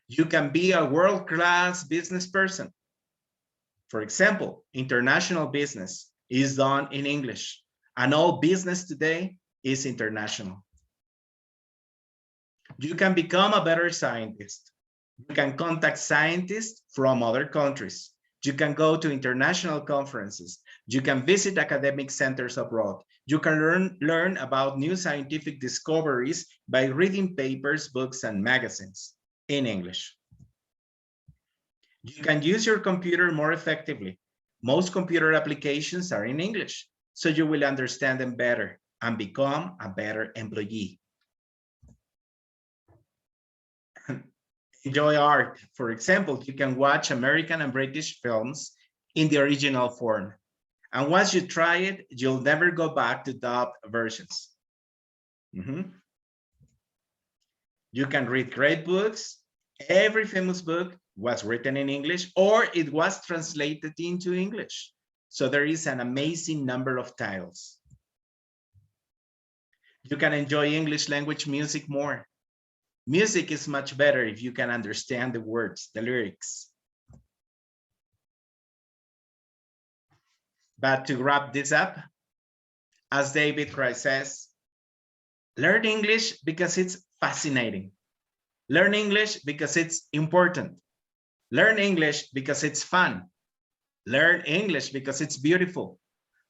You can be a world-class business person. For example, international business is done in English, and all business today is international. You can become a better scientist. You can contact scientists from other countries. You can go to international conferences. You can visit academic centers abroad. You can learn about new scientific discoveries by reading papers, books, and magazines in English. You can use your computer more effectively. Most computer applications are in English, so you will understand them better and become a better employee. Enjoy art. For example, you can watch American and British films in the original form. And once you try it, you'll never go back to dubbed versions. You can read great books. Every famous book was written in English or it was translated into English. So there is an amazing number of titles. You can enjoy English language music more. Music is much better if you can understand the words, the lyrics. But to wrap this up, as David Christ says, learn English because it's fascinating. Learn English because it's important. Learn English because it's fun. Learn English because it's beautiful.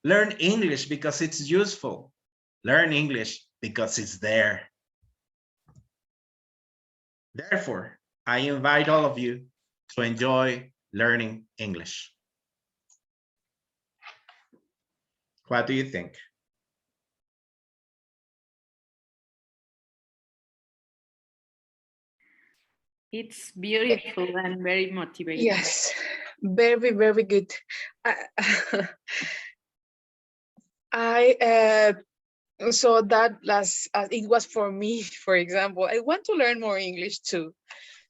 Learn English because it's useful. Learn English because it's there. Therefore, I invite all of you to enjoy learning English. What do you think? It's beautiful and very motivating. Yes, very, very good. So that it was for me, for example, I want to learn more English too.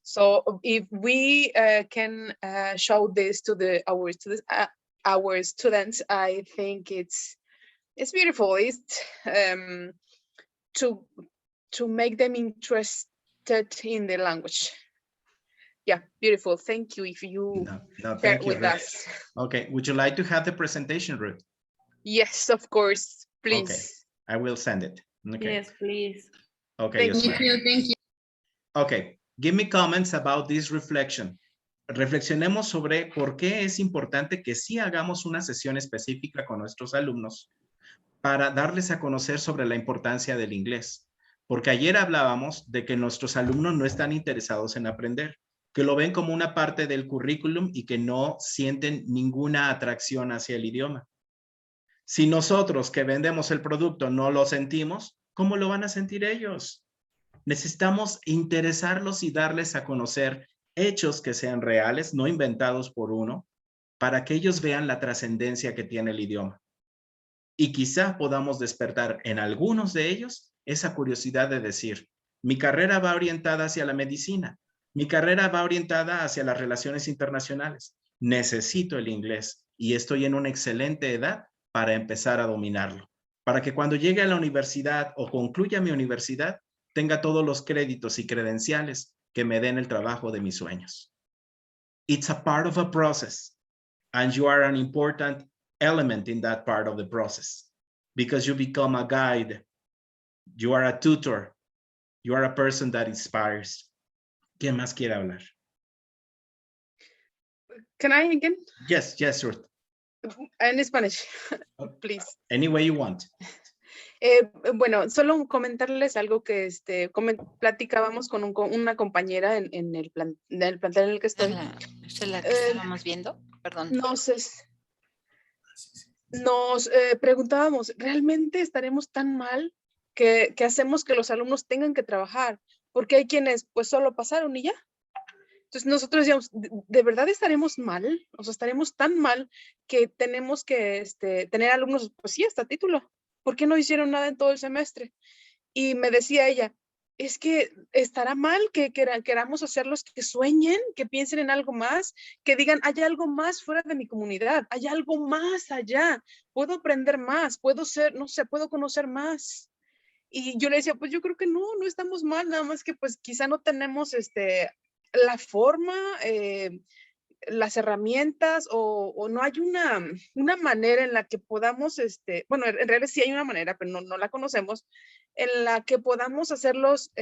So if we can show this to our students, I think it's beautiful. It's to make them interested in the language. yeah, beautiful. Thank you if you No, share thank you, with Ruth. us. Okay, would you like to have the presentation, Ruth? Yes, of course, please. Okay, I will send it. Okay. Yes, please. Okay, Thank you. Thank you. Okay, give me comments about this reflection. Reflexionemos sobre por qué es importante que sí hagamos una sesión específica con nuestros alumnos para darles a conocer sobre la importancia del inglés. Porque ayer hablábamos de que nuestros alumnos no están interesados en aprender, que lo ven como una parte del currículum y que no sienten ninguna atracción hacia el idioma. Si nosotros que vendemos el producto no lo sentimos, ¿cómo lo van a sentir ellos? Necesitamos interesarlos y darles a conocer hechos que sean reales, no inventados por uno, para que ellos vean la trascendencia que tiene el idioma. Y quizá podamos despertar en algunos de ellos esa curiosidad de decir, mi carrera va orientada hacia la medicina, mi carrera va orientada hacia las relaciones internacionales, necesito el inglés y estoy en una excelente edad para empezar a dominarlo, para que cuando llegue a la universidad o concluya mi universidad, tenga todos los créditos y credenciales que me den el trabajo de mis sueños. It's a part of a process, and you are an important element in that part of the process, because you become a guide, you are a tutor, you are a person that inspires. ¿Quién más quiere hablar? Can I again? Yes, Ruth. In Spanish, please. Any way you want. Bueno, solo comentarles algo que platicábamos con una compañera en el plantel en el que estoy. ¿Es la que estábamos viendo? Perdón. Nos preguntábamos, ¿realmente estaremos tan mal que hacemos que los alumnos tengan que trabajar? Porque hay quienes pues solo pasaron y ya. Entonces nosotros decíamos, ¿de verdad estaremos mal? O sea, estaremos tan mal que tenemos que tener alumnos, pues sí, hasta título. ¿Por qué no hicieron nada en todo el semestre? Y me decía ella, es que estará mal que queramos hacerlos que sueñen, que piensen en algo más, que digan, hay algo más fuera de mi comunidad, hay algo más allá, puedo aprender más, puedo ser, no sé, puedo conocer más. Y yo le decía, pues yo creo que no estamos mal, nada más que pues quizá no tenemos la forma, las herramientas o no hay una manera en la que podamos, bueno, en realidad sí hay una manera, pero no la conocemos, en la que podamos hacerlos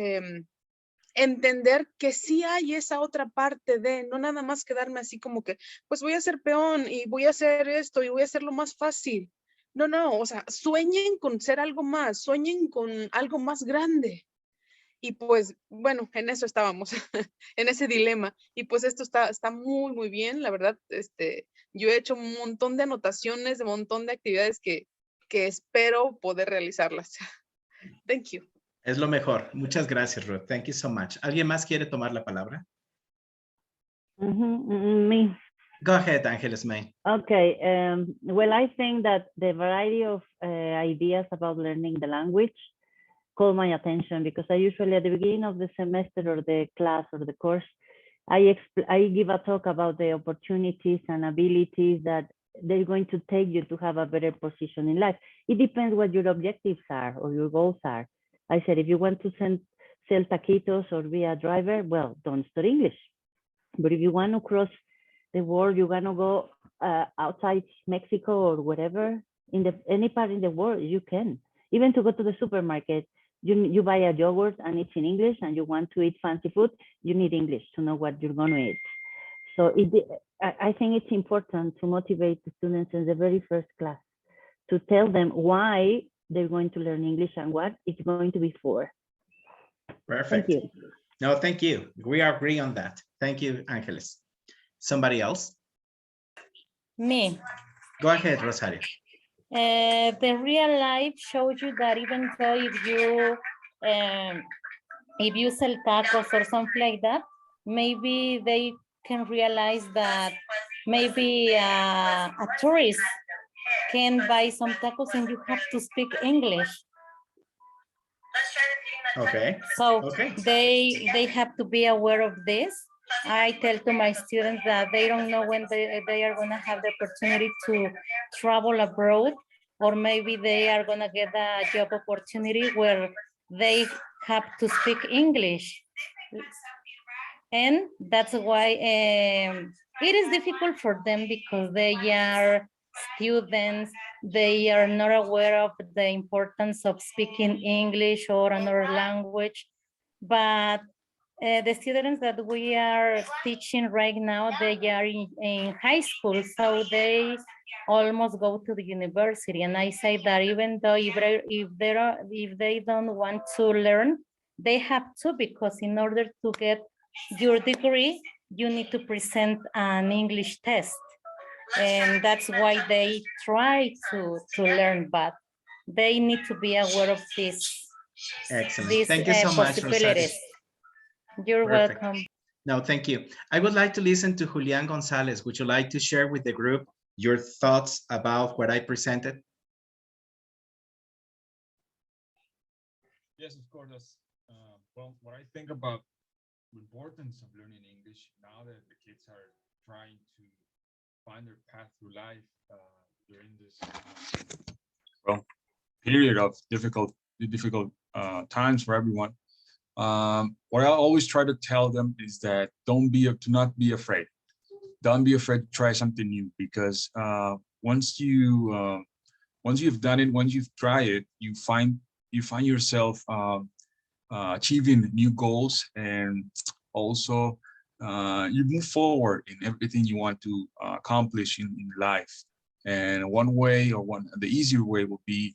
entender que sí hay esa otra parte de, no nada más quedarme así como que, pues voy a ser peón y voy a hacer esto y voy a hacerlo más fácil. No, o sea, sueñen con ser algo más, sueñen con algo más grande. Y pues, bueno, en eso estábamos, en ese dilema. Y pues esto está muy, muy bien. La verdad, yo he hecho un montón de anotaciones, un montón de actividades que espero poder realizarlas. Thank you. Es lo mejor. Muchas gracias, Ruth. Thank you so much. ¿Alguien más quiere tomar la palabra? Me. Go ahead, Angeles May. Okay. Well, I think that the variety of ideas about learning the language call my attention because I usually at the beginning of the semester or the class or the course, I give a talk about the opportunities and abilities that they're going to take you to have a better position in life. It depends what your objectives are or your goals are. I said, if you want to sell taquitos or be a driver, well, don't study English. But if you want to cross the world, you want to go outside Mexico or whatever, any part in the world, you can. Even to go to the supermarket, you buy a yogurt and it's in English and you want to eat fancy food, you need English to know what you're going to eat. So I think it's important to motivate the students in the very first class to tell them why they're going to learn English and what it's going to be for. Perfect. Thank you. No, thank you. We agree on that. Thank you, Angeles. Somebody else? Me. Go ahead, Rosario. The real life shows you that even though if you sell tacos or something like that, maybe they can realize that maybe a tourist can buy some tacos and you have to speak English. Okay. So okay. They have to be aware of this. I tell to my students that they don't know when they are going to have the opportunity to travel abroad, or maybe they are going to get a job opportunity where they have to speak English. And that's why it is difficult for them because they are students, they are not aware of the importance of speaking English or another language. But the students that we are teaching right now, they are in high school, so they almost go to the university. And I say that even though if they don't want to learn, they have to, because in order to get your degree, you need to present an English test. And that's why they try to learn, but they need to be aware of this. Excellent. Thank you so much, Rosario. You're Perfect. welcome. No, thank you. I would like to listen to Julian Gonzalez. Would you like to share with the group your thoughts about what I presented? Yes, of course. Well, what I think about the importance of learning English now that the kids are trying to find their path through life during this period of difficult times for everyone. What I always try to tell them is that do not be afraid. Don't be afraid to try something new, because once you've done it, once you've tried it, you find yourself achieving new goals, and also you move forward in everything you want to accomplish in life. And one way, or the easier way, will be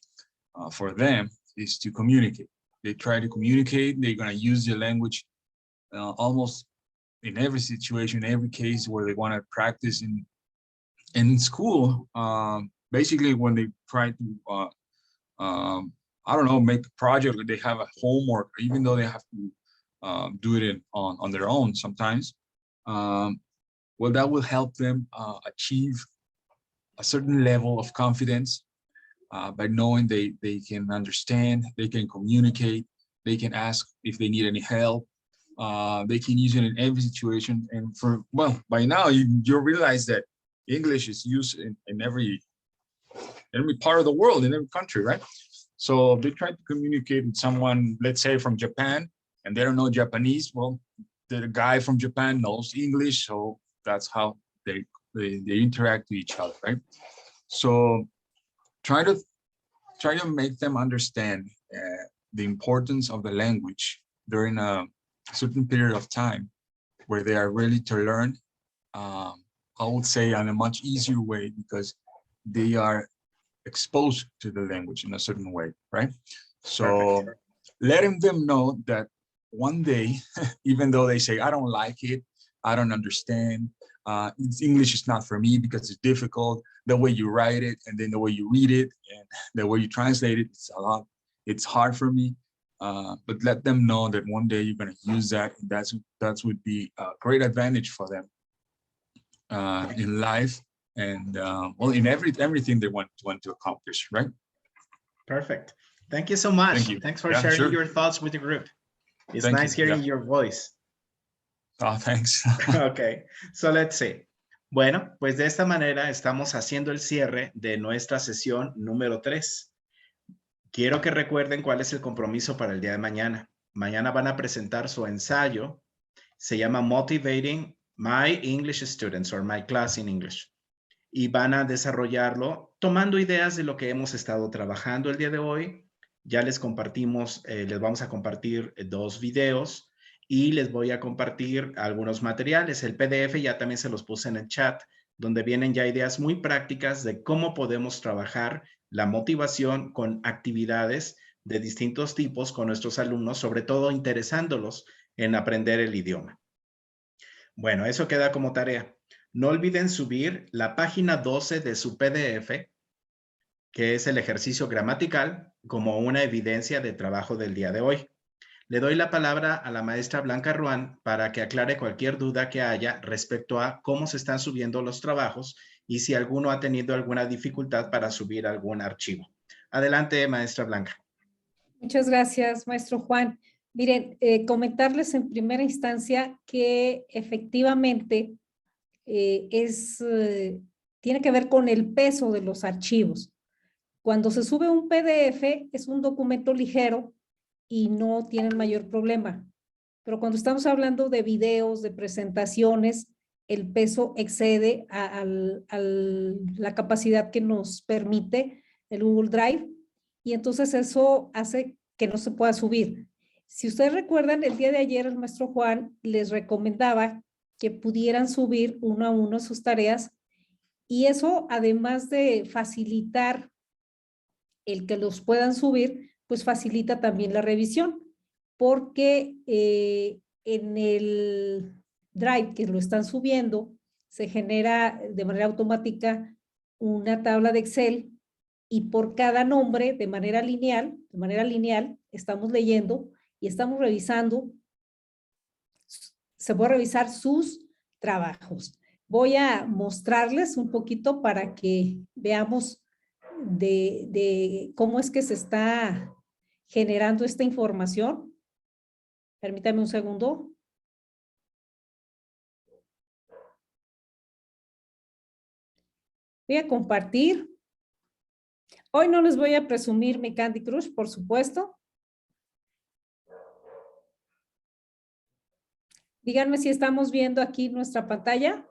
for them is to communicate. They try to communicate. They're going to use the language almost in every situation, every case where they want to practice in school. Basically, when they try to, I don't know, make a project, they have a homework, even though they have to do it on their own sometimes. Well, that will help them achieve a certain level of confidence by knowing they can understand, they can communicate, they can ask if they need any help. They can use it in every situation. And by now you realize that English is used in every part of the world, in every country, right? So they try to communicate with someone, let's say from Japan, and they don't know Japanese. Well, the guy from Japan knows English, so that's how they interact with each other, right? So try to make them understand the importance of the language during a certain period of time where they are ready to learn. I would say in a much easier way, because they are exposed to the language in a certain way, right? So perfect. Letting them know that one day, even though they say, I don't like it, I don't understand, English is not for me because it's difficult, the way you write it, and then the way you read it, and the way you translate it, it's hard for me. But let them know that one day you're going to use that, and that would be a great advantage for them in life, and well, in everything they want to accomplish, right? Perfect. Thank you so much. Thank you. Thanks for sharing your thoughts with the group. It's nice hearing your voice. Oh, thanks. Okay, so let's see. Bueno, pues de esta manera estamos haciendo el cierre de nuestra sesión número 3. Quiero que recuerden cuál es el compromiso para el día de mañana. Mañana van a presentar su ensayo. Se llama Motivating My English Students or My Class in English. Y van a desarrollarlo tomando ideas de lo que hemos estado trabajando el día de hoy. Ya les compartimos, les vamos a compartir 2 videos y les voy a compartir algunos materiales. El PDF ya también se los puse en el chat, donde vienen ya ideas muy prácticas de cómo podemos trabajar la motivación con actividades de distintos tipos con nuestros alumnos, sobre todo interesándolos en aprender el idioma. Bueno, eso queda como tarea. No olviden subir la página 12 de su PDF, que es el ejercicio gramatical, como una evidencia de trabajo del día de hoy. Le doy la palabra a la maestra Blanca Ruán para que aclare cualquier duda que haya respecto a cómo se están subiendo los trabajos y si alguno ha tenido alguna dificultad para subir algún archivo. Adelante, maestra Blanca. Muchas gracias, maestro Juan. Miren, comentarles en primera instancia que efectivamente tiene que ver con el peso de los archivos. Cuando se sube un PDF es un documento ligero y no tienen mayor problema. pero cuando estamos hablando de videos, de presentaciones, el peso excede a la capacidad que nos permite el Google Drive y entonces eso hace que no se pueda subir. Si ustedes recuerdan, el día de ayer el maestro Juan les recomendaba que pudieran subir uno a uno sus tareas y eso, además de facilitar el que los puedan subir, pues facilita también la revisión, porque en el Drive que lo están subiendo, se genera de manera automática una tabla de Excel y por cada nombre de manera lineal, estamos leyendo y estamos revisando, se puede revisar sus trabajos. Voy a mostrarles un poquito para que veamos de cómo es que se está generando esta información. Permítame un segundo. Voy a compartir. Hoy no les voy a presumir mi Candy Crush, por supuesto. Díganme si estamos viendo aquí nuestra pantalla.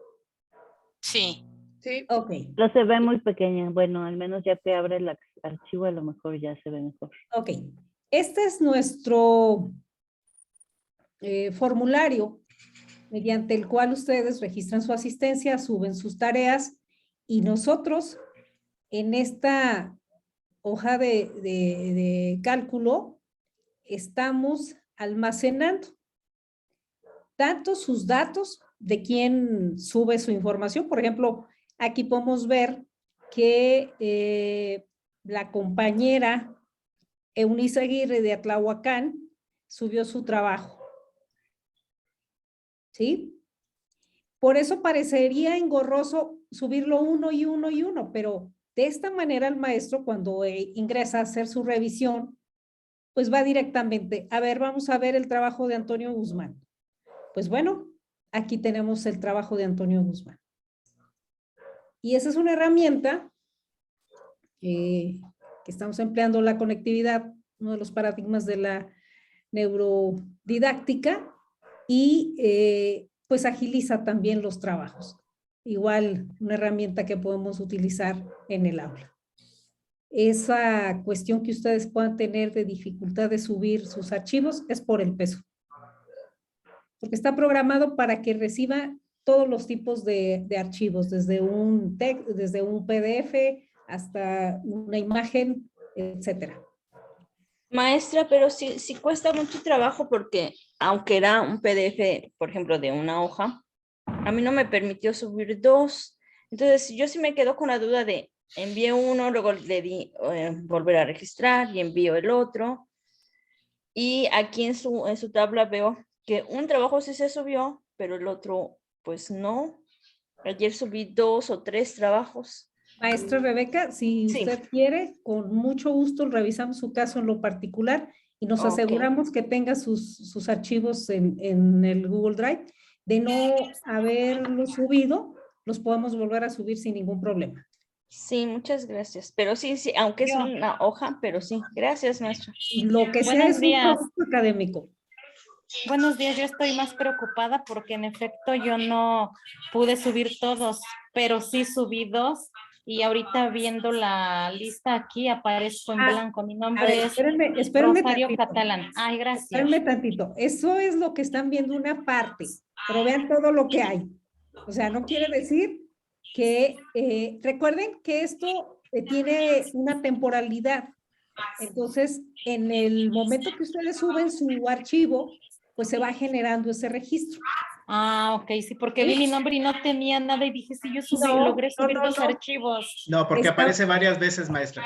Sí. Sí. Ok. Lo se ve muy pequeña. Bueno, al menos ya que abre el archivo, a lo mejor ya se ve mejor. Ok. Este es nuestro formulario mediante el cual ustedes registran su asistencia, suben sus tareas y nosotros en esta hoja de cálculo estamos almacenando tanto sus datos de quién sube su información. Por ejemplo, aquí podemos ver que la compañera Eunice Aguirre de Atlahuacán subió su trabajo. ¿Sí? Por eso parecería engorroso subirlo uno y uno y uno, pero de esta manera el maestro cuando ingresa a hacer su revisión, pues va directamente, a ver, vamos a ver el trabajo de Antonio Guzmán. Pues bueno, aquí tenemos el trabajo de Antonio Guzmán. Y esa es una herramienta que estamos empleando la conectividad, uno de los paradigmas de la neurodidáctica, y pues agiliza también los trabajos. Igual una herramienta que podemos utilizar en el aula. Esa cuestión que ustedes puedan tener de dificultad de subir sus archivos es por el peso. Porque está programado para que reciba todos los tipos de archivos, desde un PDF hasta una imagen, etcétera. Maestra, pero sí cuesta mucho trabajo porque aunque era un PDF, por ejemplo, de una hoja, a mí no me permitió subir dos. Entonces, yo sí me quedo con la duda de envié uno, luego le di volver a registrar y envío el otro. Y aquí en su tabla veo que un trabajo sí se subió, pero el otro, pues no. Ayer subí 2 o 3 trabajos. Maestra Rebeca, si usted quiere, con mucho gusto revisamos su caso en lo particular y nos aseguramos que tenga sus archivos en el Google Drive. De no haberlo subido, los podemos volver a subir sin ningún problema. Sí, muchas gracias. Pero sí, aunque es una hoja, pero sí. Gracias, maestra. Lo que sea es un producto académico. Buenos días, yo estoy más preocupada porque en efecto yo no pude subir todos, pero sí subí 2 y ahorita viendo la lista aquí aparezco en blanco. Mi nombre es Rosario Catalán. Ay, gracias. Espérenme tantito. Eso es lo que están viendo una parte, pero vean todo lo que hay. O sea, no quiere decir que, recuerden que esto tiene una temporalidad. Entonces, en el momento que ustedes suben su archivo, pues se va generando ese registro. Ah, ok, sí, porque vi mi nombre y no tenía nada y dije, sí, yo logré subir 2 archivos. No, porque aparece varias veces, maestra.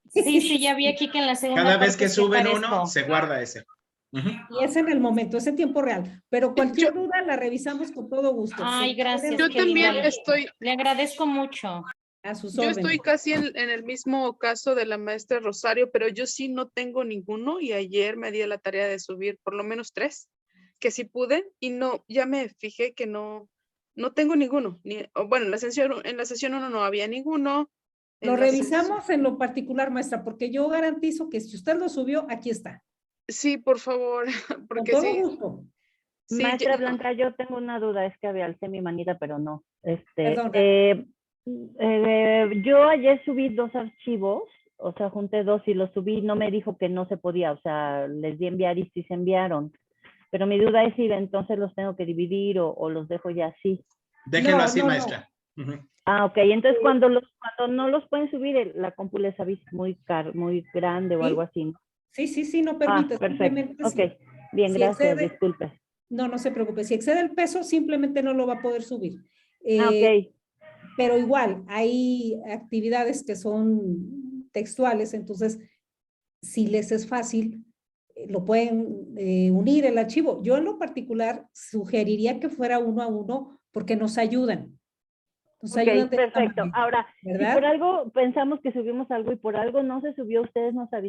Sí, ya vi aquí que en la segunda Cada vez parte que sí suben aparezco. uno, se guarda ese. Y es en el momento, es en tiempo real. Pero cualquier duda la revisamos con todo gusto. Ay, gracias. Yo también estoy. Le agradezco mucho. A sus Yo órdenes. estoy casi en el mismo caso de la maestra Rosario, pero yo sí no tengo ninguno y ayer me di la tarea de subir por lo menos 3, que sí pude y no, ya me fijé que no tengo ninguno. Bueno, en la sesión 1 no había ninguno. Lo revisamos en lo particular, maestra, porque yo garantizo que si usted lo subió, aquí está. Sí, por favor, porque con todo sí. gusto. Sí, Maestra Blanca, yo tengo una duda, es que alcé mi manita, pero no. Perdona. Yo ayer subí 2 archivos, o sea, junté 2 y los subí, no me dijo que no se podía, o sea, les di enviar y sí se enviaron. Pero mi duda es si entonces los tengo que dividir o los dejo ya así. Déjenlo así, maestra. Ah, ok, entonces cuando no los pueden subir, la compu les avisa muy grande o algo así, ¿no? Sí, no permite. Perfecto, ok. Si, Bien, si gracias, excede, disculpe. no se preocupe. Si excede el peso, simplemente no lo va a poder subir. Ok. Pero igual, hay actividades que son textuales, entonces, si les es fácil, lo pueden unir el archivo. Yo en lo particular sugeriría que fuera 1 a 1 porque nos ayudan. Nos ayudan de esta Perfecto. manera, Ahora, ¿verdad? si por algo pensamos que subimos algo y por algo no se subió, ustedes nos avisan.